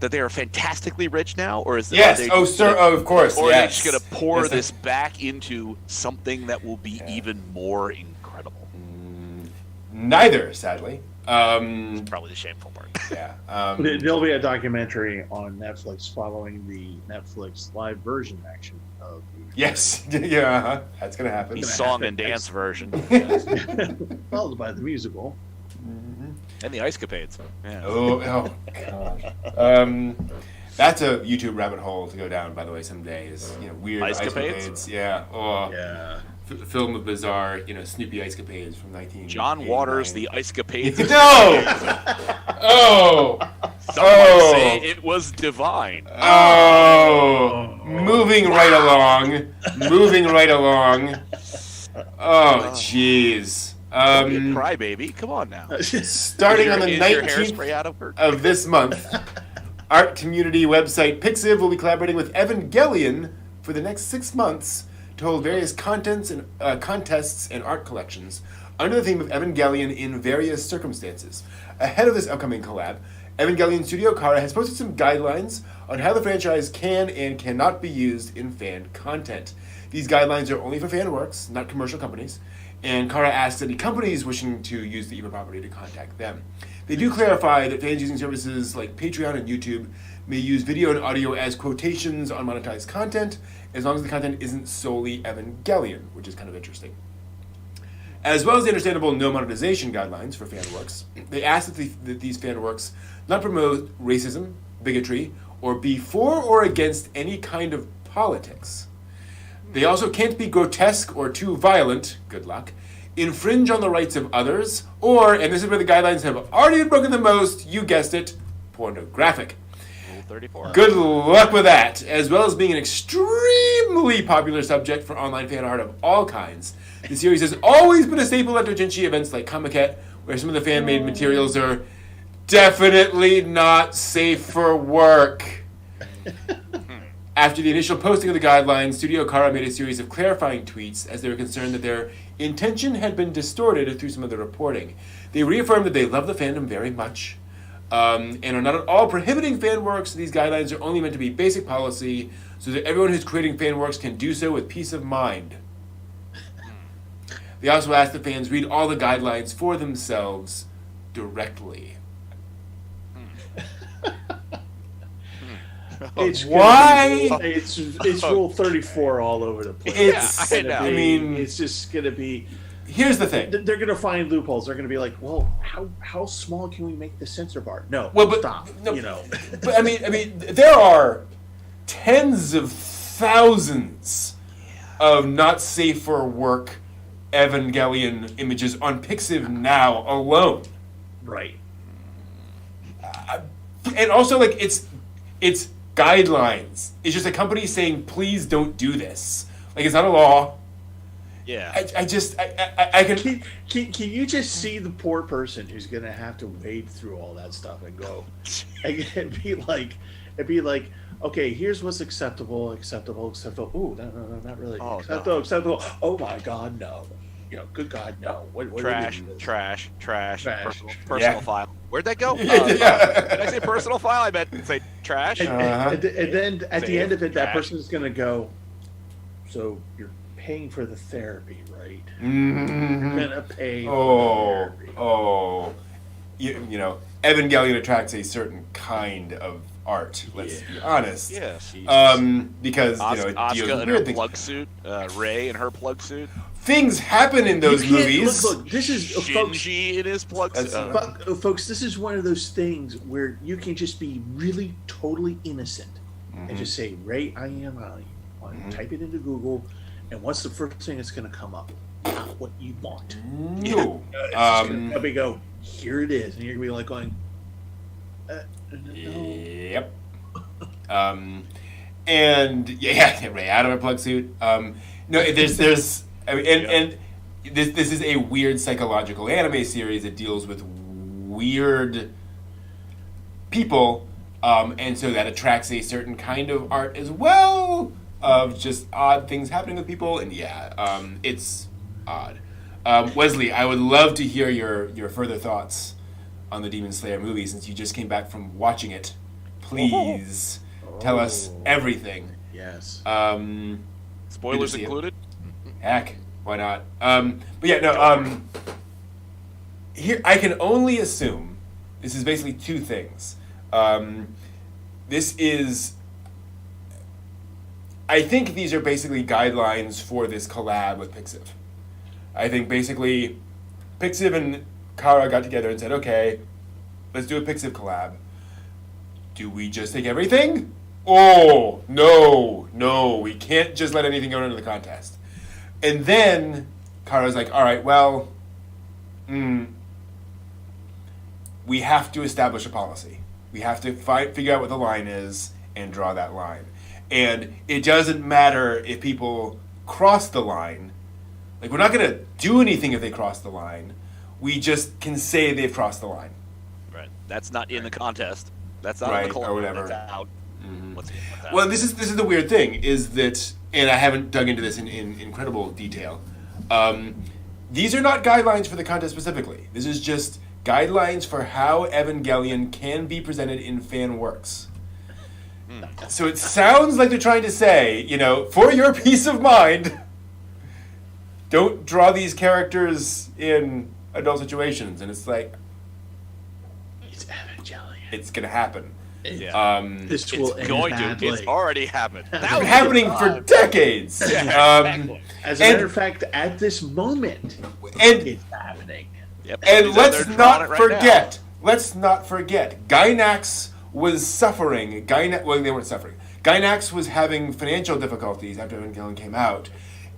C: that they are fantastically rich now, or is
A: Yes.
C: they,
A: Of course.
C: or
A: yes.
C: are they just going to pour
A: Yes,
C: this back into something that will be even more incredible?
A: Neither, sadly.
C: Probably the shameful part.
A: Yeah.
B: There'll be a documentary on Netflix following the Netflix live version action of the
A: Yes. Yeah. Uh-huh. That's gonna happen.
C: The song and dance version
B: followed by the musical.
C: and the Ice Capades. Yeah.
A: Oh gosh. That's a YouTube rabbit hole to go down. By the way, someday is weird
C: Ice
A: ice
C: Capades?
A: capades. Yeah. Oh.
B: Yeah.
A: Film of bizarre, Snoopy ice capades from 19.
C: John Waters, the Ice Capades.
A: No. Oh.
C: Some might say it was divine.
A: Oh. Moving right along. Oh, jeez.
C: Crybaby, come on now.
A: Starting on the
C: Is your
A: 19th
C: hairspray out of her?
A: of this month, art community website Pixiv will be collaborating with Evangelion for the next 6 months to hold various contests and art collections under the theme of Evangelion in various circumstances. Ahead of this upcoming collab, Evangelion studio Kara has posted some guidelines on how the franchise can and cannot be used in fan content. These guidelines are only for fan works, not commercial companies, and Kara asks any companies wishing to use the EVA property to contact them. They do clarify that fans using services like Patreon and YouTube may use video and audio as quotations on monetized content, as long as the content isn't solely Evangelion, which is kind of interesting. As well as the understandable no monetization guidelines for fan works, they ask that these fan works not promote racism, bigotry, or be for or against any kind of politics. They also can't be grotesque or too violent, good luck, infringe on the rights of others, or, and this is where the guidelines have already been broken the most, you guessed it, pornographic.
C: Rule 34.
A: Good luck with that, as well as being an extremely popular subject for online fan art of all kinds. The series has always been a staple at doujinshi events like Comiket, where some of the fan-made materials are definitely not safe for work. After the initial posting of the guidelines, Studio Kara made a series of clarifying tweets as they were concerned that their intention had been distorted through some of the reporting. They reaffirmed that they love the fandom very much and are not at all prohibiting fan works. These guidelines are only meant to be basic policy so that everyone who's creating fan works can do so with peace of mind. They also asked the fans read all the guidelines for themselves directly.
B: It's
A: Why?
B: It's Rule 34 all over the place.
A: It's,
C: I know.
A: I mean,
B: it's just gonna be.
A: here's the thing.
B: They're gonna find loopholes. They're gonna be like, well, how small can we make the censor bar? No,
A: Well, but
B: stop.
A: no,
B: You know,
A: But I mean, there are tens of thousands of not safe for work Evangelion images on Pixiv now alone,
B: right?
A: and also like it's guidelines. It's just a company saying, please don't do this. Like, it's not a law.
C: Yeah.
A: I can.
B: Can you just see the poor person who's gonna have to wade through all that stuff and go, and be like, okay, here's what's acceptable. Ooh, no, not really.
C: Oh,
B: acceptable. Oh my God, no. You know, good God, no. What
C: Trash. Personal
A: Yeah.
C: file. Where'd that go?
A: Yeah.
C: Did I say personal file? I meant to say trash.
B: And then at the end of it, that
C: Trash.
B: person's gonna go, so you're paying for the therapy, right?
A: Mhm.
B: You're gonna pay for
A: Oh,
B: the therapy.
A: oh. You know, Evangelion attracts a certain kind of art, let's be honest.
C: Yeah.
A: Because, you know, it deals
C: Asuka
A: with
C: in her
A: weird things.
C: plug suit. Ray in her plug suit.
A: Things happen in those
B: You can't-
A: movies.
B: Look, this is folks.
C: Shinji in his plug suit.
B: Folks, this is one of those things where you can just be really totally innocent and just say, Ray, I am. Type it into Google, and what's the first thing that's going to come up? Not what you want.
A: No.
B: It's just gonna be go, here it is, and you're going to be like going, no.
A: Yep. And yeah, Ray out of a plug suit. No, there's, I mean, and this is a weird psychological anime series that deals with weird people, and so that attracts a certain kind of art as well, of just odd things happening with people, and it's odd. Wesley, I would love to hear your further thoughts on the Demon Slayer movie since you just came back from watching it. Please tell us everything.
B: Yes.
C: Spoilers
A: see it.
C: included.
A: Heck, why not? But yeah, no. Here I can only assume this is basically two things. This is. I think these are basically guidelines for this collab with Pixiv. I think basically Pixiv and Kara got together and said, okay, let's do a Pixiv collab. Do we just take everything? Oh, no, we can't just let anything go into the contest. And then Kara's like, all right, well, we have to establish a policy. We have to figure out what the line is and draw that line. And it doesn't matter if people cross the line. Like, we're not going to do anything if they cross the line. We just can say they've crossed the line.
C: Right. That's not in the contest. That's not
A: Right,
C: in the collab.
A: or whatever.
C: That's out. What's out.
A: Well, this is the weird thing, is that, and I haven't dug into this in incredible detail, these are not guidelines for the contest specifically. This is just guidelines for how Evangelion can be presented in fan works. So it sounds like they're trying to say, for your peace of mind, don't draw these characters in adult situations. And it's like,
B: It's Evangelion.
A: it's going to happen.
C: Yeah.
B: This will
C: It's
B: end
C: going to.
B: badly.
C: It's already happened.
A: It's been happening for decades.
C: Exactly.
B: As a matter of fact, at this moment,
A: And
B: it's happening.
C: Yep.
A: And
C: He's out
A: let's
C: there drawing
A: not
C: it right
A: forget. Let's not forget. Gainax was suffering. Well, they weren't suffering. Gainax was having financial difficulties after Evangelion came out,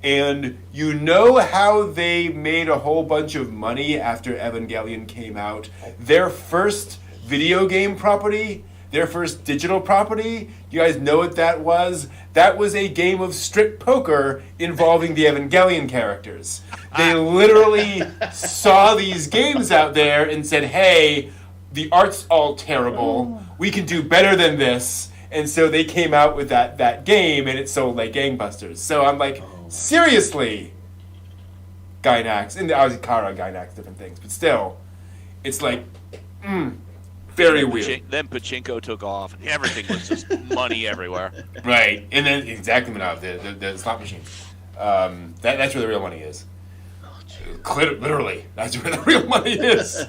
A: and you know how they made a whole bunch of money after Evangelion came out. Their first video game property, their first digital property. You guys know what that was? That was a game of strip poker involving the Evangelion characters. They literally saw these games out there and said, hey, the art's all terrible. We can do better than this. And so they came out with that game, and it sold like gangbusters. So I'm like, seriously, Gainax. And obviously Kara, Gainax, different things. But still, it's like, very weird.
C: Then Pachinko took off, and everything was just money everywhere.
A: Right. And then, exactly, Manav, the slot machine. That's where the real money is. Literally, that's where the real money is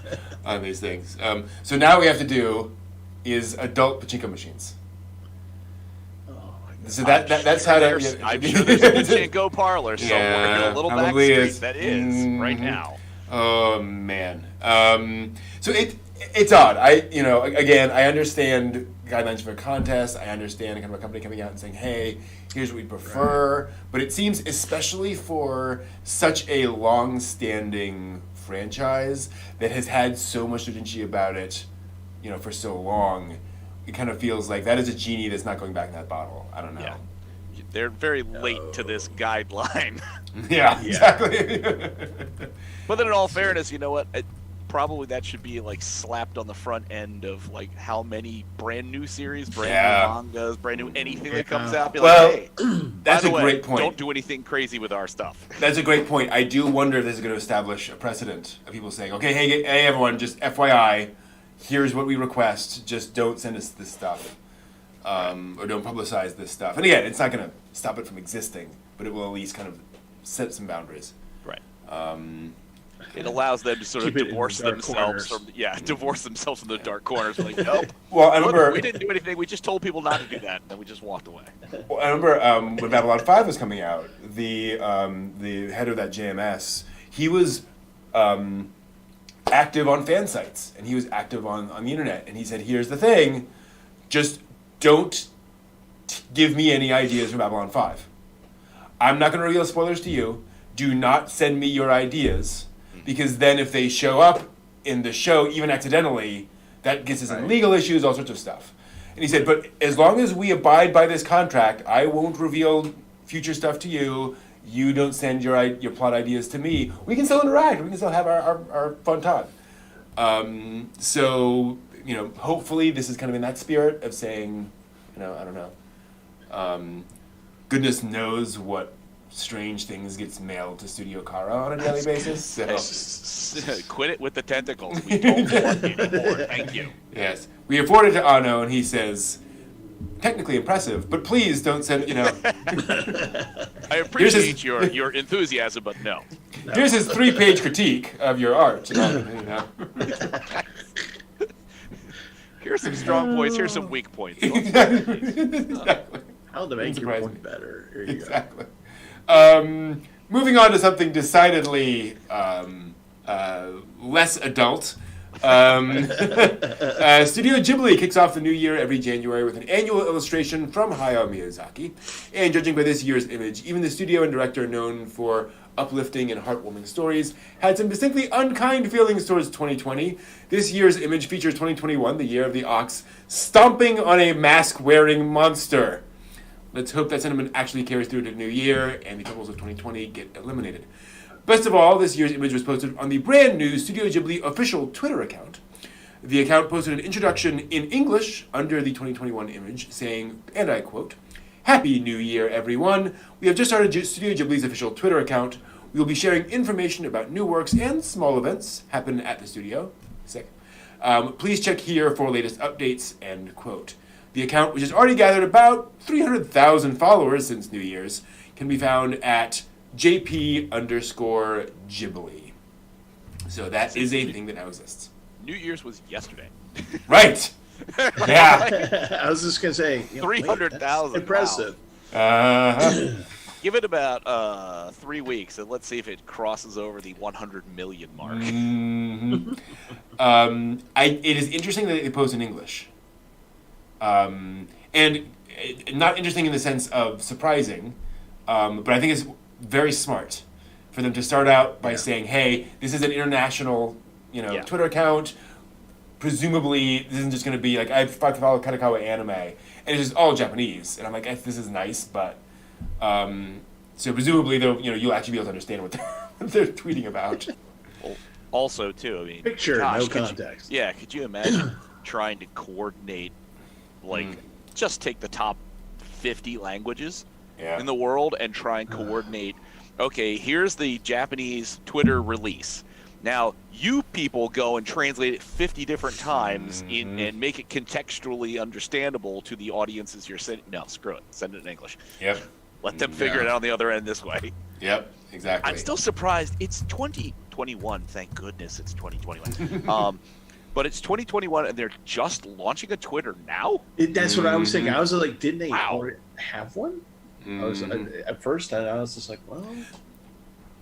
A: on these things. So now what we have to do is adult pachinko machines. So that's how to.
C: I'm sure there's a Pachinko parlor somewhere in a little back
A: probably
C: street
A: is.
C: that is right now.
A: Oh man. So it's odd. Again, I understand guidelines for a contest. I understand kind of a company coming out and saying, "Hey, here's what we prefer." Right. But it seems, especially for such a long-standing franchise that has had so much urgency about it, for so long, it kind of feels like that is a genie that's not going back in that bottle. I don't know.
C: Yeah. They're very late to this guideline.
A: Yeah, exactly.
C: But then in all fairness, you know what? Probably that should be like slapped on the front end of like how many brand new series, brand new mangas, brand new anything that comes out. Be like, hey,
A: that's a
C: by the way,
A: great point.
C: Don't do anything crazy with our stuff.
A: That's a great point. I do wonder if this is going to establish a precedent of people saying, okay, hey everyone, just FYI, here's what we request. Just don't send us this stuff. Or don't publicize this stuff. And again, it's not going to stop it from existing, but it will at least kind of set some boundaries.
C: Right. It allows them to sort of divorce themselves from the dark corners. Like, nope.
A: Well, I remember
C: we didn't do anything. We just told people not to do that, and then we just walked away.
A: Well, I remember when Babylon 5 was coming out, the head of that JMS, he was active on fan sites, and he was active on the internet, and he said, here's the thing, just don't give me any ideas for Babylon 5. I'm not going to reveal spoilers to you. Do not send me your ideas, because then if they show up in the show, even accidentally, that gets us in legal issues, all sorts of stuff. And he said, but as long as we abide by this contract, I won't reveal future stuff to you. You don't send your plot ideas to me. We can still interact. We can still have our fun time. So, hopefully this is kind of in that spirit of saying, I don't know. Goodness knows what strange things gets mailed to Studio Kara on a daily basis. So.
C: Quit it with the tentacles. We don't want anymore. Thank you.
A: Yes. We afforded to Ano, and he says, technically impressive, but please don't send,
C: I appreciate your enthusiasm, but no.
A: Here's his 3-page critique of your art.
C: Here's some strong points. Here's some weak points.
A: Exactly.
B: How to make your point better. Here you
A: exactly. Moving on to something decidedly less adult. Studio Ghibli kicks off the new year every January with an annual illustration from Hayao Miyazaki. And judging by this year's image, even the studio and director known for uplifting and heartwarming stories had some distinctly unkind feelings towards 2020. This year's image features 2021, the year of the ox, stomping on a mask-wearing monster. Let's hope that sentiment actually carries through to the new year and the troubles of 2020 get eliminated. Best of all, this year's image was posted on the brand new Studio Ghibli official Twitter account. The account posted an introduction in English under the 2021 image saying, and I quote, "Happy New Year, everyone. We have just started Studio Ghibli's official Twitter account. We will be sharing information about new works and small events happen at the studio. Sick. Please check here for latest updates, end quote. The account, which has already gathered about 300,000 followers since New Year's, can be found at JP_Ghibli. So that is a thing that now exists.
C: New Year's was yesterday.
A: Right. Yeah.
B: I was just gonna say
C: 300,000.
B: Impressive.
A: Uh-huh.
C: Give it about 3 weeks, and let's see if it crosses over the 100 million mark.
A: Mm-hmm. It is interesting that they post in English. And not interesting in the sense of surprising, but I think it's very smart for them to start out by saying, hey, this is an international, Twitter account. Presumably, this isn't just going to be like, I follow Katakawa anime, and it's just all Japanese. And I'm like, this is nice, but... so presumably, you'll actually be able to understand what they're tweeting about.
C: Well, also, too, I mean...
B: Picture, no context.
C: Could you imagine trying to coordinate, just take the top 50 languages in the world and try and coordinate, okay, here's the Japanese Twitter release. Now, you people go and translate it 50 different times and make it contextually understandable to the audiences you're sending. No, screw it. Send it in English.
A: Yep.
C: Let them figure it out on the other end this way.
A: Yep, exactly.
C: I'm still surprised. It's 2021. Thank goodness it's 2021. But it's 2021, and they're just launching a Twitter now?
B: That's what I was thinking. I was like, didn't they
C: Wow.
B: already have one? At first, I was just like, well...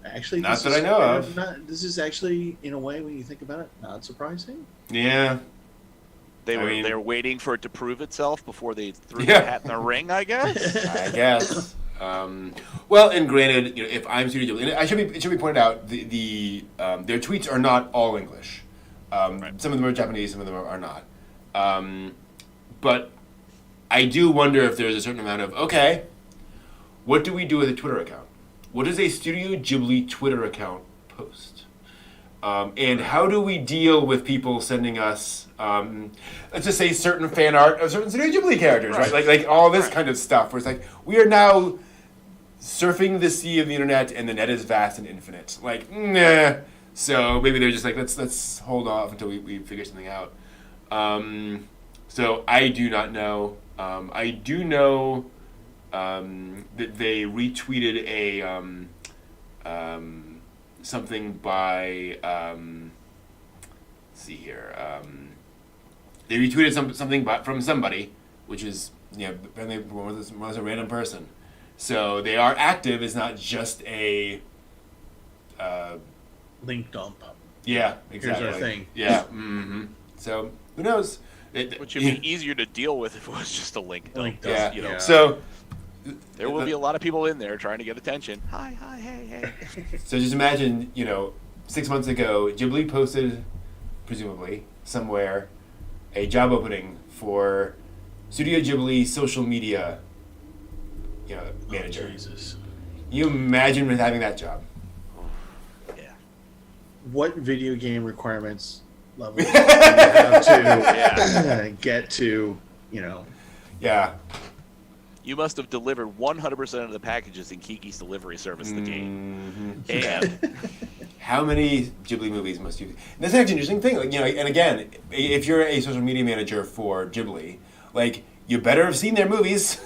B: Actually,
A: not that I know of.
B: This is actually, in a way, when you think about it, not surprising.
A: Yeah.
C: They're waiting for it to prove itself before they threw the hat in the ring, I guess.
A: I guess. Well, and granted, if I'm Studio Ghibli, and it should be pointed out, their tweets are not all English.
C: Right.
A: Some of them are Japanese, some of them are not. But I do wonder if there's a certain amount of, okay, what do we do with a Twitter account? What does a Studio Ghibli Twitter account post? And how do we deal with people sending us, let's just say, certain fan art of certain Studio Ghibli characters, right? Like all this kind of stuff, where it's like, we are now surfing the sea of the internet, and the net is vast and infinite. Like, nah. So maybe they're just like, let's hold off until we figure something out. So I do not know. I do know... that they retweeted a something by let's see here. They retweeted something from somebody, which is apparently was a random person. So they are active. It's not just a
B: Link dump.
A: Yeah, exactly.
B: Here's our thing.
A: Yeah. Mm-hmm. So who knows?
C: Which would be easier to deal with if it was just a link dump.
A: Yeah. So.
C: There will be a lot of people in there trying to get attention. Hi, hey.
A: So just imagine, 6 months ago, Ghibli posted, presumably, somewhere, a job opening for Studio Ghibli social media, manager.
B: Jesus.
A: You imagine with having that job.
C: Yeah.
B: What video game requirements level do you have to get to,
A: Yeah.
C: You must have delivered 100% of the packages in Kiki's delivery service the game. And
A: how many Ghibli movies must you... That's actually an interesting thing. And again, if you're a social media manager for Ghibli, you better have seen their movies,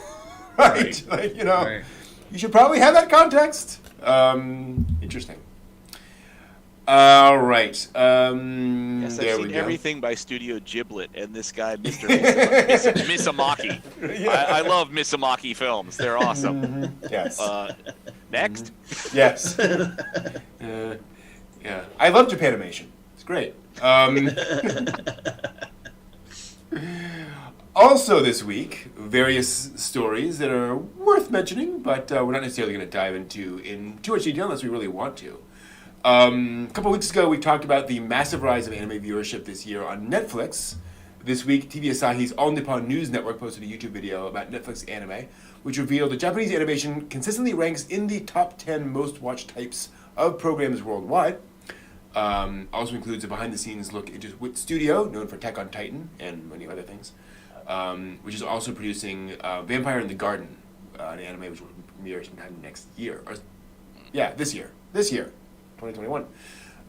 A: right? Right. You should probably have that context. Interesting. All right.
C: Yes, I've seen everything by Studio Giblet and this guy, Mr. Misumaki. Yeah. I love Misumaki films. They're awesome.
A: Yes.
C: Next?
A: Yes. Yeah. I love Japanimation. It's great. Also this week, various stories that are worth mentioning, but we're not necessarily going to dive into in too much detail unless we really want to. A couple of weeks ago, we talked about the massive rise of anime viewership this year on Netflix. This week, TV Asahi's All Nippon News Network posted a YouTube video about Netflix anime, which revealed that Japanese animation consistently ranks in the top 10 most watched types of programs worldwide. Also includes a behind-the-scenes look into Wit Studio, known for Attack on Titan and many other things, which is also producing Vampire in the Garden, an anime which will premiere sometime next year. This year, 2021.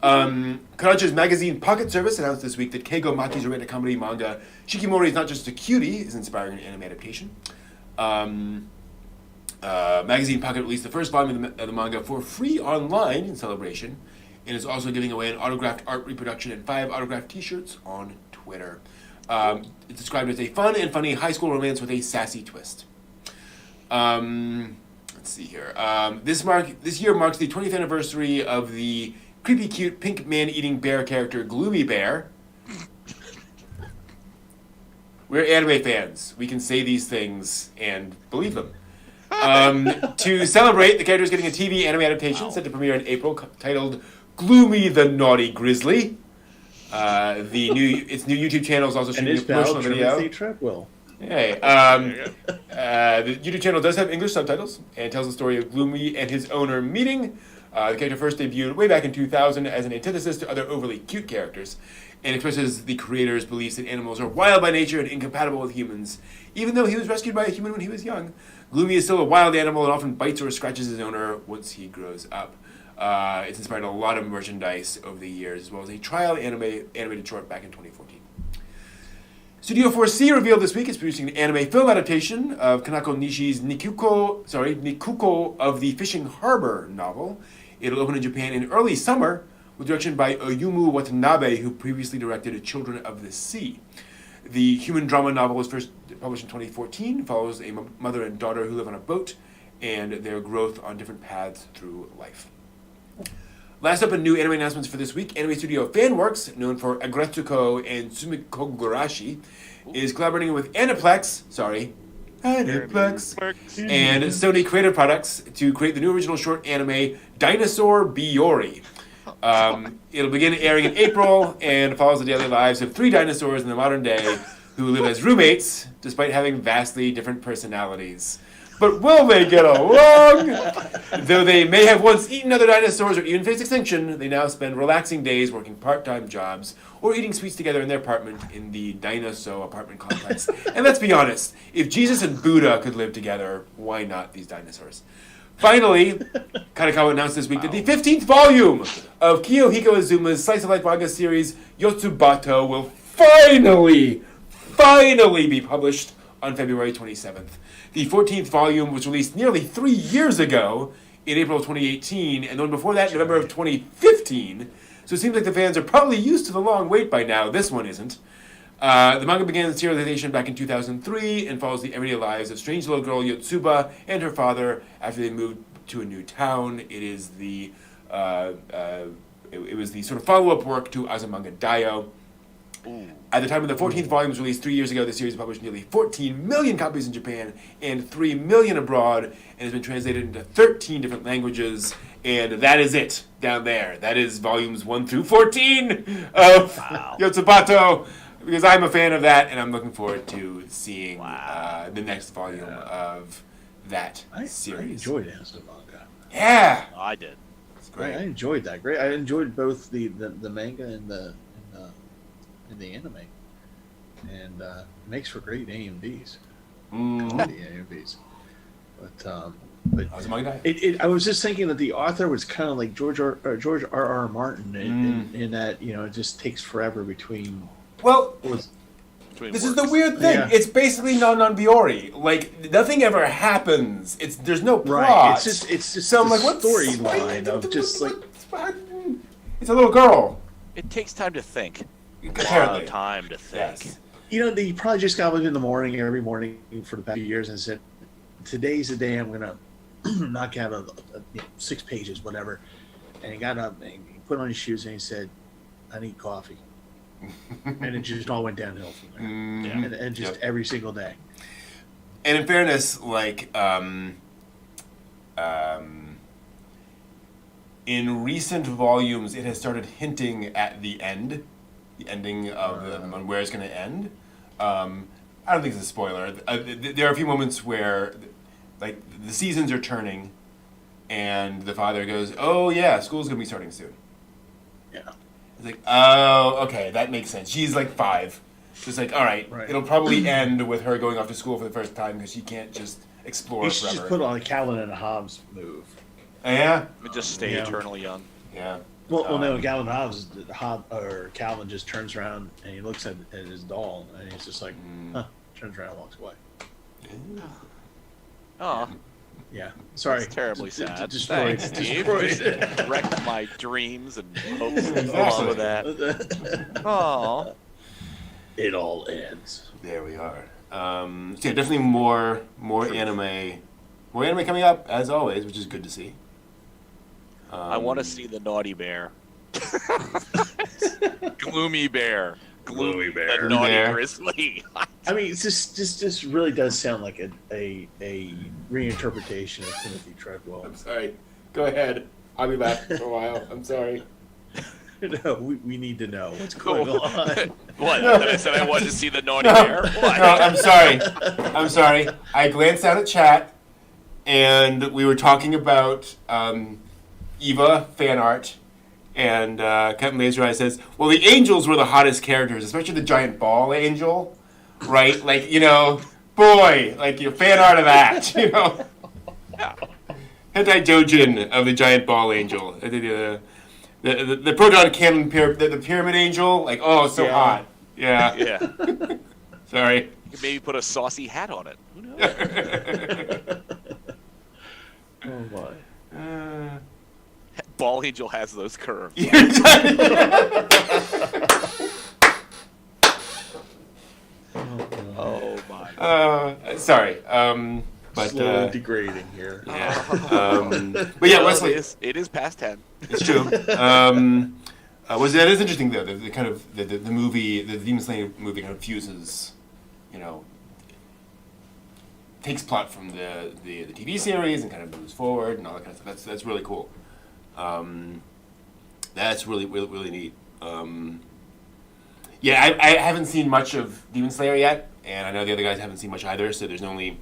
A: Kodansha's magazine Pocket Service announced this week that Keigo Maki's romantic comedy manga Shikimori is not just a cutie, is inspiring an anime adaptation. Magazine Pocket released the first volume of the manga for free online in celebration, and is also giving away an autographed art reproduction and 5 autographed t-shirts on Twitter. It's described as a fun and funny high school romance with a sassy twist. Let's see here. This year marks the 20th anniversary of the creepy cute pink man-eating bear character Gloomy Bear. We're anime fans. We can say these things and believe them. To celebrate, the character is getting a TV anime adaptation set to premiere in April titled Gloomy the Naughty Grizzly. Its new YouTube channel is also streaming a promotional video. Hey, the YouTube channel does have English subtitles and tells the story of Gloomy and his owner meeting. The character first debuted way back in 2000 as an antithesis to other overly cute characters, and expresses the creator's beliefs that animals are wild by nature and incompatible with humans. Even though he was rescued by a human when he was young, Gloomy is still a wild animal and often bites or scratches his owner once he grows up. It's inspired a lot of merchandise over the years, as well as a trial animated short back in 2014. Studio 4C revealed this week it's producing an anime film adaptation of Kanako Nishi's Nikuko of the Fishing Harbor novel. It'll open in Japan in early summer, with direction by Oyumu Watanabe, who previously directed Children of the Sea. The human drama novel was first published in 2014, follows a mother and daughter who live on a boat, and their growth on different paths through life. Last up in new anime announcements for this week, anime studio Fanworks, known for Agretsuko and Sumikogurashi, is collaborating with Aniplex and Sony Creative Products to create the new original short anime Dinosaur Biori. It'll begin airing in April and follows the daily lives of 3 dinosaurs in the modern day who live as roommates despite having vastly different personalities. But will they get along? Though they may have once eaten other dinosaurs or even faced extinction, they now spend relaxing days working part-time jobs or eating sweets together in their apartment in the Dinosaur apartment complex. And let's be honest, if Jesus and Buddha could live together, why not these dinosaurs? Finally, Kanekawa announced this week that the 15th volume of Kiyohiko Izuma's slice-of-life manga series Yotsubato will finally be published on February 27th. The 14th volume was released nearly 3 years ago in April of 2018, and the one before that in November of 2015. So it seems like the fans are probably used to the long wait by now. This one isn't. The manga began its serialization back in 2003 and follows the everyday lives of strange little girl Yotsuba and her father after they moved to a new town. It is the it was the sort of follow-up work to Azumanga Daioh. At the time of the 14th volume was released 3 years ago, the series published nearly 14 million copies in Japan and 3 million abroad, and has been translated into 13 different languages. And that is it down there. That is volumes 1 through 14 of Yotsubato, because I'm a fan of that, and I'm looking forward to seeing the next volume of that series.
B: I enjoyed Azumanga.
A: Yeah,
C: I did.
A: It's great.
B: I enjoyed that. Great. I enjoyed both the manga and the anime, and it makes for great AMVs, comedy AMVs. But I was just thinking that the author was kind of like George R.R. Martin in that it just takes forever between.
A: Well, this is the weird thing. Yeah. It's basically non-Biori. Like nothing ever happens. There's no plot.
B: Right. It's just
A: so I'm like, what
B: storyline of just like
A: it's a little girl.
C: It takes time to think.
A: Apparently.
C: Time to think.
B: Yes. They probably just got up in the morning every morning for the past few years and said, "Today's the day I'm gonna knock out 6 pages, whatever." And he got up and he put on his shoes and he said, "I need coffee." And it just all went downhill from there. And just every single day.
A: And in fairness, like in recent volumes, it has started hinting at the ending of where it's going to end. I don't think it's a spoiler. There are a few moments where, like, the seasons are turning, and the father goes, "Oh yeah, school's going to be starting soon."
B: Yeah.
A: It's like, oh, okay, that makes sense. She's like 5. It's like, all right, it'll probably end with her going off to school for the first time because she can't just explore forever.
B: You should just put on a Calvin and Hobbes move.
A: Yeah?
C: Just stay eternally young.
A: Yeah.
B: Well, no, Calvin just turns around and he looks at his doll and he's just like, huh, turns around and walks away.
C: Oh,
B: Yeah, sorry.
C: it's terribly sad.
B: Destroyed.
C: Thanks, Steve.
B: Destroyed.
C: Wrecked my dreams and hopes and
A: Exactly.
C: all of that. Oh,
B: It all ends.
A: There we are. So yeah, definitely more anime coming up as always, which is good to see.
C: I want to see the naughty bear. Gloomy bear.
B: Gloomy bear.
C: The naughty
A: Bear.
C: grizzly.
B: I mean, it's this really does sound like a reinterpretation of Timothy Treadwell.
A: I'm sorry. Go ahead. I'll be back for a while. I'm sorry.
B: No, we need to know what's going on.
C: What? That I said I wanted to see the naughty bear? What?
A: No, I'm sorry. I'm sorry. I glanced down at chat, and we were talking about Eva fan art, and Captain Laser Eye says, "Well, the angels were the hottest characters, especially the giant ball angel, right? Like, you know, boy, like your fan art of that, you know."
C: Yeah.
A: Hentai Dojin of the giant ball angel, the proton cannon the pyramid angel, like, oh, so
B: Yeah.
A: hot. Yeah.
C: Yeah.
A: Sorry.
C: You could maybe put a saucy hat on it. Who knows?
B: Oh my!
C: Ball Angel has those curves. Oh my.
A: Sorry. But
B: Slowly degrading here.
A: yeah. But yeah,
C: Well,
A: Wesley,
C: it is past 10.
A: it's true. That is interesting though. The kind of the movie, the Demon Slayer movie, kind of fuses, you know, takes plot from the TV series and kind of moves forward and all that kind of stuff. That's really cool. That's really neat. Yeah, I haven't seen much of Demon Slayer yet, and I know the other guys haven't seen much either. So there's only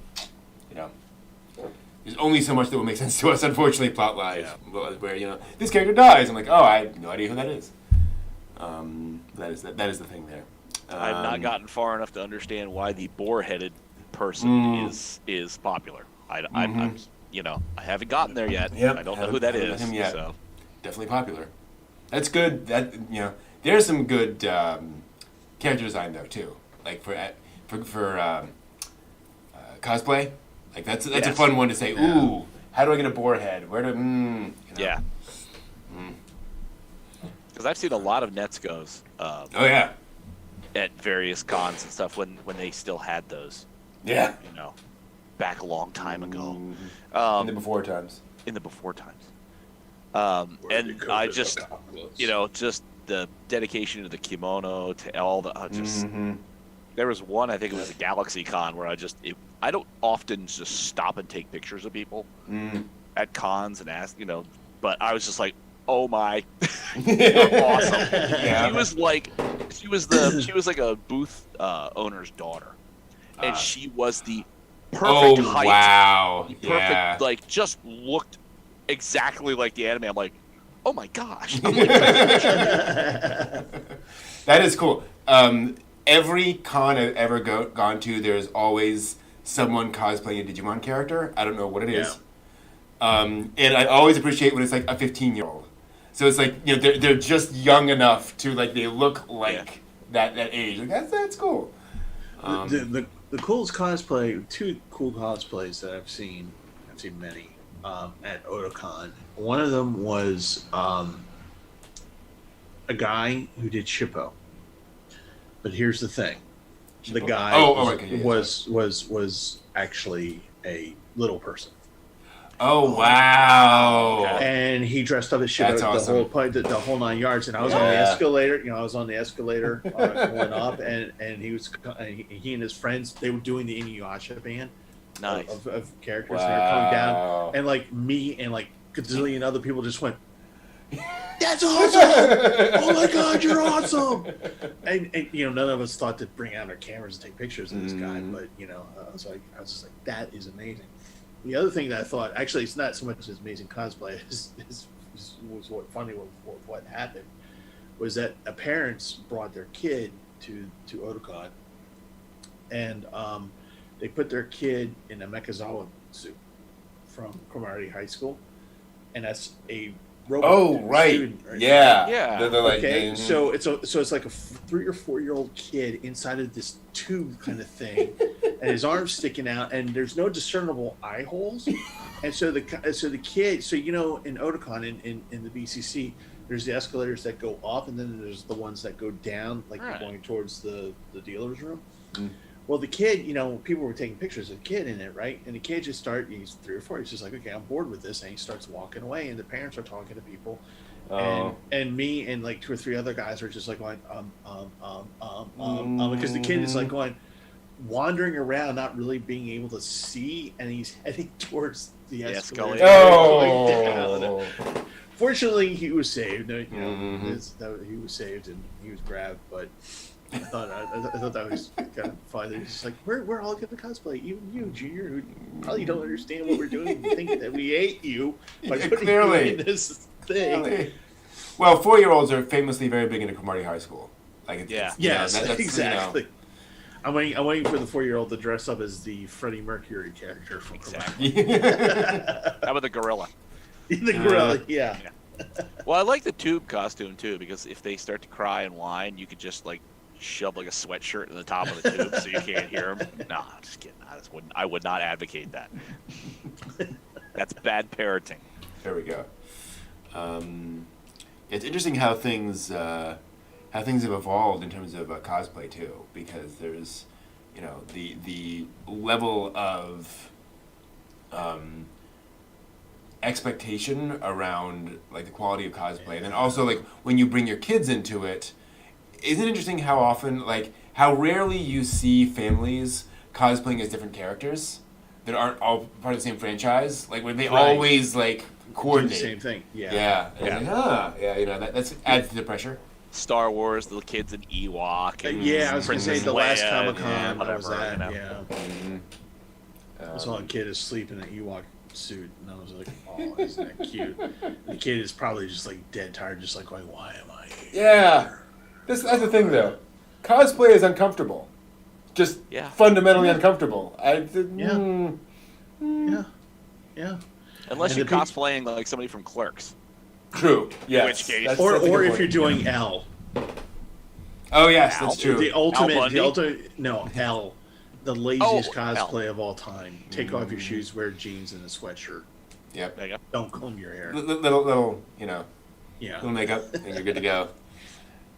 A: so much that will make sense to us, unfortunately, plot-wise.
C: Yeah.
A: Where, you know, this character dies. I'm like, oh, I have no idea who that is. That is the thing there.
C: I've not gotten far enough to understand why the boar-headed person is popular. I'm I haven't gotten there yet.
A: Yep,
C: I don't know who that
A: haven't met
C: is.
A: him yet.
C: So.
A: Definitely popular. That's good. That, you know, there's some good character design though too. Like for cosplay. Like that's a
B: Yes.
A: fun one to say. Ooh, how do I get a boar head? Where do you know?
C: Yeah. Because I've seen a lot of Netzkos
A: Oh yeah.
C: at various cons and stuff when they still had those.
A: Yeah.
C: You know, back a long time ago.
A: In the before times.
C: In the before times. And I just, just the dedication to the kimono, to all the, there was one, I think it was a Galaxy Con, where I don't often just stop and take pictures of people at cons and ask, but I was just like, oh my, you're awesome.
A: Yeah.
C: She was like a booth owner's daughter, and she was the perfect height.
A: Wow.
C: Perfect,
A: Yeah.
C: like just looked exactly like the anime. I'm like, oh my gosh.
A: That is cool. Every con I've ever gone to, there's always someone cosplaying a Digimon character. I don't know what it is. And I always appreciate when it's like a 15-year-old. So it's like, they're just young enough to, like, they look like that age. Like, that's cool.
B: The coolest cosplay, two cool cosplays that I've seen many at Otakon. One of them was a guy who did Shippo. But here's the thing: the guy was actually a little person.
A: Oh wow!
B: And he dressed up as Shippo,
A: That's awesome.
B: the whole 9 yards. And I was on the escalator. I was on the escalator going up, and he and his friends, they were doing the Inuyasha band.
C: Nice.
B: Of characters that are coming down, and like me and like a gazillion other people just went, "That's awesome! Oh my god, you're awesome!" And none of us thought to bring out our cameras and take pictures of this guy, but I was just like, that is amazing. The other thing that I thought, actually, it's not so much as amazing cosplay was what happened was that parents brought their kid to Otakon, and they put their kid in a Mekazawa suit from Cromartie High School, and that's a robot
A: right.
B: student, right?
A: Yeah.
C: Yeah.
A: They're like,
B: Okay, so it's like a 3 or 4 year old kid inside of this tube kind of thing, and his arms sticking out, and there's no discernible eye holes, and so the kid, so in Otakon in the BCC, there's the escalators that go up, and then there's the ones that go down, like
C: Right.
B: going towards the dealer's room.
A: Mm.
B: Well, the kid, people were taking pictures of the kid in it, right? And the kid he's 3 or 4, he's just like, okay, I'm bored with this, and he starts walking away, and the parents are talking to people. And me and like 2 or 3 other guys are just like going because the kid is like going wandering around, not really being able to see, and he's heading towards the escalator.
A: Oh.
B: Fortunately, he was saved. He
A: Mm-hmm.
B: was saved and he was grabbed. But I thought that was kind of fun. It's just like we're all going to cosplay, even you, Junior, who probably don't understand what we're doing. You think that we ate you by putting you in this thing.
A: Clearly. Well, 4-year-olds are famously very big into Cromartie High School. Like,
C: Yeah.
B: Yes,
A: that's,
B: exactly. I'm waiting for the 4-year-old to dress up as the Freddie Mercury character from
C: Exactly.
A: Yeah.
C: How about the gorilla?
B: the gorilla. Yeah.
C: Well, I like the tube costume too, because if they start to cry and whine, you could just like shove like a sweatshirt in the top of the tube so you can't hear them. Nah, just kidding. I would not advocate that. That's bad parenting.
A: There we go. It's interesting how things have evolved in terms of cosplay too, because there's, the level of expectation around like the quality of cosplay, and then also like when you bring your kids into it. Isn't it interesting how often, like, how rarely you see families cosplaying as different characters that aren't all part of the same franchise? Like, when they always, like, coordinate.
B: Do the same thing. Yeah.
A: Yeah.
C: Yeah.
A: That adds to the pressure.
C: Star Wars, the kids in Ewok. And
B: I was going to say
C: Princess
B: the last
C: Leia,
B: Comic-Con I was
C: whatever,
B: at,
C: you know.
B: yeah.
A: Mm-hmm.
B: I saw a kid asleep in an Ewok suit, and I was like, oh, isn't that cute? The kid is probably just, like, dead tired, just like going, why am I here?
A: Yeah. That's the thing, though. Cosplay is uncomfortable. Just fundamentally uncomfortable.
B: Yeah.
C: Unless
B: And
C: you're
B: the peop-
C: cosplaying like somebody from Clerks.
A: True. Yes.
C: In which case-
A: That's
B: Or
A: a good
B: if
A: point.
B: you're doing L.
A: Oh, yes,
C: Al?
A: that's true.
B: The
C: Al Bundy?
B: ultimate, no, L. The laziest
C: Oh, L.
B: cosplay of all time. Take off your shoes, wear jeans and a sweatshirt.
A: Yep.
C: There you go.
B: Don't comb your hair.
A: Little,
B: Yeah.
A: little makeup, and you're good to go.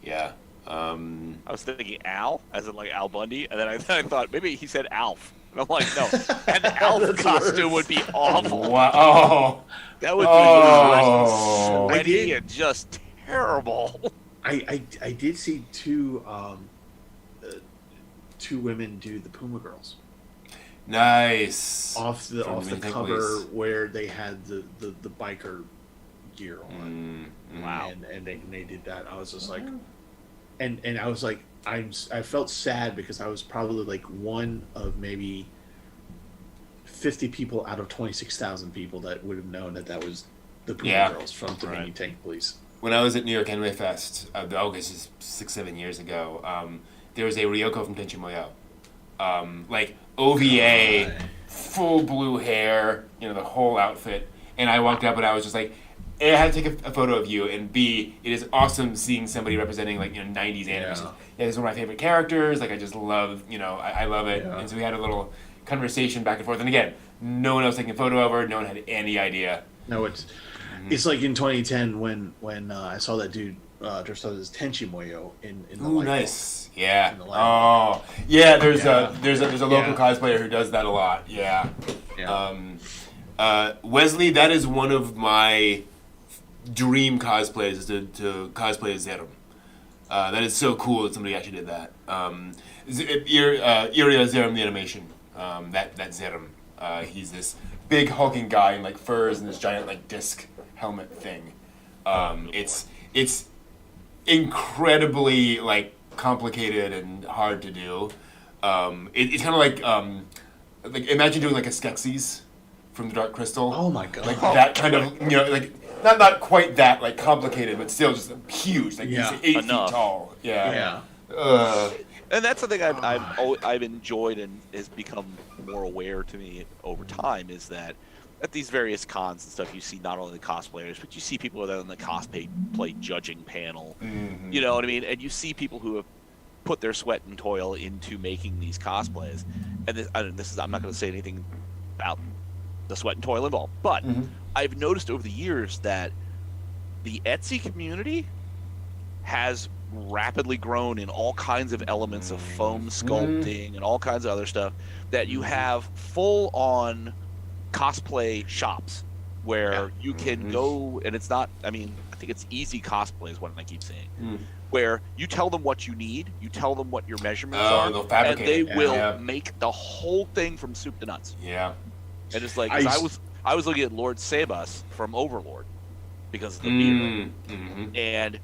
A: Yeah.
C: I was thinking Al, as in like Al Bundy, and then I thought maybe he said Alf. And I'm like, no, an Alf costume would be awful.
A: Wow. Oh.
C: That would
A: Oh.
C: be sweaty
B: I
C: and just terrible.
B: I did see two women do the Puma Girls
A: Nice.
B: off the
A: From
B: cover
A: Minneapolis.
B: where they had the biker gear on.
C: Wow.
B: And they did that. I was just like, and I was like, I felt sad because I was probably like one of maybe 50 people out of 26,000 people that would have known that was the Puma Girls from Dominion Tank Police.
A: When I was at New York Anime Fest, this is 6-7 years ago, there was a Ryoko from Tenchi Muyo. Like, OVA,
B: God.
A: full blue hair, the whole outfit. And I walked up and I was just like, A, I had to take a photo of you, and B, it is awesome seeing somebody representing, like, 90s anime. Yeah, this is one of my favorite characters. Like, I just love, I love it. Yeah. And so we had a little conversation back and forth. And again, no one else taking a photo of her. No one had any idea.
B: No, it's like in 2010 when I saw that dude dressed up as Tenchi Muyo in the
A: Ooh,
B: light
A: nice. Yeah.
B: Oh,
A: yeah. There's a local cosplayer who does that a lot. Yeah. Wesley, that is one of my dream cosplays, is to cosplay as Zerum. That is so cool that somebody actually did that. Iria Zerum, the animation. That Zerum. He's this big hulking guy in like furs and this giant like disc helmet thing. It's incredibly like complicated and hard to do. It's kind of like imagine doing like a Skeksis from the Dark Crystal.
B: Oh my god!
A: Like that kind of like not quite that like complicated, but still just huge. Like he's 8 feet tall. Yeah.
C: And that's something I've enjoyed and has become more aware to me over time, is that at these various cons and stuff, you see not only the cosplayers, but you see people that are on the cosplay judging panel.
A: Mm-hmm.
C: You know what I mean? And you see people who have put their sweat and toil into making these cosplays. And this is, I'm not going to say anything about the sweat and toil involved, but I've noticed over the years that the Etsy community has rapidly grown in all kinds of elements of foam sculpting and all kinds of other stuff, that you have full-on cosplay shops where you can go, and it's not, I mean, I think it's easy cosplay is what I keep saying, where you tell them what you need, you tell them what your measurements are,
A: they'll fabricate
C: and they
A: it.
C: will make the whole thing from soup to nuts.
A: Yeah.
C: And it's like, 'cause I was looking at Lord Sabas from Overlord because of the beard, and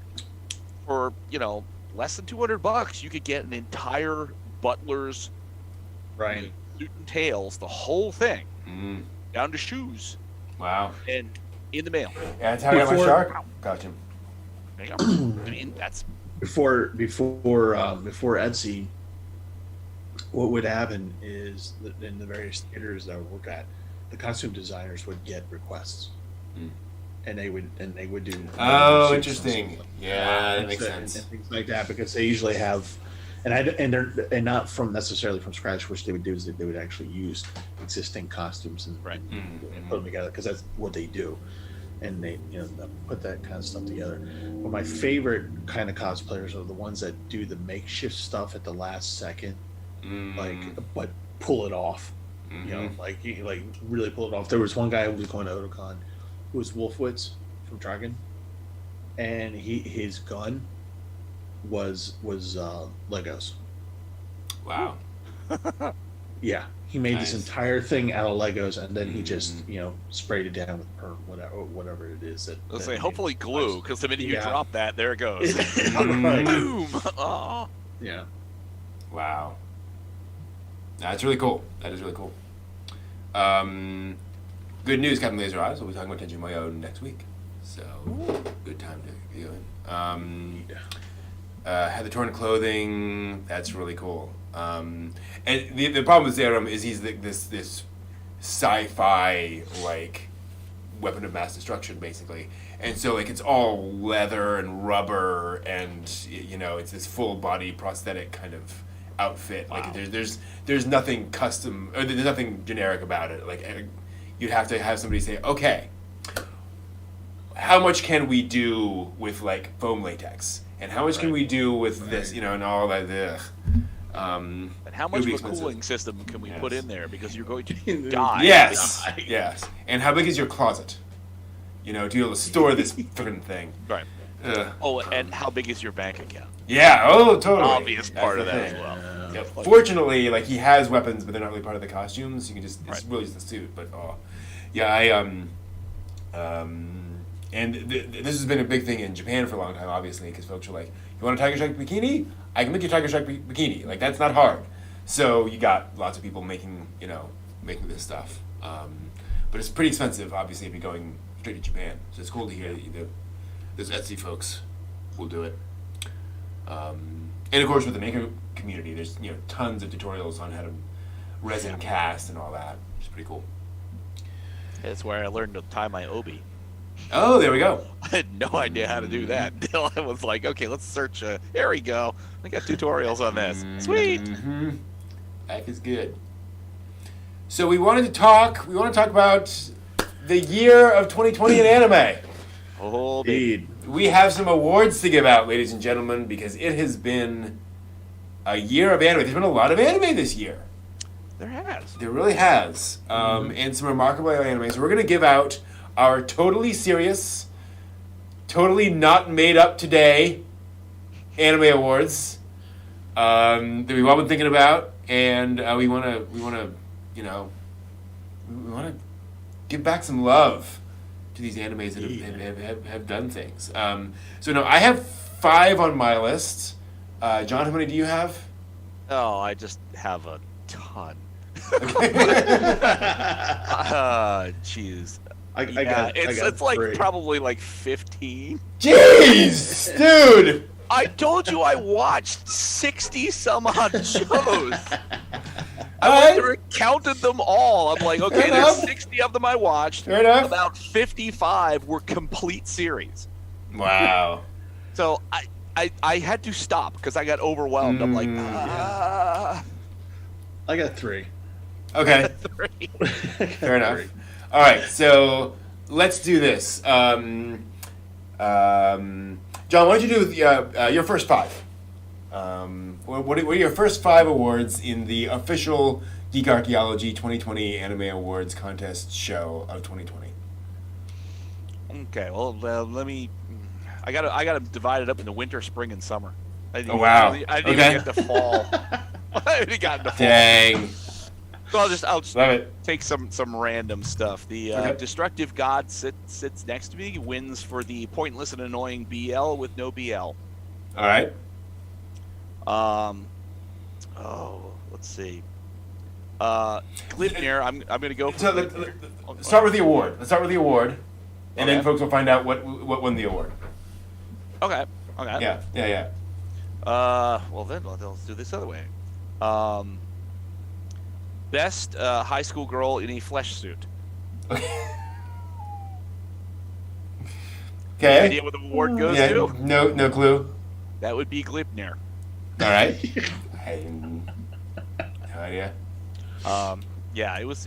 C: for, you know, less than $200, you could get an entire Butler's
B: Right.
C: suit and tails, the whole thing, down to shoes.
A: Wow.
C: And in the mail.
A: Yeah, that's how I got my shark costume.
C: There you go. I mean, that's
B: Before Etsy, what would happen is that in the various theaters that I would work at, the costume designers would get requests, and they would do.
A: Oh,
B: suits
A: interesting.
B: and
A: Yeah, that
B: and
A: makes
B: so-
A: sense.
B: and things like that, because they usually have, and not from necessarily from scratch. Which they would do is that they would actually use existing costumes and,
C: Right.
B: and put them together, because that's what they do, and they put that kind of stuff together. But my favorite kind of cosplayers are the ones that do the makeshift stuff at the last second, but pull it off. You know, like really pull it off. There was one guy who was going to Otakon, who was Wolfowitz from Dragon, and his gun was Legos.
A: Wow.
B: Yeah, he made
A: Nice.
B: this entire thing out of Legos, and then he just sprayed it down with perm, whatever it is.
C: Let's say hopefully glue, because the minute you
B: Yeah.
C: drop that, there it goes.
B: Right.
C: Boom! Oh.
B: Yeah.
A: Wow. That's really cool. That is really cool. Good news, Captain Laser Eyes. We'll be talking about Tenchi Muyo next week. So, good time to be going. Had the torn clothing. That's really cool. And the problem with Zerum is he's this sci-fi, like, weapon of mass destruction, basically. And so, like, it's all leather and rubber, and, you know, it's this full body prosthetic kind of outfit. Like, there's nothing custom, or there's nothing generic about it. Like, you'd have to have somebody say, okay, how much can we do with, like, foam latex? And how much can we do with this, you know, and all that,
C: And how much of a
A: expensive.
C: cooling system can we put
A: Yes.
C: in there? Because you're going to die.
A: Yes, yes. And how big is your closet? You know, to be able to store this freaking thing.
C: Right. Oh, and how big is your bank account?
A: Yeah, oh, totally.
C: Obvious
A: That's
C: part
A: the
C: of that
A: thing.
C: as well.
A: Yeah, fortunately, like, he has weapons, but they're not really part of the costumes. You can just, it's really just the suit. But, yeah, and this has been a big thing in Japan for a long time, obviously, because folks are like, you want a tiger stripe bikini? I can make you a tiger stripe bikini. Like, that's not hard. So you got lots of people making this stuff. But it's pretty expensive, obviously, if you're going straight to Japan. So it's cool to hear that those Etsy folks will do it. And of course, with the maker community, there's tons of tutorials on how to resin cast and all that. It's pretty cool.
C: That's where I learned to tie my obi.
A: Oh, there we go.
C: I had no idea how to do that until I was like, okay, let's search. Here we go. I got tutorials on this. Sweet.
A: Mm-hmm. Life is good. So we want to talk about the year of 2020 in anime.
C: Oh,
B: Indeed.
A: We have some awards to give out, ladies and gentlemen, because it has been a year of anime. There's been a lot of anime this year.
C: there has.
A: There really has. And some remarkable anime. So we're going to give out our totally serious, totally not made up today anime awards that we've all been thinking about, and we want to give back some love to these animes that have done things. So no, I have 5 on my list. John, how many do you have?
C: Oh, I just have a ton.
A: Okay.
C: Jeez.
B: It's
C: like probably like 15.
A: Jeez, dude.
C: I told you I watched 60 some odd shows. I
A: All
C: went
A: right.
C: through and counted them all. I'm like, okay,
A: Fair
C: there's
A: enough.
C: 60 of them I watched.
A: Fair enough.
C: About 55 were complete series.
A: Wow.
C: So I had to stop because I got overwhelmed. I'm like,
B: I got 3.
A: Okay.
C: 3.
A: Fair enough. All right, so let's do this. John, why don't you do your first 5? What are your first 5 awards in the official Geek Archaeology 2020 Anime Awards contest show of 2020?
C: Okay, well, let me. I gotta divide it up into winter, spring, and summer. I didn't
A: wow.
C: I didn't
A: Okay.
C: even get to fall. I haven't gotten to fall.
A: Dang.
C: So I'll just
A: Love it.
C: take some random stuff. The
A: Okay.
C: Destructive God sits next to me, wins for the pointless and annoying BL with no BL.
A: All right.
C: Let's see. Gleipnir, I'm gonna go for.
A: So start with the award. Let's start with the award, and then
C: Okay.
A: folks will find out what won the award.
C: Okay.
A: Yeah.
C: Well then let's do this other way. Best high school girl in a flesh suit.
A: Okay.
C: Idea what the award goes
A: Yeah.
C: to?
A: No clue.
C: That would be Gleipnir.
A: All right. I have no idea.
C: Yeah, it was.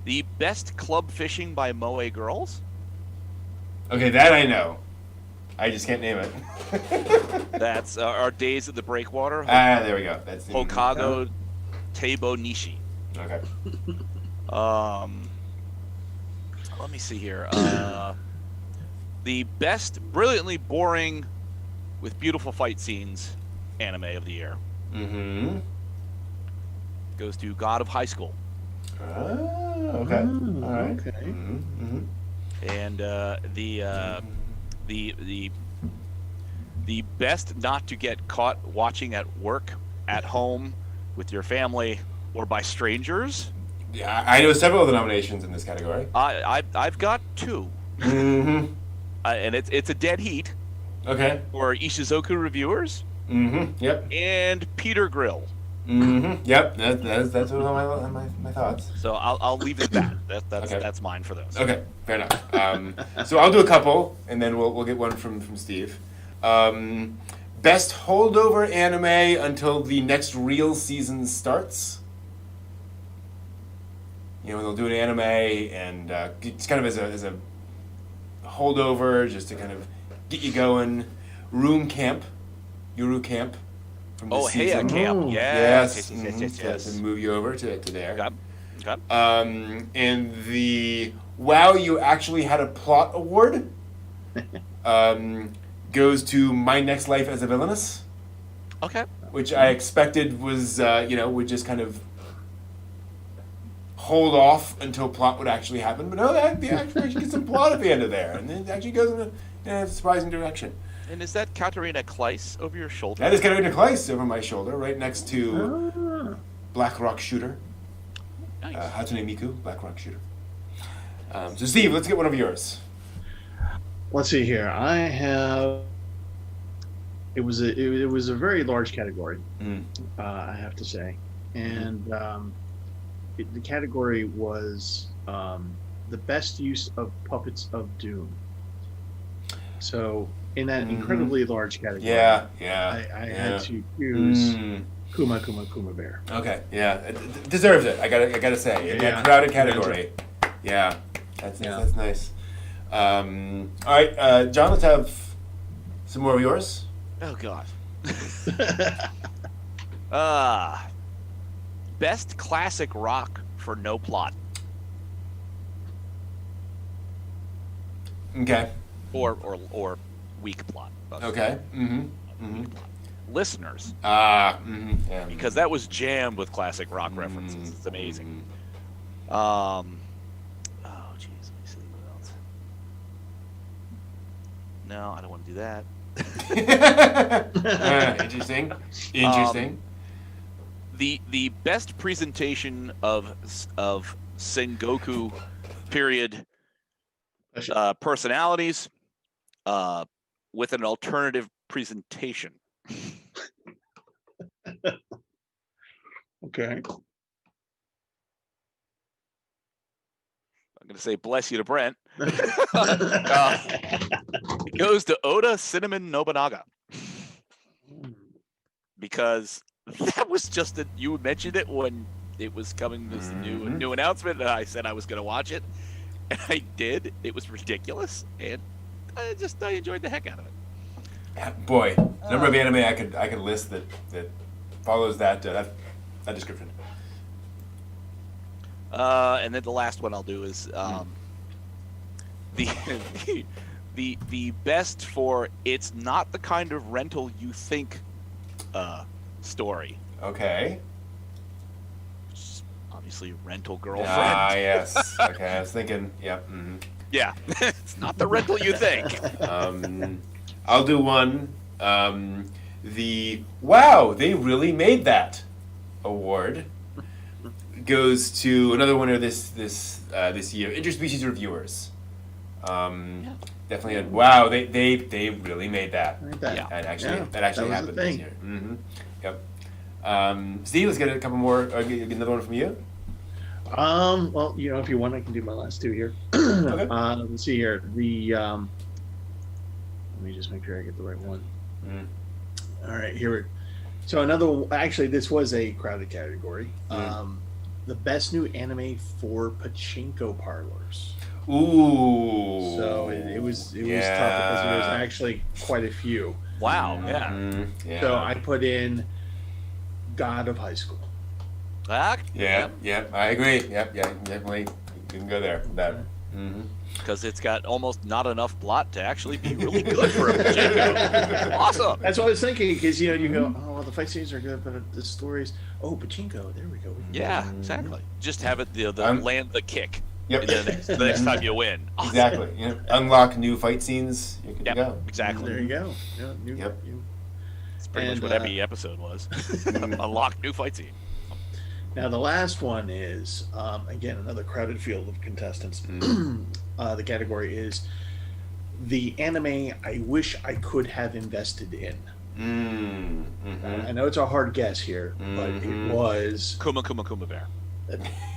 C: The best club fishing by Moe girls.
A: Okay, that I know. I just can't name it.
C: That's our days at the breakwater.
A: There we go. That's
C: Hokago Teibo Nishi.
A: Okay.
C: Let me see here. The best brilliantly boring with beautiful fight scenes anime of the year
A: Mm-hmm.
C: goes to God of High School.
A: Okay. All right.
B: Okay.
A: Mm-hmm.
C: And the best not to get caught watching at work, at home, with your family, or by strangers.
A: Yeah, I know several of the nominations in this category.
C: I've got 2,
A: Mm-hmm.
C: and it's a dead heat
A: Okay.
C: for Ishizoku reviewers
A: Mm-hmm. Yep.
C: and Peter Grill.
A: Mm-hmm. Yep. That's one of my thoughts.
C: So I'll leave it at that.
A: Okay.
C: That's mine for those.
A: Okay. Fair enough. So I'll do a couple, and then we'll get one from Steve. Best holdover anime until the next real season starts. You know, they'll do an anime, and it's kind of as a holdover, just to kind of get you going. Yuru Camp from this
C: Oh, Heya
A: season.
C: Camp.
B: Oh,
C: Yes.
A: To move you over to there.
C: Okay.
A: And the Wow, You Actually Had a Plot award goes to My Next Life as a Villainess,
C: Okay.
A: which I expected was, would just kind of hold off until plot would actually happen. But no, they actually get some plot at the end of there, and it actually goes in a surprising direction.
C: And is that Katarina Kleiss over your shoulder?
A: That is Katarina Kleiss over my shoulder, right next to Black Rock Shooter.
C: Nice.
A: Hatsune Miku, Black Rock Shooter. So Steve, let's get one of yours.
B: Let's see here. I have. It was a very large category, I have to say, and the category was the best use of puppets of Doom. So in that incredibly large category,
A: I
B: had to choose Kuma Bear.
A: Okay, yeah, it deserves it. I gotta say, in that crowded category, that's nice. All right, John, let's have some more of yours.
C: Oh God. Best classic rock for no plot.
A: Okay.
C: Or weak plot.
A: Okay.
C: Listeners,
A: Yeah.
C: because that was jammed with classic rock references. It's amazing. Oh jeez, let me see what else. No, I don't want to do that.
A: Interesting.
C: The best presentation of Sengoku period personalities with an alternative presentation.
B: Okay.
C: I'm going to say bless you to Brent. It goes to Oda Cinnamon Nobunaga. Because that was just you mentioned it when it was coming as a new announcement, and I said I was going to watch it, and I did. It was ridiculous, and I enjoyed the heck out of it.
A: Boy, the number of anime I could list that follows that description.
C: And then the last one I'll do is the best for it's not the kind of rental you think story.
A: Okay.
C: Which is obviously rental girlfriend.
A: Ah, yes. Okay, I was thinking. Yep. Mm-hmm.
C: Yeah, it's not the rental you think.
A: I'll do one. The wow, they really made that award goes to another winner this year, Interspecies Reviewers. Definitely had wow, they really made that.
C: Yeah.
A: And that actually happened this year. Mm-hmm. Yep. Steve, let's get a couple more. Get another one from you.
B: Well, if you want, I can do my last two here.
A: Okay.
B: Let's see here. Let me just make sure I get the right one. All right, here. So actually, this was a crowded category. The best new anime for pachinko parlors.
A: Ooh.
B: So it was tough because there was actually quite a few.
C: Wow. Yeah.
A: Yeah.
B: So I put in God of High School.
A: Yeah. I agree. Yep. Yeah. Definitely. You can go there. That. Mm-hmm.
C: Because it's got almost not enough plot to actually be really good for a pachinko. Awesome.
B: That's what I was thinking, because you go, oh, well, the fight scenes are good, but the stories, pachinko, there we go.
C: Yeah, exactly. Just have it land the kick.
A: Yep.
C: The next time you win. Awesome.
A: Exactly. Unlock new fight scenes. You're good to go.
C: Exactly.
B: There you go. Yeah,
C: It's pretty much what every episode was. Unlock new fight scene.
B: Now the last one is again another crowded field of contestants. The category is the anime I wish I could have invested in. I know it's a hard guess here, but it was
C: Kuma Bear.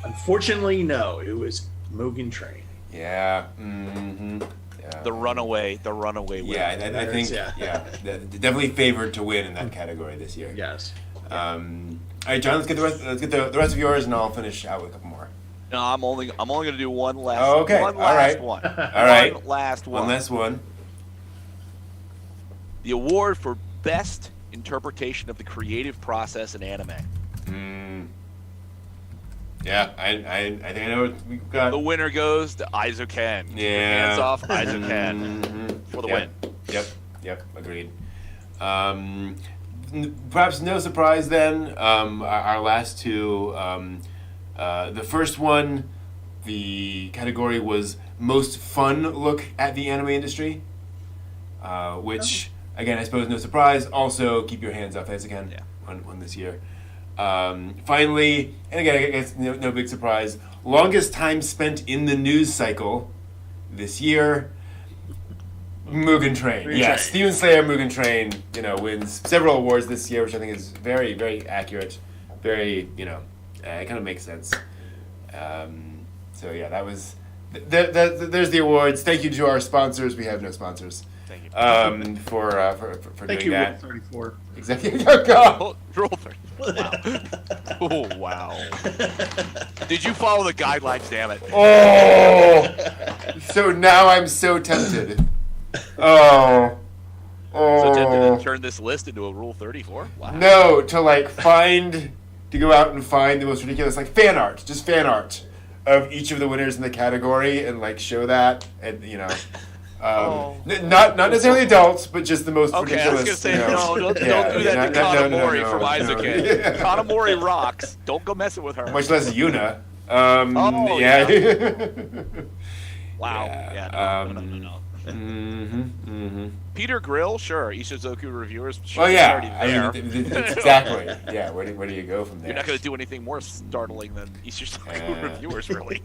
B: Unfortunately, no. It was Mugen Train.
A: Yeah. Mm-hmm. Yeah.
C: The runaway winner.
A: Yeah, I think definitely favored to win in that category this year.
B: Yes.
A: All right, John. Let's get the rest of yours, and I'll finish out with a couple more.
C: No, I'm only going to do one last.
A: Oh, okay.
C: One
A: All
C: last
A: right.
C: one.
A: All right.
C: One last one.
A: One last one.
C: The award for best interpretation of the creative process in anime.
A: Yeah, I think I know what we've got.
C: The winner goes to Aizuken. Keep your hands off Aizuken for the win.
A: Yep. Agreed. Perhaps no surprise then. Our last two. The first one, the category was most fun look at the anime industry, which again I suppose no surprise. Also, keep your hands off Aizuken. Won this year. Finally, and again, I guess no big surprise, longest time spent in the news cycle this year, Mugen Train. Yes, Demon Slayer Mugen Train, wins several awards this year, which I think is very, very accurate. Very, it kind of makes sense. So yeah, that was, there's the awards. Thank you to our sponsors. We have no sponsors.
C: Thank you.
A: For
B: Thank
A: doing
B: you,
A: that.
B: Rule 34.
A: Exactly. Oh, God.
C: Rule 30. Wow. Oh, wow. Did you follow the guidelines, damn it?
A: Oh! So now I'm so tempted. Oh.
C: So tempted to turn this list into a Rule 34? Wow.
A: No, to go out and find the most ridiculous, fan art, just fan art of each of the winners in the category and show that, and not necessarily adults, but just the most ridiculous.
C: I was gonna say don't do that to Kanamori from Aizuken.
A: Yeah.
C: Kanamori rocks. Don't go messing with her.
A: Much less Yuna.
C: Wow.
A: Yeah.
C: No.
A: Mm-hmm.
C: Peter Grill, sure. Ishizoku reviewers. Sure,
A: Oh yeah,
C: already there.
A: exactly. Yeah, where do you go from there?
C: You're not going to do anything more startling than Ishizoku reviewers, really.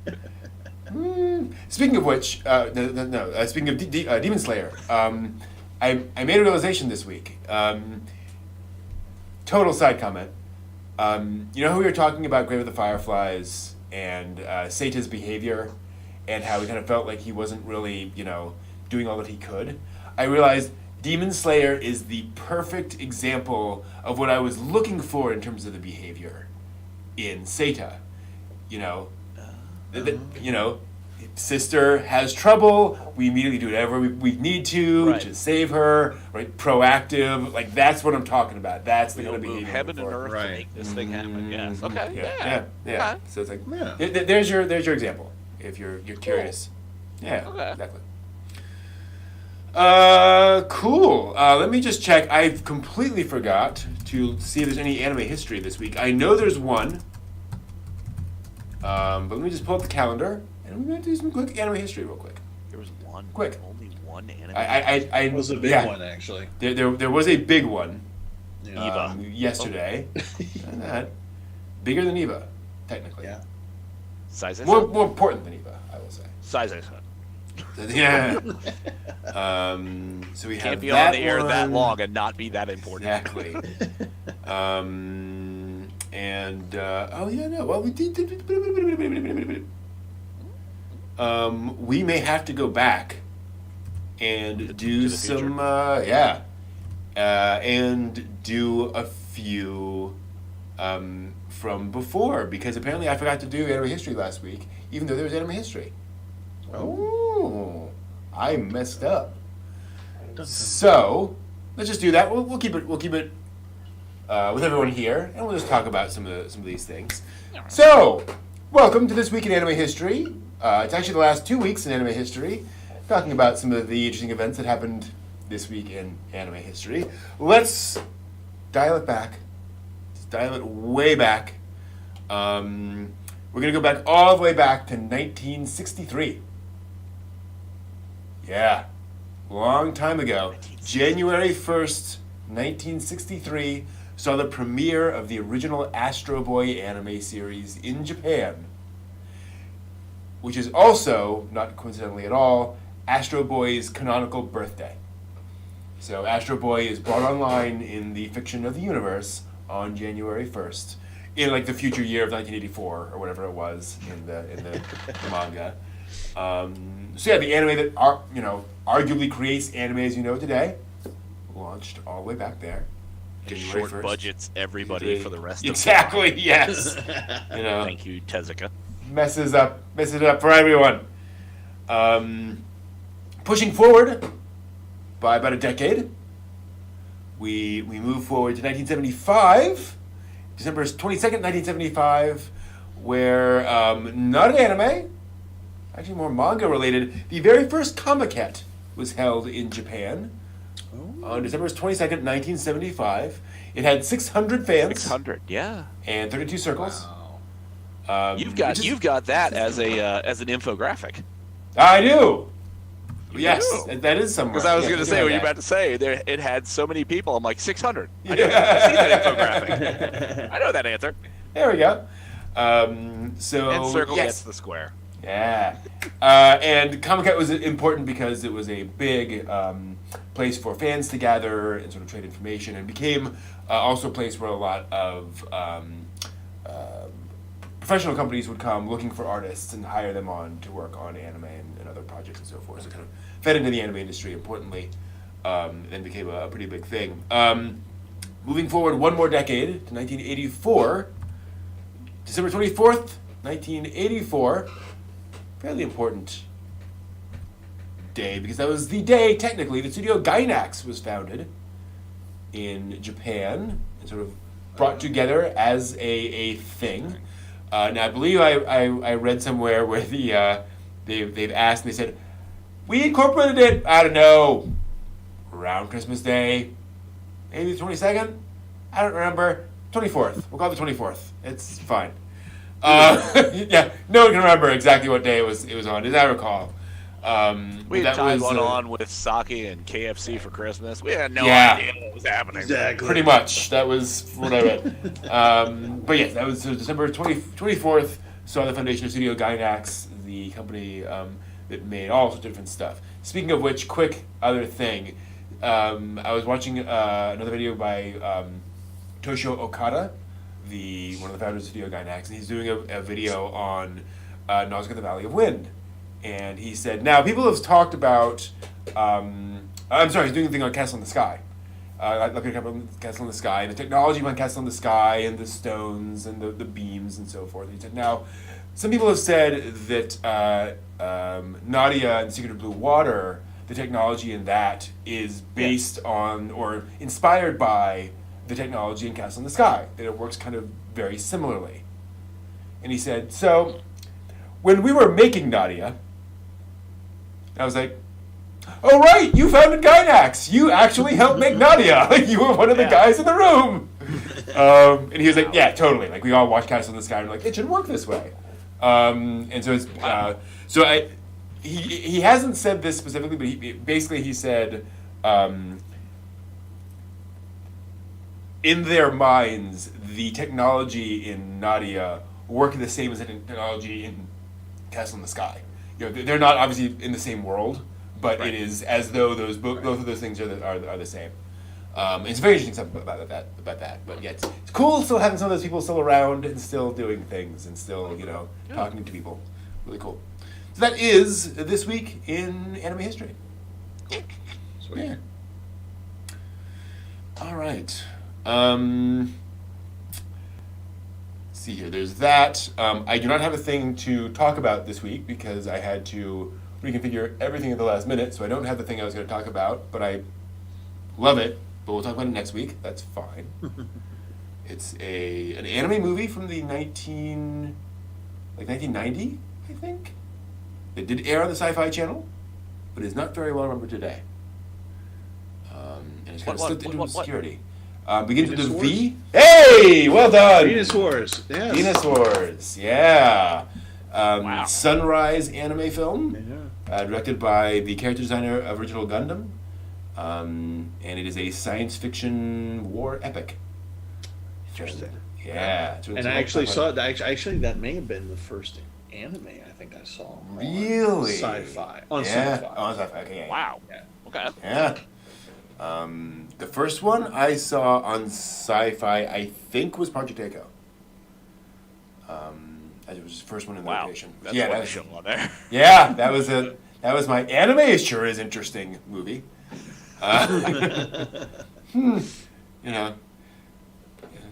A: Speaking of which, speaking of Demon Slayer, I made a realization this week. Total side comment. You know how we were talking about Grave of the Fireflies and Seta's behavior and how he kind of felt like he wasn't really, doing all that he could? I realized Demon Slayer is the perfect example of what I was looking for in terms of the behavior in Seta. Sister has trouble, we immediately do whatever we need to save her, right? Proactive, like that's what I'm talking about. That's the kind of behavior.
C: Heaven and earth to make this thing happen. Yes. Okay.
A: Yeah.
C: Okay.
A: So it's like, there's your example. If you're curious. Yeah.
C: Okay.
A: Exactly. Cool. Let me just check. I've completely forgot to see if there's any anime history this week. I know there's one. But let me just pull up the calendar. And we're going to do some quick anime history real quick.
C: There was one.
A: Quick.
C: Only one anime.
A: It
B: was a big one, actually.
A: There was a big one.
B: Yeah.
A: Yesterday. Bigger than Eva, technically.
B: Yeah.
C: Size.
A: More important than Eva, I will say.
C: Size.
A: Yeah. So we
C: Can't
A: have
C: be
A: that
C: on the air
A: one.
C: that long and not be that important.
A: Exactly. We may have to go back and do some, and do a few from before, because apparently I forgot to do anime history last week, even though there was anime history. Oh, I messed up. So let's just do that. We'll keep it. We'll keep it with everyone here, and we'll just talk about some of these things. So, welcome to This Week in Anime History. It's actually the last 2 weeks in anime history, talking about some of the interesting events that happened this week in anime history. Let's dial it back. Let's dial it way back. We're going to go back all the way back to 1963. Yeah, long time ago. January 1st, 1963, saw the premiere of the original Astro Boy anime series in Japan, which is also, not coincidentally at all, Astro Boy's canonical birthday. So Astro Boy is brought online in the fiction of the universe on January 1st, in like the future year of 1984 or whatever it was in the manga. So yeah, the anime that arguably creates anime as you know today, launched all the way back there.
C: Short
A: 1st,
C: budgets, everybody for the rest of
A: exactly, yes.
C: Thank you, Tezuka.
A: Messes it up for everyone. Pushing forward by about a decade, we move forward to 1975, December 22nd, 1975, where not an anime, actually more manga related, the very first Comiket was held in Japan on December 22nd, 1975. It had 600 fans.
C: 600, yeah.
A: And 32 circles.
B: Wow.
C: You've got that as an infographic.
A: I do. Yes, that is somewhere.
C: Because I was going to say, what you about to say, it had so many people. I'm like, 600. I know that. I've seen that infographic. I know that answer.
A: There we go.
C: And circle gets the square.
A: Yeah. And Comiket was important because it was a big place for fans to gather and sort of trade information, and became also a place where a lot of professional companies would come looking for artists and hire them on to work on anime and other projects and so forth. So it kind of fed into the anime industry importantly, and became a pretty big thing. Moving forward one more decade to 1984, December 24th, 1984, fairly important day because that was the day, technically, that Studio Gainax was founded in Japan and sort of brought together as a thing. Now, I believe I read somewhere where they've asked and they said, we incorporated it, I don't know, around Christmas Day, maybe the 22nd? I don't remember. 24th. We'll call it the 24th. It's fine. Yeah, no one can remember exactly what day it was on, as I recall.
C: We had tied one on with sake and KFC for Christmas. We had no idea what was happening.
B: Exactly.
A: Pretty much. That was what I read. But yes, that was December 24th, saw the foundation of Studio Gainax, the company that made all sorts of different stuff. Speaking of which, quick other thing. I was watching another video by Toshio Okada, one of the founders of Studio Gainax, and he's doing a video on Nausicaa the Valley of Wind. And he said, now people have talked about, he's doing a thing on Castle in the Sky. Looking at Castle in the Sky, and the technology behind Castle in the Sky, and the stones, and the beams, and so forth. He said, now, some people have said that Nadia and Secret of Blue Water, the technology in that is based on, or inspired by, the technology in Castle in the Sky. That it works kind of very similarly. And he said, so, when we were making Nadia, I was like, oh right, you founded Gainax. You actually helped make Nadia. You were one of the guys in the room. And he was like, yeah, totally. Like we all watched Castle in the Sky and we're like, it should work this way. And so it's he hasn't said this specifically, but he said in their minds the technology in Nadia worked the same as the technology in Castle in the Sky. You know, they're not obviously in the same world, but it is as though both of those things are the same. It's very interesting stuff about that. But yeah, it's cool still having some of those people still around and still doing things and still talking to people. Really cool. So that is this week in anime history.
B: Sweet.
A: Yeah. All right. See here, there's that. I do not have a thing to talk about this week because I had to reconfigure everything at the last minute, so I don't have the thing I was going to talk about, but I love it. But we'll talk about it next week. That's fine. It's an anime movie from the 1990, I think. It did air on the Sci-Fi Channel, but is not very well remembered today. And it's kind of slipped into obscurity. Begins with a V. Hey, well done.
B: Venus Wars. Yes.
A: Venus Wars. Yeah.
C: Wow.
A: Sunrise anime film.
B: Yeah.
A: Directed by the character designer of Original Gundam. And it is a science fiction war epic.
B: Interesting.
A: Yeah.
B: And I actually saw that. Actually, that may have been the first anime I think I saw.
A: Really?
B: Sci-fi. On
A: yeah.
B: Sci-fi.
A: On Sci-Fi. Okay. Yeah.
C: Wow.
B: Yeah.
C: Okay.
A: Yeah. The first one I saw on Sci-Fi, I think, was Project Echo. It was the first one in the rotation.
C: That's
A: yeah,
C: one
A: that
C: show on there.
A: Yeah, that was my anime sure is interesting movie.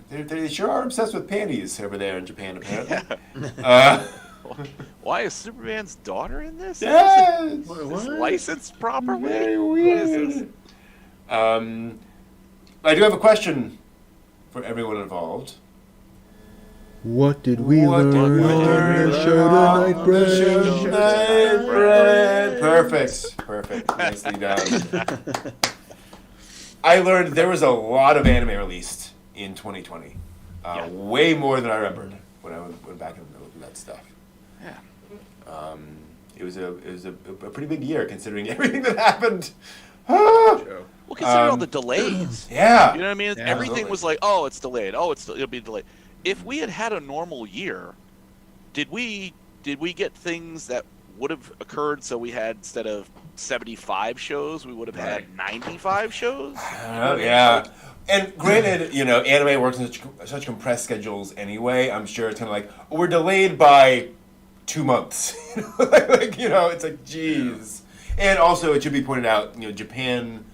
A: They sure are obsessed with panties over there in Japan, apparently.
C: Why is Superman's daughter in this?
A: Yes.
C: Is this licensed properly?
A: Very
C: What
A: weird.
C: is this?
A: I do have a question for everyone involved.
E: What did we
A: What did
E: learn
A: we
E: on
A: learn
E: the show
A: on
E: tonight,
A: the show
E: Brad?
A: tonight, Brad? Perfect. Nicely done. I learned there was a lot of anime released in 2020. Way more than I remembered when I went back and looked at that stuff.
C: Yeah.
A: It was a pretty big year considering everything that happened.
B: Joe.
C: Well, consider all the delays.
A: Yeah.
C: You know what I mean?
B: Yeah,
C: Everything
B: absolutely.
C: was like, oh, it's delayed. Oh, it'll be delayed. If we had a normal year, did we get things that would have occurred? So we had, instead of 75 shows, we would have had 95 shows.
A: Yeah. And granted, anime works in such compressed schedules anyway. I'm sure it's kind of like, we're delayed by 2 months. It's like, geez. And also, it should be pointed out, Japan,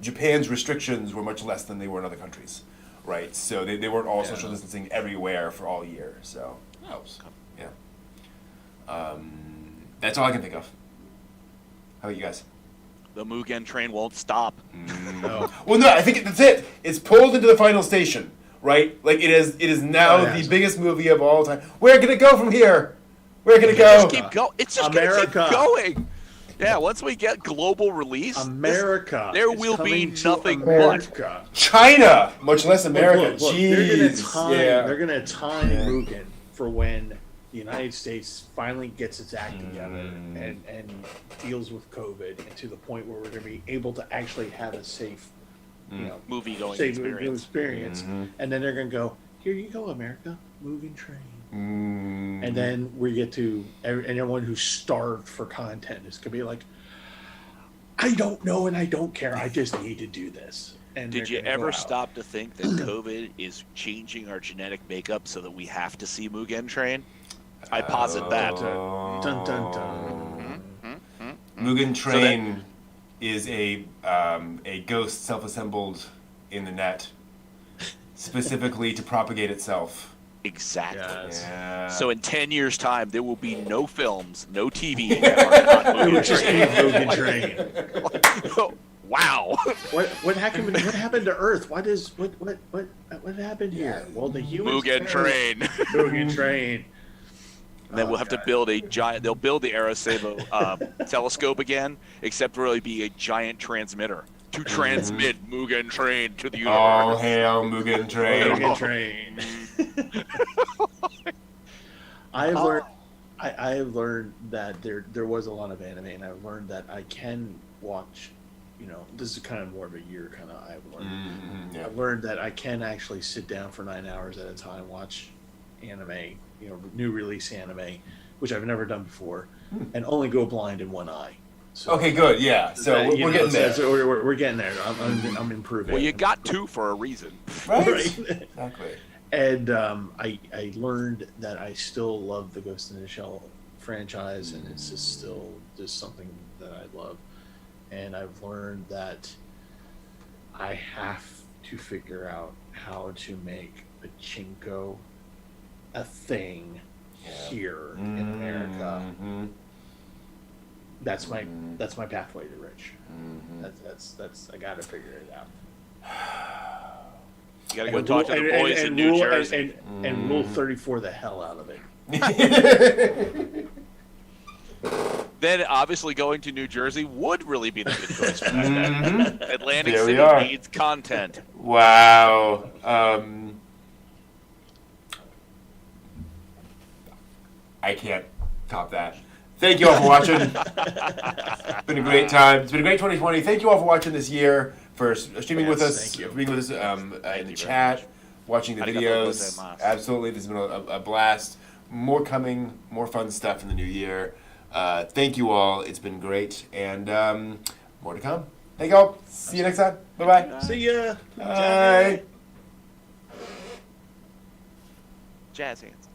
A: Japan's restrictions were much less than they were in other countries, right? So they weren't all social distancing everywhere for all year. So helps. Yeah. That's all I can think of. How about you guys?
C: The Mugen train won't stop.
B: No.
A: Well, no, I think that's it. It's pulled into the final station, right? Like it is now the biggest movie of all time. Where can it go from here? Where can it go?
C: Just keep going. It's just gonna keep
B: America.
C: going. Yeah, once we get global release,
B: America.
C: there
B: is
C: will be
B: coming to
C: nothing
B: America.
A: China, much less America.
B: Look,
A: Jeez.
B: they're gonna time Mugen for when the United States finally gets its act together and deals with COVID, and to the point where we're gonna be able to actually have a safe,
C: movie going
B: safe
C: experience.
B: and then they're gonna go, here you go, America, moving train.
A: Mm.
B: And then we get to anyone who's starved for content is gonna be like, I don't know and I don't care. I just need to do this. And
C: Did
B: they're
C: you
B: gonna go
C: ever
B: out.
C: stop to think that COVID is changing our genetic makeup so that we have to see Mugen Train? I posit that.
B: Dun dun dun.
A: Mugen
C: So
A: Train is a ghost self-assembled in the net, specifically to propagate itself.
C: Exactly.
B: Yes.
A: Yeah.
C: So in 10 years' time, there will be no films, no TV that are not
B: It would
C: Mugen
B: just be
C: Train.
B: Mugen Train.
C: Wow.
B: What happened? What happened to Earth? What happened here? Well, the humans.
C: Mugen Train.
B: Mugen Train.
C: And then we'll have to build a giant. They'll build the Arecibo telescope again, except really be a giant transmitter to transmit Mugen Train to the universe.
A: All hail Mugen Train.
B: Mugen Train. I have learned that there was a lot of anime, and I've learned that I can watch. You know, this is kind of more of a year kind of. I've learned.
A: Yeah.
B: I've learned that I can actually sit down for 9 hours at a time, watch anime, you know, new release anime, which I've never done before, and only go blind in one eye. So,
A: Okay, good. Yeah. So we're getting there.
B: So we're getting there. I'm improving.
C: Well, you got two for a reason.
A: Right.
B: Right.
A: Exactly.
B: And I learned that I still love the Ghost in the Shell franchise, and it's just still just something that I love. And I've learned that I have to figure out how to make pachinko a thing here in America.
A: Mm-hmm.
B: That's my pathway to rich. That's I gotta figure it out.
C: You got to go talk to the boys in New Jersey.
B: And Rule 34 the hell out of it.
C: Then obviously going to New Jersey would really be the good choice for that. Atlantic
A: There we
C: City
A: are.
C: needs content.
A: Wow. I can't top that. Thank you all for watching. It's been a great time. It's been a great 2020. Thank you all for watching this year, for streaming with us,
B: thank you.
A: being with us in the
C: very
A: chat,
C: much.
A: watching the
C: Arigato
A: videos.
C: gozaimasu.
A: Absolutely. This has been a blast. More coming, more fun stuff in the new year. Thank you all. It's been great. And more to come. Thank you all. See you next time. Bye-bye.
B: See ya.
A: Bye.
C: Jazz hands.